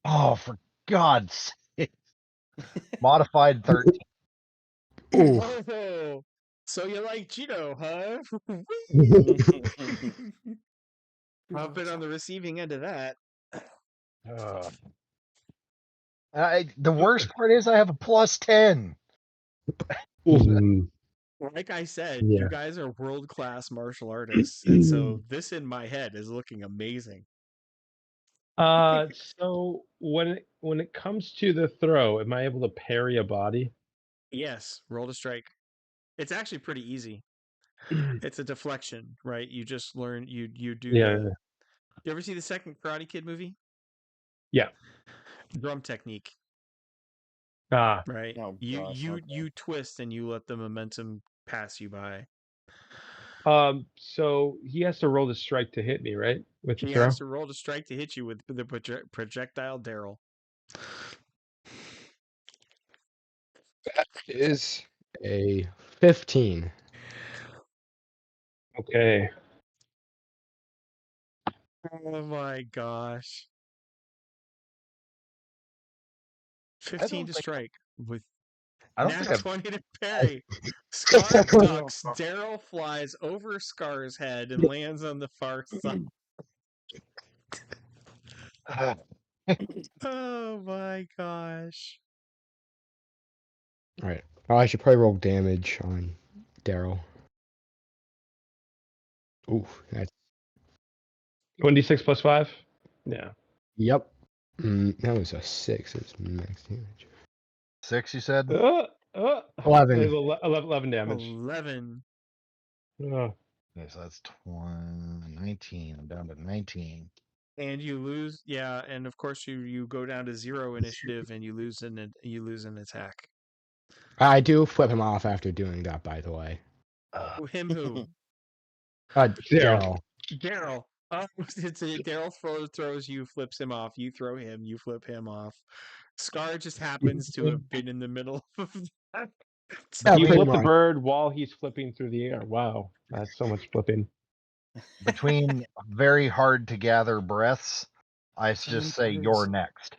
Oh, for God's sake. Modified 13. Ooh. Oh, so you like Cheeto, huh? I've been on the receiving end of that. The worst part is I have a +10. Like I said, Yeah. you guys are world-class martial artists, and so this in my head is looking amazing. So when it comes to the throw, am I able to parry a body? Yes, roll to strike. It's actually pretty easy. It's a deflection, right? You just learn you do Yeah. You ever see the second Karate Kid movie? Yeah. Drum technique. Right. Oh, you twist and you let the momentum pass you by. So he has to roll the strike to hit me, right? With the He throw. has to roll to strike to hit you with the projectile Daryl. That is a 15. Okay. Oh my gosh. 15 to strike with nat 20 to parry. Scar ducks. Daryl flies over Scar's head and lands on the far side. Oh my gosh. All right. Oh, I should probably roll damage on Daryl. Ooh, that's 26 plus 5? Yeah. Yep. That was a 6. It's max damage. 6, you said? 11. 11 damage. 11. Okay, so that's 19. I'm down to 19. And you lose, yeah, and of course you go down to 0 initiative and you lose an attack. I do flip him off after doing that, by the way. Him who? Daryl. Daryl. Daryl throws you, flips him off. You throw him, you flip him off. Scar just happens to have been in the middle of that. You pretty flip the much. bird while he's flipping through the air. Wow, that's so much flipping. Between very hard to gather breaths, I just say you're next.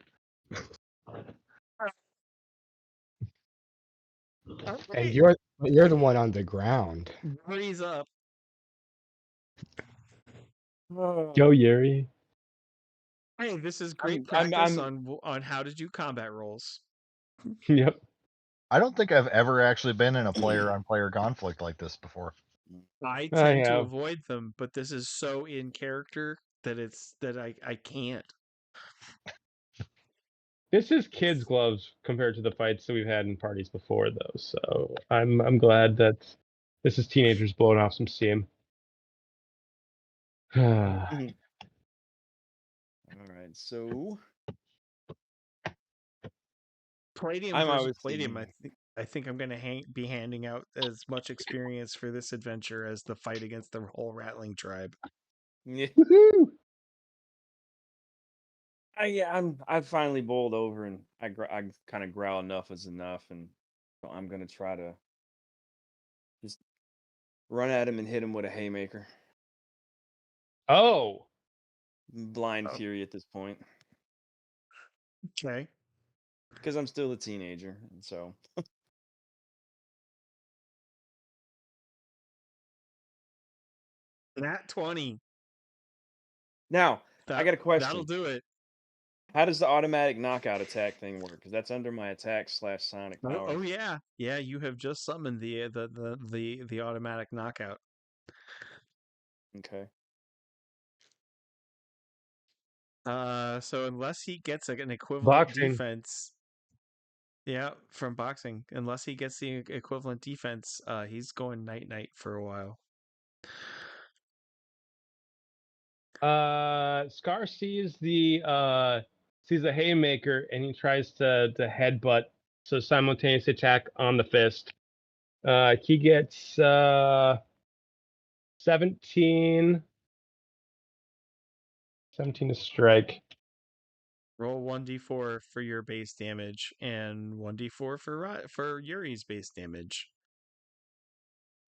And you're the one on the ground. Breeze up. Go, Yuri. Hey, this is great I'm- practice on how to do combat rolls. Yep. I don't think I've ever actually been in a player-on-player conflict like this before. I I tend to have. avoid them, but this is so in character that I can't. This is kids' gloves compared to the fights that we've had in parties before, though. So I'm glad that this is teenagers blowing off some steam. All right, so Palladium I'm versus obviously- Palladium. I think I'm going to be handing out as much experience for this adventure as the fight against the whole Rattling tribe. yeah, Woohoo! I finally bowled over, and I kind of growl enough is enough, and so I'm gonna try to just run at him and hit him with a haymaker. Oh, Blind fury at this point, Okay. because I'm still a teenager, and so Nat 20. now I got a question. That'll do it. How does the automatic knockout attack thing work? Because that's under my attack/sonic power. Oh yeah, yeah. You have just summoned the automatic knockout. Okay. So unless he gets an equivalent boxing. defense, yeah, from boxing. Unless he gets the equivalent defense, he's going night for a while. Scar sees the haymaker and he tries to headbutt, so simultaneous attack on the fist. He gets 17 to strike. Roll 1d4 for your base damage and 1d4 for Yuri's base damage.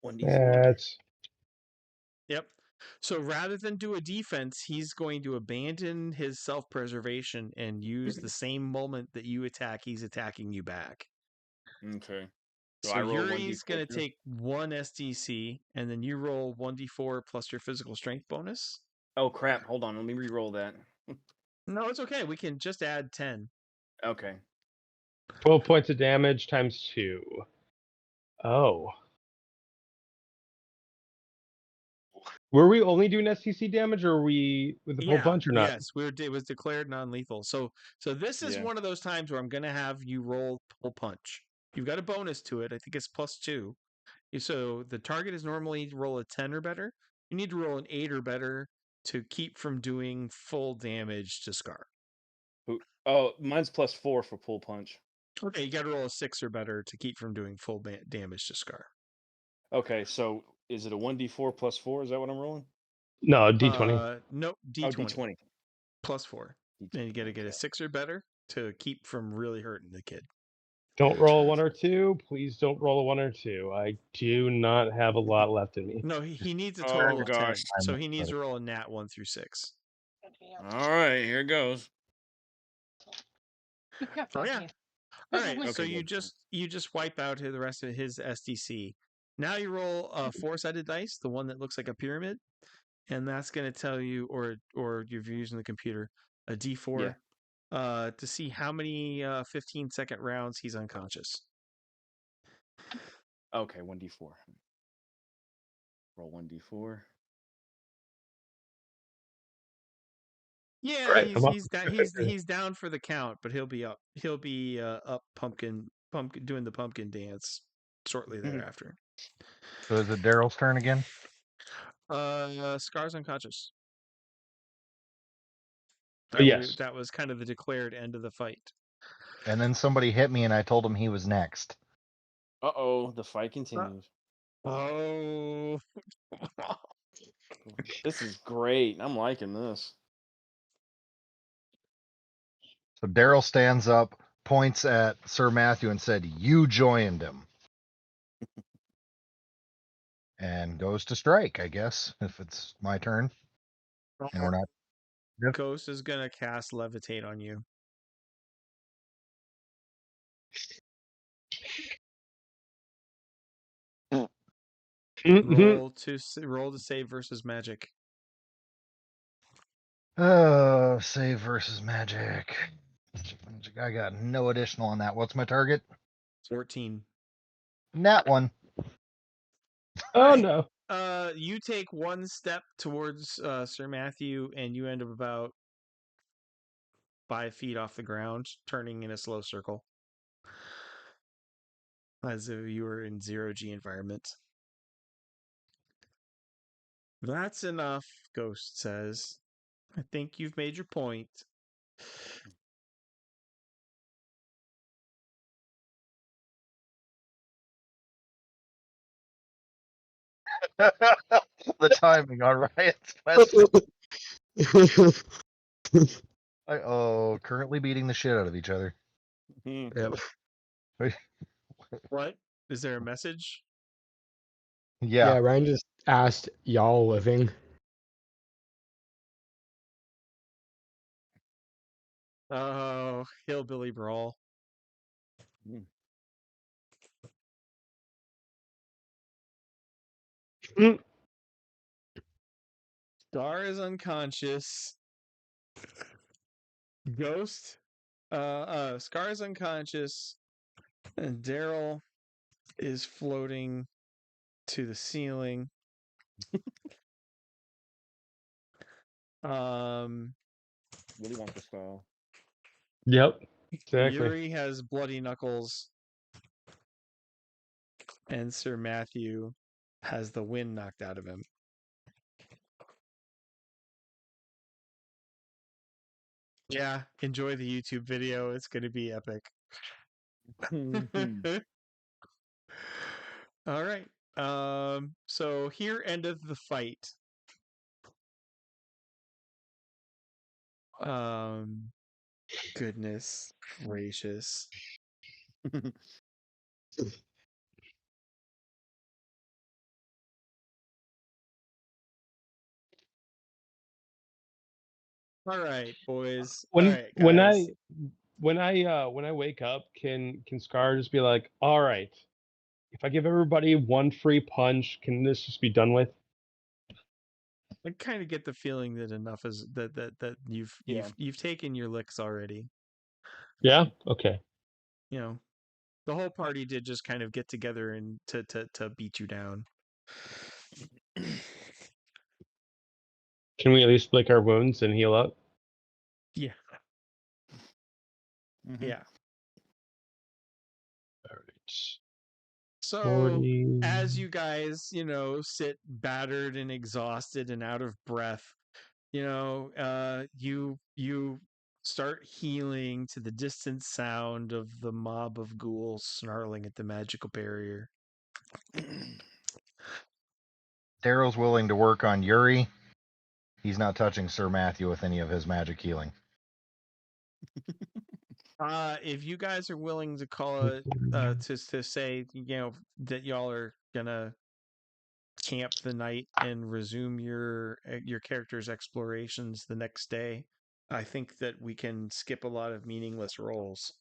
1d4. That's Yep. So rather than do a defense, he's going to abandon his self-preservation and use the same moment that you attack, he's attacking you back. Okay. So I roll Yuri's 1d4 going to too? take 1 SDC, and then you roll 1d4 plus your physical strength bonus. Oh crap! Hold on, let me re-roll that. No, it's okay. We can just add 10. Okay. 12 points of damage times 2. Oh. Were we only doing STC damage, or were we with the whole bunch, or not? Yes, it was declared non-lethal. So this is one of those times where I'm going to have you roll pull punch. You've got a bonus to it. I think it's +2. So the target is normally roll a 10 or better. You need to roll an 8 or better to keep from doing full damage to Scar. Oh, mine's +4 for pull punch. Okay, you got to roll a 6 or better to keep from doing full damage to Scar. Okay, so is it a 1d4 +4? Is that what I'm rolling? No, D20. Nope, D20. Oh, D20. +4. And you got to get a 6 or better to keep from really hurting the kid. Don't roll a 1 or 2. Please don't roll a 1 or 2. I do not have a lot left in me. No, he needs a total of 10. gosh. So he needs to roll a nat 1 through 6. All right, here goes. Oh yeah. All right. Okay, So you good. just wipe out the rest of his SDC. Now you roll a 4-sided dice, the one that looks like a pyramid, and that's going to tell you, or if you're using the computer, a D4, to see how many 15-second rounds he's unconscious. Okay, 1d4. Roll 1d4. Yeah, Right, he's down for the count, but he'll be up. He'll be up pumpkin doing the pumpkin dance shortly thereafter. So is it Daryl's turn again? Scar's unconscious. Yes. That was kind of the declared end of the fight. And then somebody hit me and I told him he was next. Uh-oh, the fight continues. Oh. This is great. I'm liking this. So Daryl stands up, points at Sir Matthew, and said, "You joined him." And goes to strike, I guess, if it's my turn. And we're not. Yep. Ghost is gonna cast levitate on you. Roll to save versus magic. Save versus magic. I got no additional on that. What's my target? 14. Nat one. Oh Alright. no. You take one step towards Sir Matthew, and you end up about 5 feet off the ground, turning in a slow circle, as if you were in 0G environment. That's enough, Ghost says. I think you've made your point. The timing on Riot's question. Currently beating the shit out of each other. Yep. What? Is there a message? Yeah, Yeah. Ryan just asked y'all living. Oh, hillbilly brawl. Star is unconscious. Ghost. Scar is unconscious. And Daryl is floating to the ceiling. Really want the style. Yep. Exactly. Yuri has bloody knuckles. And Sir Matthew has the wind knocked out of him. Yeah, enjoy the YouTube video. It's going to be epic. All right. So here endeth the fight. Goodness gracious. All right, boys. All right, guys. When I wake up, can Scar just be like, all right, if I give everybody one free punch, can this just be done with? I kind of get the feeling that enough is that you've taken your licks already. Yeah. Okay. You know, the whole party did just kind of get together and to beat you down. Can we at least lick our wounds and heal up? Yeah. Mm-hmm. Yeah. All right. So 40. as you guys, sit battered and exhausted and out of breath, you start healing to the distant sound of the mob of ghouls snarling at the magical barrier. Daryl's willing to work on Yuri. He's not touching Sir Matthew with any of his magic healing. If you guys are willing to call it, to say, that y'all are gonna camp the night and resume your character's explorations the next day, I think that we can skip a lot of meaningless rolls.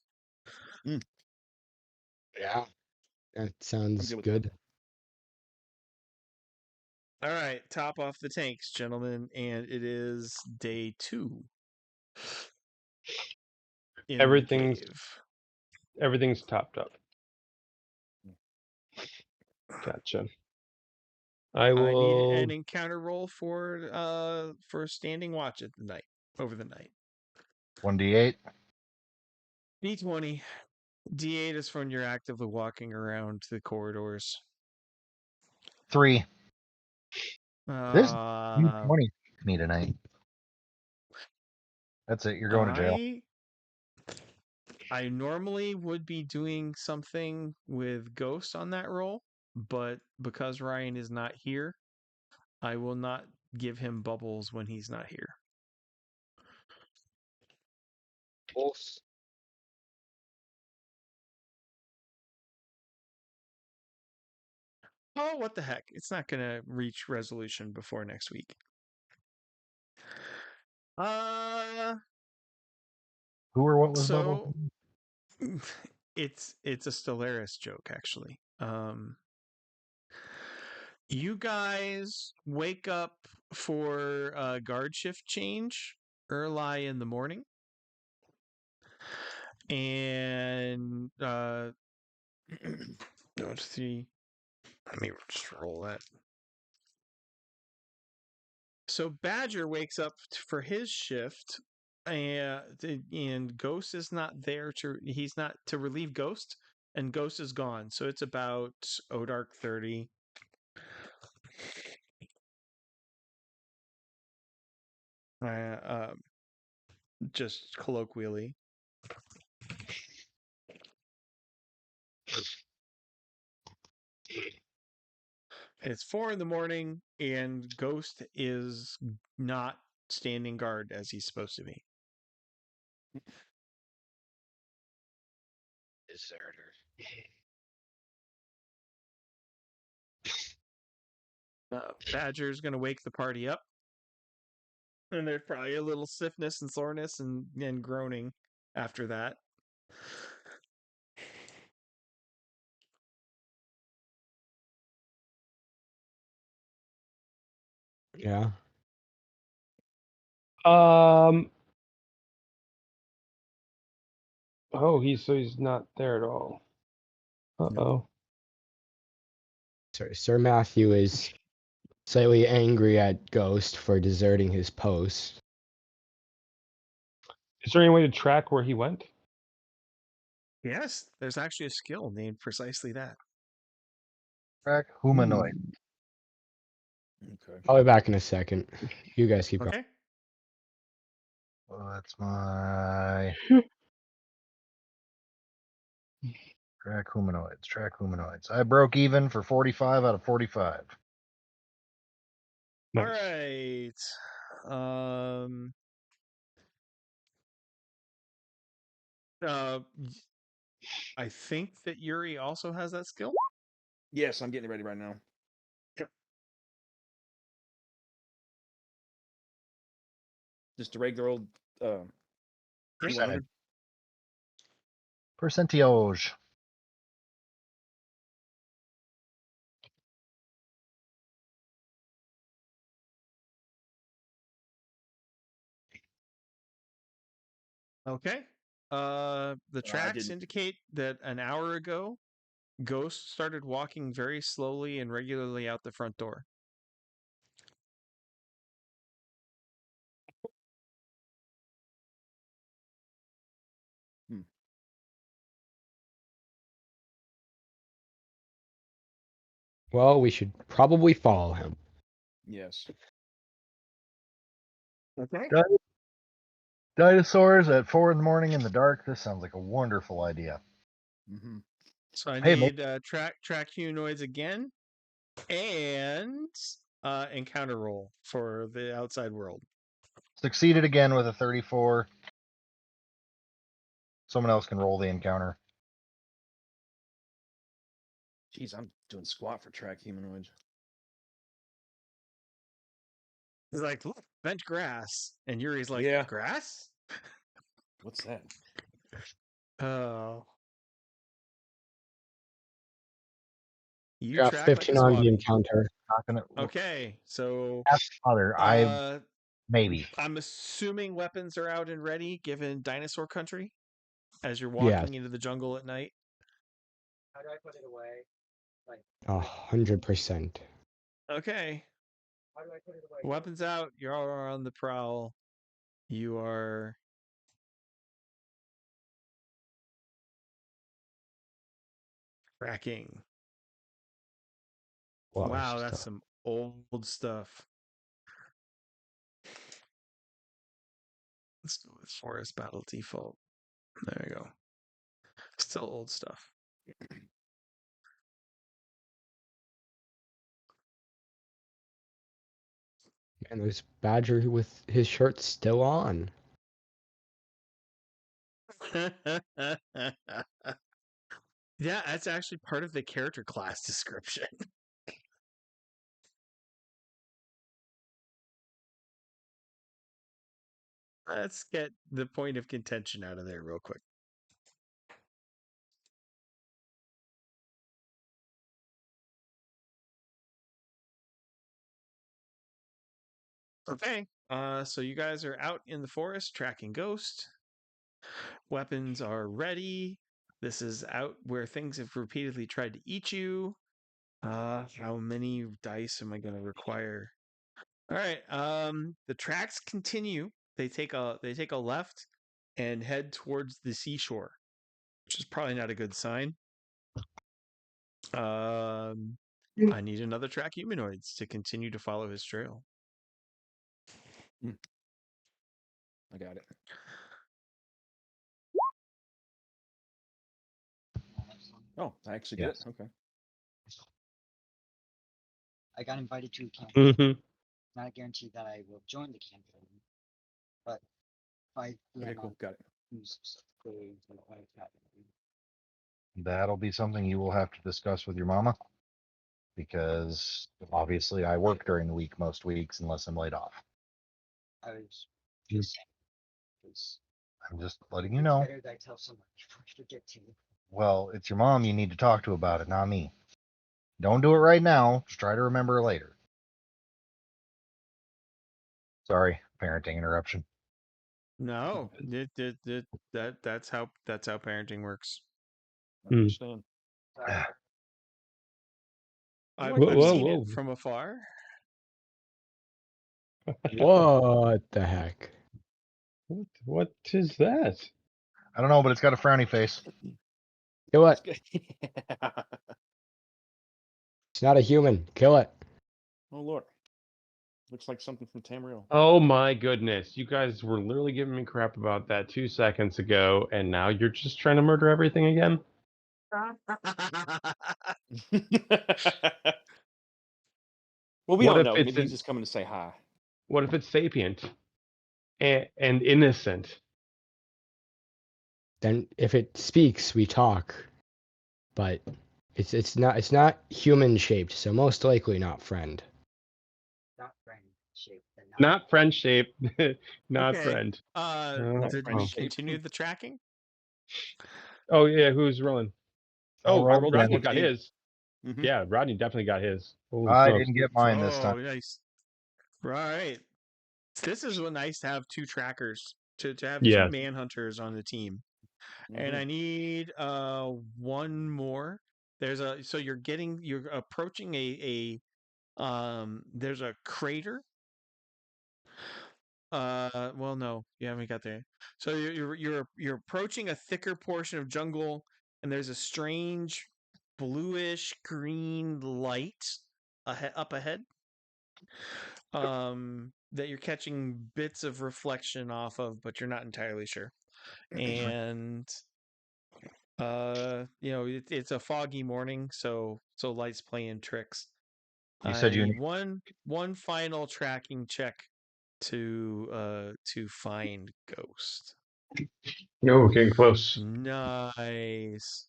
Yeah. That sounds with good. All right, top off the tanks, gentlemen, and it is day 2. In Everything's the cave. everything's topped up. Gotcha. I I need will. an encounter roll for standing watch at the night over the night. 1d8. D20. D8 is when you're actively walking around the corridors. 3. This D20 me tonight. That's it. You're going to jail. I normally would be doing something with Ghost on that roll, but because Ryan is not here, I will not give him bubbles when he's not here. Oh, what the heck? It's not going to reach resolution before next week. Who or what was So bubble? it's a Stellaris joke, actually. You guys wake up for guard shift change early in the morning, and let's see. Let me just roll that. So Badger wakes up for his shift, and Ghost is not there to. He's not to relieve Ghost, and Ghost is gone. So it's about Odark 30. Just colloquially. It's 4 in the morning, and Ghost is not standing guard as he's supposed to be. Deserter. Badger's going to wake the party up. And there's probably a little stiffness and soreness and groaning after that. Yeah. Oh, he's not there at all. Uh-oh. Sorry, Sir Matthew is slightly angry at Ghost for deserting his post. Is there any way to track where he went? Yes, there's actually a skill named precisely that. Track humanoid. Okay. I'll be back in a second. You guys keep going. Okay. Well, that's my track humanoids. Track humanoids. I broke even for 45 out of 45. Nice. All right. I think that Yuri also has that skill. Yes, I'm getting it ready right now. Yep. Just a regular old Percentage. 200. Percentage. Okay. The tracks didn't. indicate that an hour ago, Ghost started walking very slowly and regularly out the front door. Well, we should probably follow him. Yes. Okay. Dinosaurs at 4 in the morning in the dark. This sounds like a wonderful idea. Mm-hmm. So I Hey, need track humanoids again, and encounter roll for the outside world. Succeeded again with a 34. Someone else can roll the encounter. Jeez, I'm doing squat for track humanoids. He's like, look, bent grass, and Yuri's like, Yeah. grass? What's that? Oh. You Got track like a 15 on the swabby. encounter. Not gonna. Okay, so Other. I maybe. I'm assuming weapons are out and ready, given dinosaur country, as you're Yes. walking into the jungle at night. How do I put it away? 100%. Okay. How do I put it away? Weapons out. You're all on the prowl. You are tracking. Well, Wow, that's some old stuff. Let's go with Forest Battle default. There we go. Still old stuff. And there's Badger with his shirt still on. Yeah, that's actually part of the character class description. Let's get the point of contention out of there real quick. Okay, so you guys are out in the forest tracking Ghost. Weapons are ready. This is out where things have repeatedly tried to eat you. How many dice am I going to require? All right. The tracks continue. They take a left and head towards the seashore, which is probably not a good sign. I need another track humanoids to continue to follow his trail. I got it. Oh, I actually get Yes. it. Okay. I got invited to a campaign. Mm-hmm. Not a guarantee that I will join the campaign, but if I Okay, cool. Got it. who's specifically like that. That'll be something you will have to discuss with your mama, because obviously I work during the week most weeks unless I'm laid off. I was just saying, because I'm just letting you know. better that I tell someone before I forget to. Well, it's your mom you need to talk to about it, not me. Don't do it right now. Just try to remember later. Sorry, parenting interruption. No, that's how parenting works. I understand. Sorry. I've Whoa, seen whoa. it from afar. What the heck? What is that? I don't know, but it's got a frowny face. Kill it. Yeah. It's not a human. Kill it. Oh Lord. Looks like something from Tamriel. Oh my goodness. You guys were literally giving me crap about that 2 seconds ago, and now you're just trying to murder everything again? Well, we What don't if know. it's Maybe he's just coming to say hi. What if it's sapient and innocent? Then if it speaks, we talk. But it's not human shaped, so most likely not friend. Not friend shaped. Not friend shaped. Not Okay. friend. Did friend we shape. continue the tracking? Oh yeah, who's rolling? I'll Oh, roll Rodney again. got his. Mhm. Yeah, Rodney definitely got his. Holy I smokes. didn't get mine this Oh, time. nice. Right. This is nice to have two trackers, to have two Yes. manhunters on the team. And Mhm. I need one more. So you're approaching there's a crater. Well, no, you haven't got there. So you're approaching a thicker portion of jungle, and there's a strange bluish green light up ahead. That you're catching bits of reflection off of, but you're not entirely sure. And it's a foggy morning, so light's playing tricks. You I said you need one final tracking check to find Ghost. No, getting close. Nice.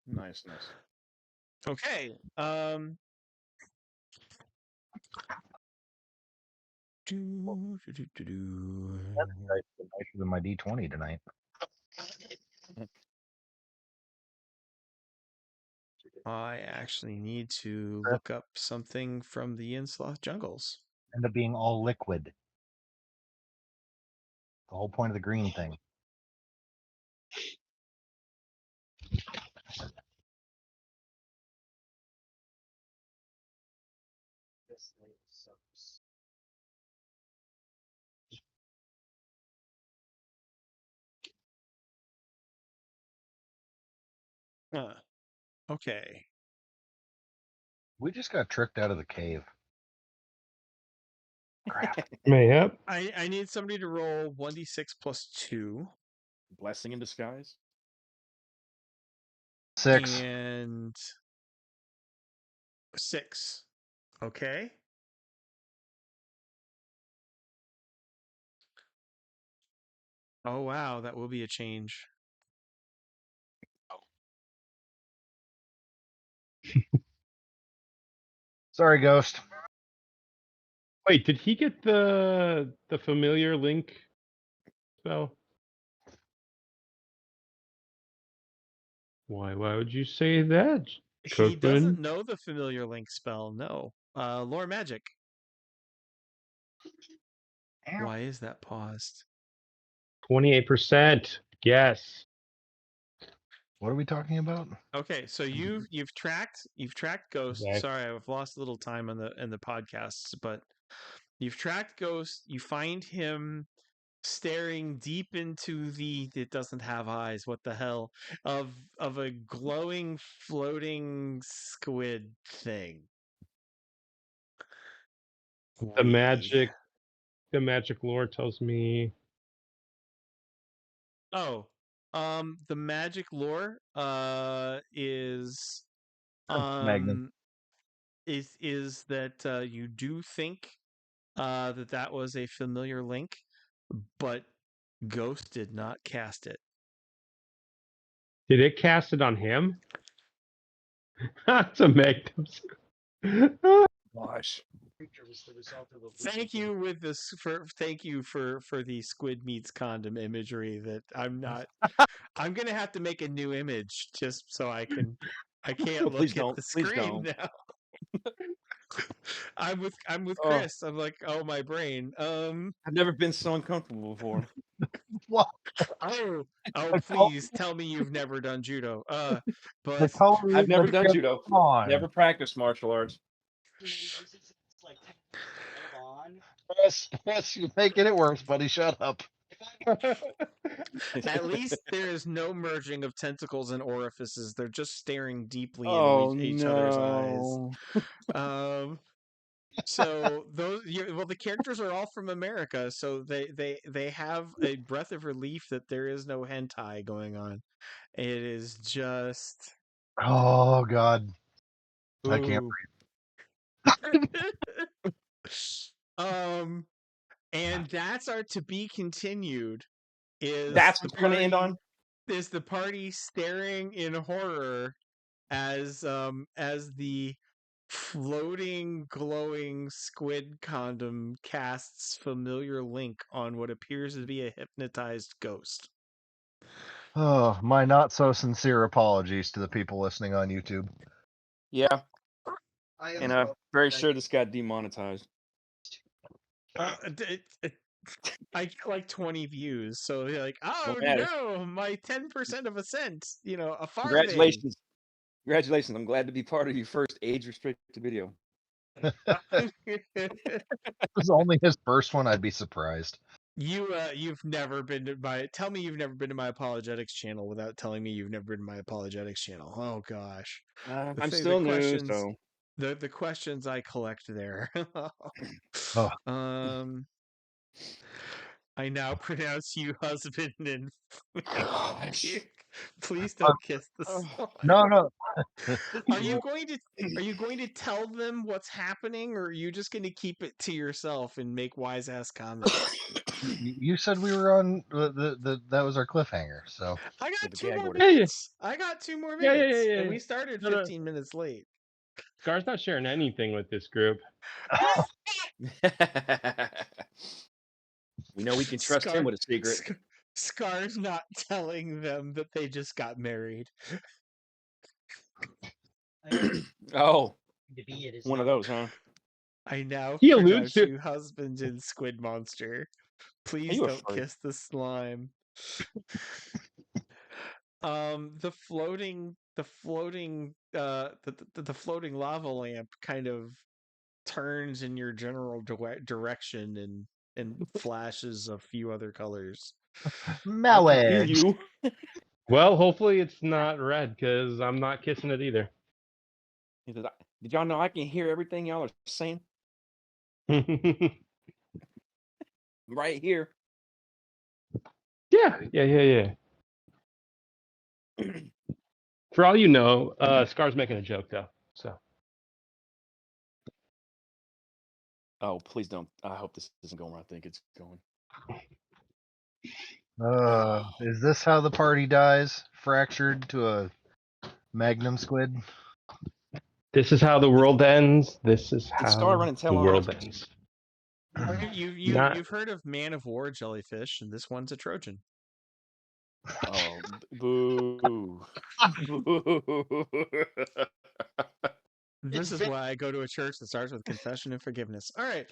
Nice. Okay. nicer than my D20 tonight. I actually need to look up something from the Innsloth jungles. End up being all liquid. The whole point of the green thing. This lady sucks. Okay. We just got tricked out of the cave. Crap. Mayhap. I need somebody to roll 1d6 plus 2. Blessing in disguise. 6. And 6. Okay. Oh wow, that will be a change. Sorry, Ghost. Wait, did he get the familiar link spell? Why would you say that, He doesn't Cookman? know the familiar link spell. No, lore magic. Why is that paused? 28%. Yes. What are we talking about? Okay, so you've tracked Ghost. Exactly. Sorry, I've lost a little time on the podcasts, but you've tracked Ghost. You find him staring deep into it doesn't have eyes. What the hell of a glowing floating squid thing. The magic lore tells me. Oh, the magic lore is Magnum. is that you do think that was a familiar link, but Ghost did not cast it. Did it cast it on him? That's a Magnum. Gosh. Creature was the result of a Thank you for the squid meats condom imagery that I'm gonna have to make a new image just so I can't Please look at don't. the Please screen don't. now. I'm with Oh, Chris. I'm like, oh my brain. I've never been so uncomfortable before. What? Oh The please tell me you've never done judo. The But color I've of never the done trip. judo. Come on. Never practiced martial arts. uses it's like hold on. Chris, you're making it worse, buddy. Shut up. at least there is no merging of tentacles and orifices. They're just staring deeply into Oh each other's eyes. no. So the characters are all from America, so they have a breath of relief that there is no hentai going on. It is just Oh God, I can't. ooh. And that's our to be continued. That's what you're gonna end on? Is the party staring in horror as the floating glowing squid condom casts familiar link on what appears to be a hypnotized ghost. Oh, my not so sincere apologies to the people listening on YouTube. Yeah. I And I'm very sure this got demonetized. I get like 20 views, so they're like, oh Don't matter. no, my 10% of a cent, a farthing. Congratulations. Congratulations. I'm glad to be part of your first age restricted video. If it was only his first one, I'd be surprised. You've never been to my tell me you've never been to my apologetics channel without telling me you've never been to my apologetics channel. Oh gosh. I'm still new, so the questions I collect there. Oh. I now pronounce you husband and gosh. please don't kiss the slime. No. Are you going to tell them what's happening, or are you just going to keep it to yourself and make wise ass comments? You said we were on that was our cliffhanger. So I got the 2 gag more order. minutes. I got 2 more Yeah. minutes, and we started No. 15 minutes late. Scar's not sharing anything with this group. We know we can trust him with a secret. Scar's not telling them that they just got married. Oh, to be it is one of not- those, huh? I now He alludes pronounce to- you husband and squid monster. Please you a don't freak? kiss the slime. The floating lava lamp kind of turns in your general direction and flashes a few other colors. Malware. You. Well, hopefully it's not red, because I'm not kissing it either. Did y'all know I can hear everything y'all are saying right here? Yeah. For all you know, Scar's making a joke, though. So. Oh, please don't. I hope this isn't going where I think it's going. Is this how the party dies? Fractured to a magnum squid? This is how the world ends. This is Did Scar how run and tell the on world it? ends. You've heard of Man of War jellyfish, and this one's a Trojan. Oh, boo. Boo. This is why I go to a church that starts with confession and forgiveness. All right.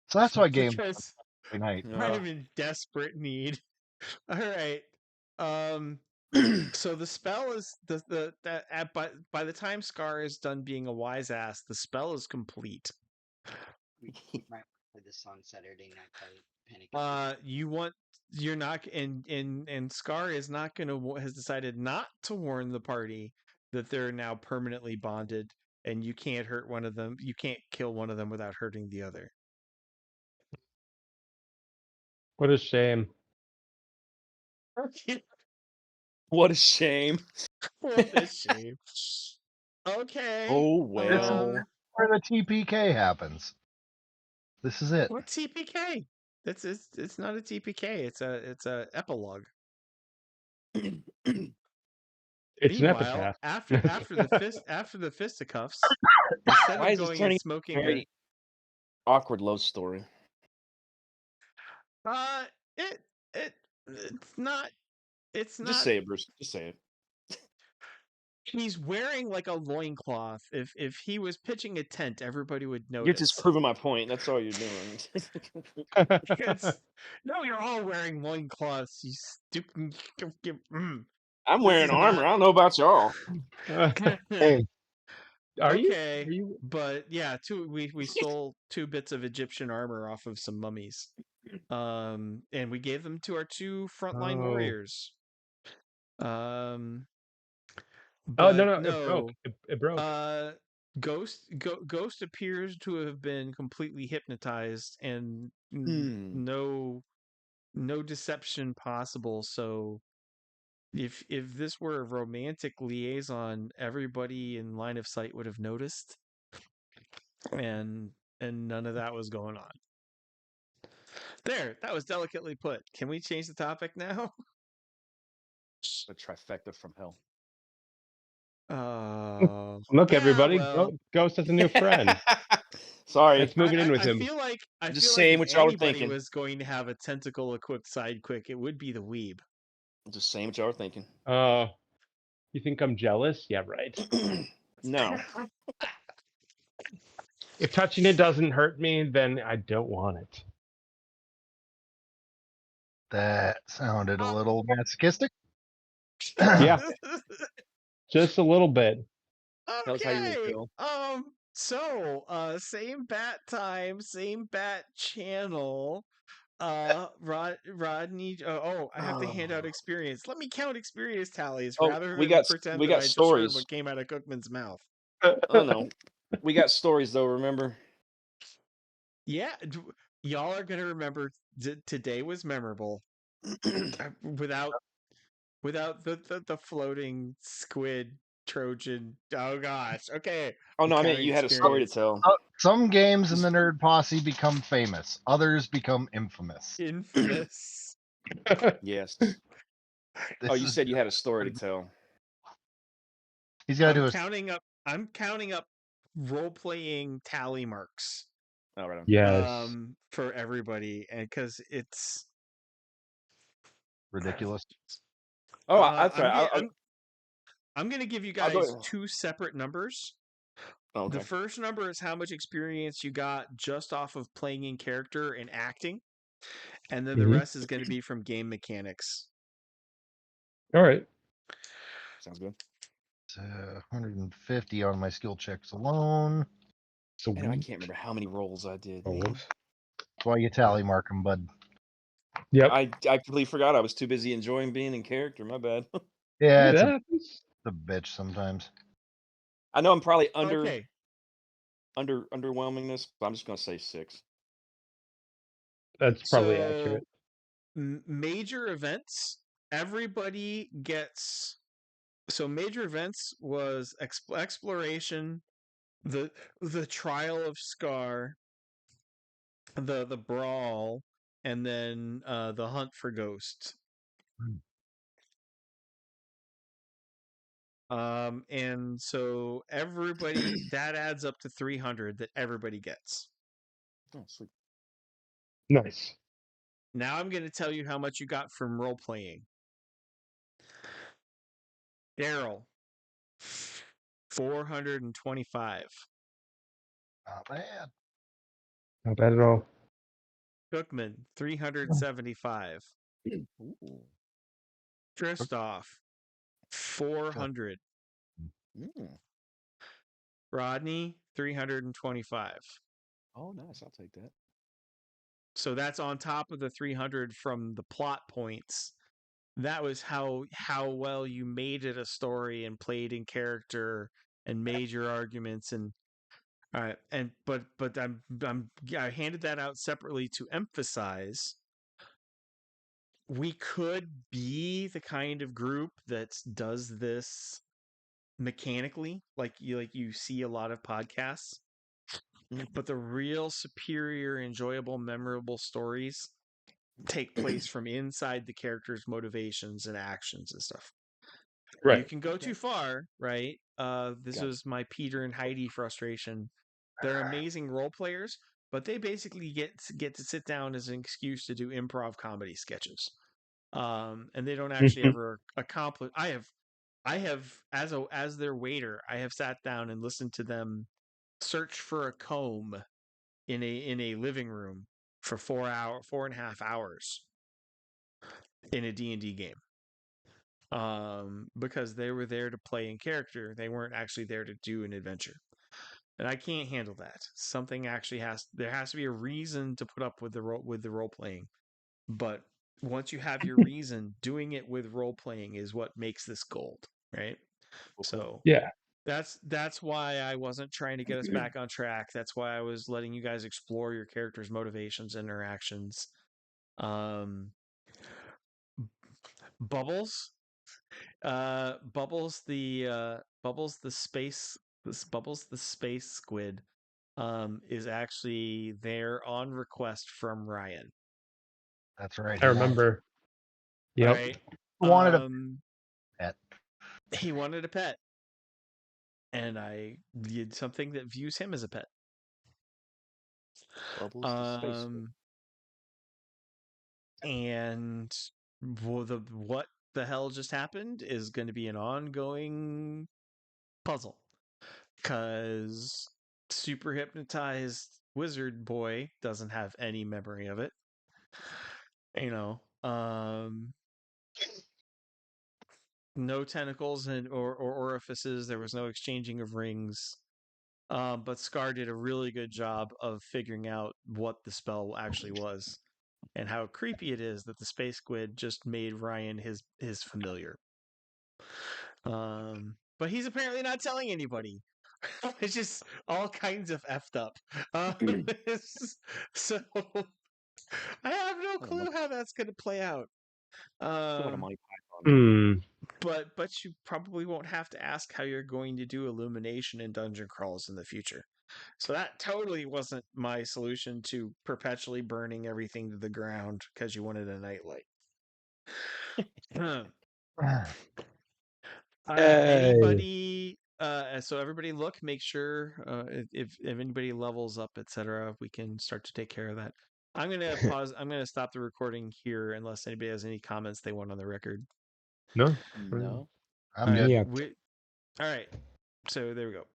So that's why games Because every night. kind of in desperate need. All right. So the spell is by the time Scar is done being a wise ass, the spell is complete. We might play this on Saturday Night Panic. You're not and Scar is not has decided not to warn the party that they're now permanently bonded, and you can't hurt one of them. You can't kill one of them without hurting the other. What a shame. What a shame. What a shame. Okay. Oh, This is well. where the TPK happens. This is it. What TPK? It's not a TPK. It's a epilogue. It's an Meanwhile, epitaph. after the fisticuffs, instead Why of is this going turning and smoking very awkward love story? it's not. It's not. Just say it, Bruce. Just say it. He's wearing like a loincloth. If he was pitching a tent, everybody would notice. You're just proving my point. That's all you're doing. No, you're all wearing loincloths. You stupid. I'm wearing armor. I don't know about y'all. Hey, are Okay, you? but yeah, we stole 2 bits of Egyptian armor off of some mummies, and we gave them to our 2 frontline Oh. warriors. Oh But no! no, It broke. It broke. Ghost appears to have been completely hypnotized, and no deception possible. So if this were a romantic liaison, everybody in line of sight would have noticed, and none of that was going on. There, that was delicately put. Can we change the topic now? A trifecta from hell. Look, yeah, everybody! well. Ghost has a new friend. Sorry. Let's move it in with I him. feel like Just saying if what y'all were anybody thinking. was going to have a tentacle-equipped sidekick, it would be the weeb. Just saying what y'all were thinking. Oh, you think I'm jealous? Yeah, right. No. If touching it doesn't hurt me, then I don't want it. That sounded a little masochistic. Yeah, just a little bit. Tell us how you really Okay. feel. So, same bat time, same bat channel. Rodney. I have to hand out experience. Let me count experience tallies Oh, rather we than got pretend we that got I just heard stories. what came out of Cookman's mouth. Oh no, we got stories though. Remember? Yeah, y'all are gonna remember. Today was memorable. without the floating squid Trojan. Oh gosh. Okay. Oh no, I meant Counting you had a story to experience. tell. Some games in the Nerd Posse become famous. Others become infamous. Infamous. Yes. This Oh, you is- said you had a story to tell. He's got to do I'm counting up role-playing tally marks. All right. Yes. For everybody, and because it's ridiculous. Oh, that's right. I'm going to give you I'll go guys ahead. 2 separate numbers. Oh, okay. The first number is how much experience you got just off of playing in character and acting, and then the rest is going to be from game mechanics. All right. Sounds good. It's 150 on my skill checks alone. So Man, I can't remember how many rolls I did. Man. That's why you tally mark them, bud. Yep. I completely forgot. I was too busy enjoying being in character. My bad. Yeah, it's that happens. a bitch sometimes. I know I'm probably underwhelmingness, but I'm just gonna say 6. That's probably accurate. Major events, everybody gets. So major events was exploration, the trial of Scar, the brawl, and then the hunt for ghosts. And so everybody that adds up to 300 that everybody gets. Oh, sweet. Nice. Now I'm going to tell you how much you got from role playing. Daryl, 425. Not bad. Not bad at all. Cookman, 375. Ooh. Kristoff, 400. Mm. Rodney, 325. Oh, nice. I'll take that. So that's on top of the 300 from the plot points. That was how well you made it a story and played in character and made your arguments. And all right, and but I handed that out separately to emphasize we could be the kind of group that does this mechanically, like you see a lot of podcasts. But the real superior, enjoyable, memorable stories take place from inside the character's motivations and actions and stuff. Right. You can go Okay. too far, right? This Gotcha. was my Peter and Heidi frustration. They're amazing role players, but they basically get to sit down as an excuse to do improv comedy sketches. And they don't actually ever accomplish. I have as their waiter, I have sat down and listened to them search for a comb in a living room for 4.5 hours in a D&D game. Because they were there to play in character. They weren't actually there to do an adventure. And I can't handle that. Something actually there has to be a reason to put up with the role playing. But once you have your reason, doing it with role playing is what makes this gold, right? Okay. So Yeah. that's why I wasn't trying to get us back on track. That's why I was letting you guys explore your characters' motivations, interactions. Bubbles, Bubbles the space squid, is actually there on request from Ryan. That's right. I remember. Yep. Right? Wanted a pet. He wanted a pet, and I did something that views him as a pet. Bubbles the space squid. And what the hell just happened is going to be an ongoing puzzle, because super hypnotized wizard boy doesn't have any memory of it. No tentacles or orifices. There was no exchanging of rings. But Scar did a really good job of figuring out what the spell actually was, and how creepy it is that the space squid just made Ryan his familiar. But he's apparently not telling anybody. It's just all kinds of effed up. So I have no clue how that's going to play out. But you probably won't have to ask how you're going to do illumination in dungeon crawls in the future. So that totally wasn't my solution to perpetually burning everything to the ground because you wanted a nightlight. Anybody? So everybody, make sure if anybody levels up, etc., we can start to take care of that. I'm gonna pause. I'm gonna stop the recording here unless anybody has any comments they want on the record. No. No. I'm good. All right. So there we go.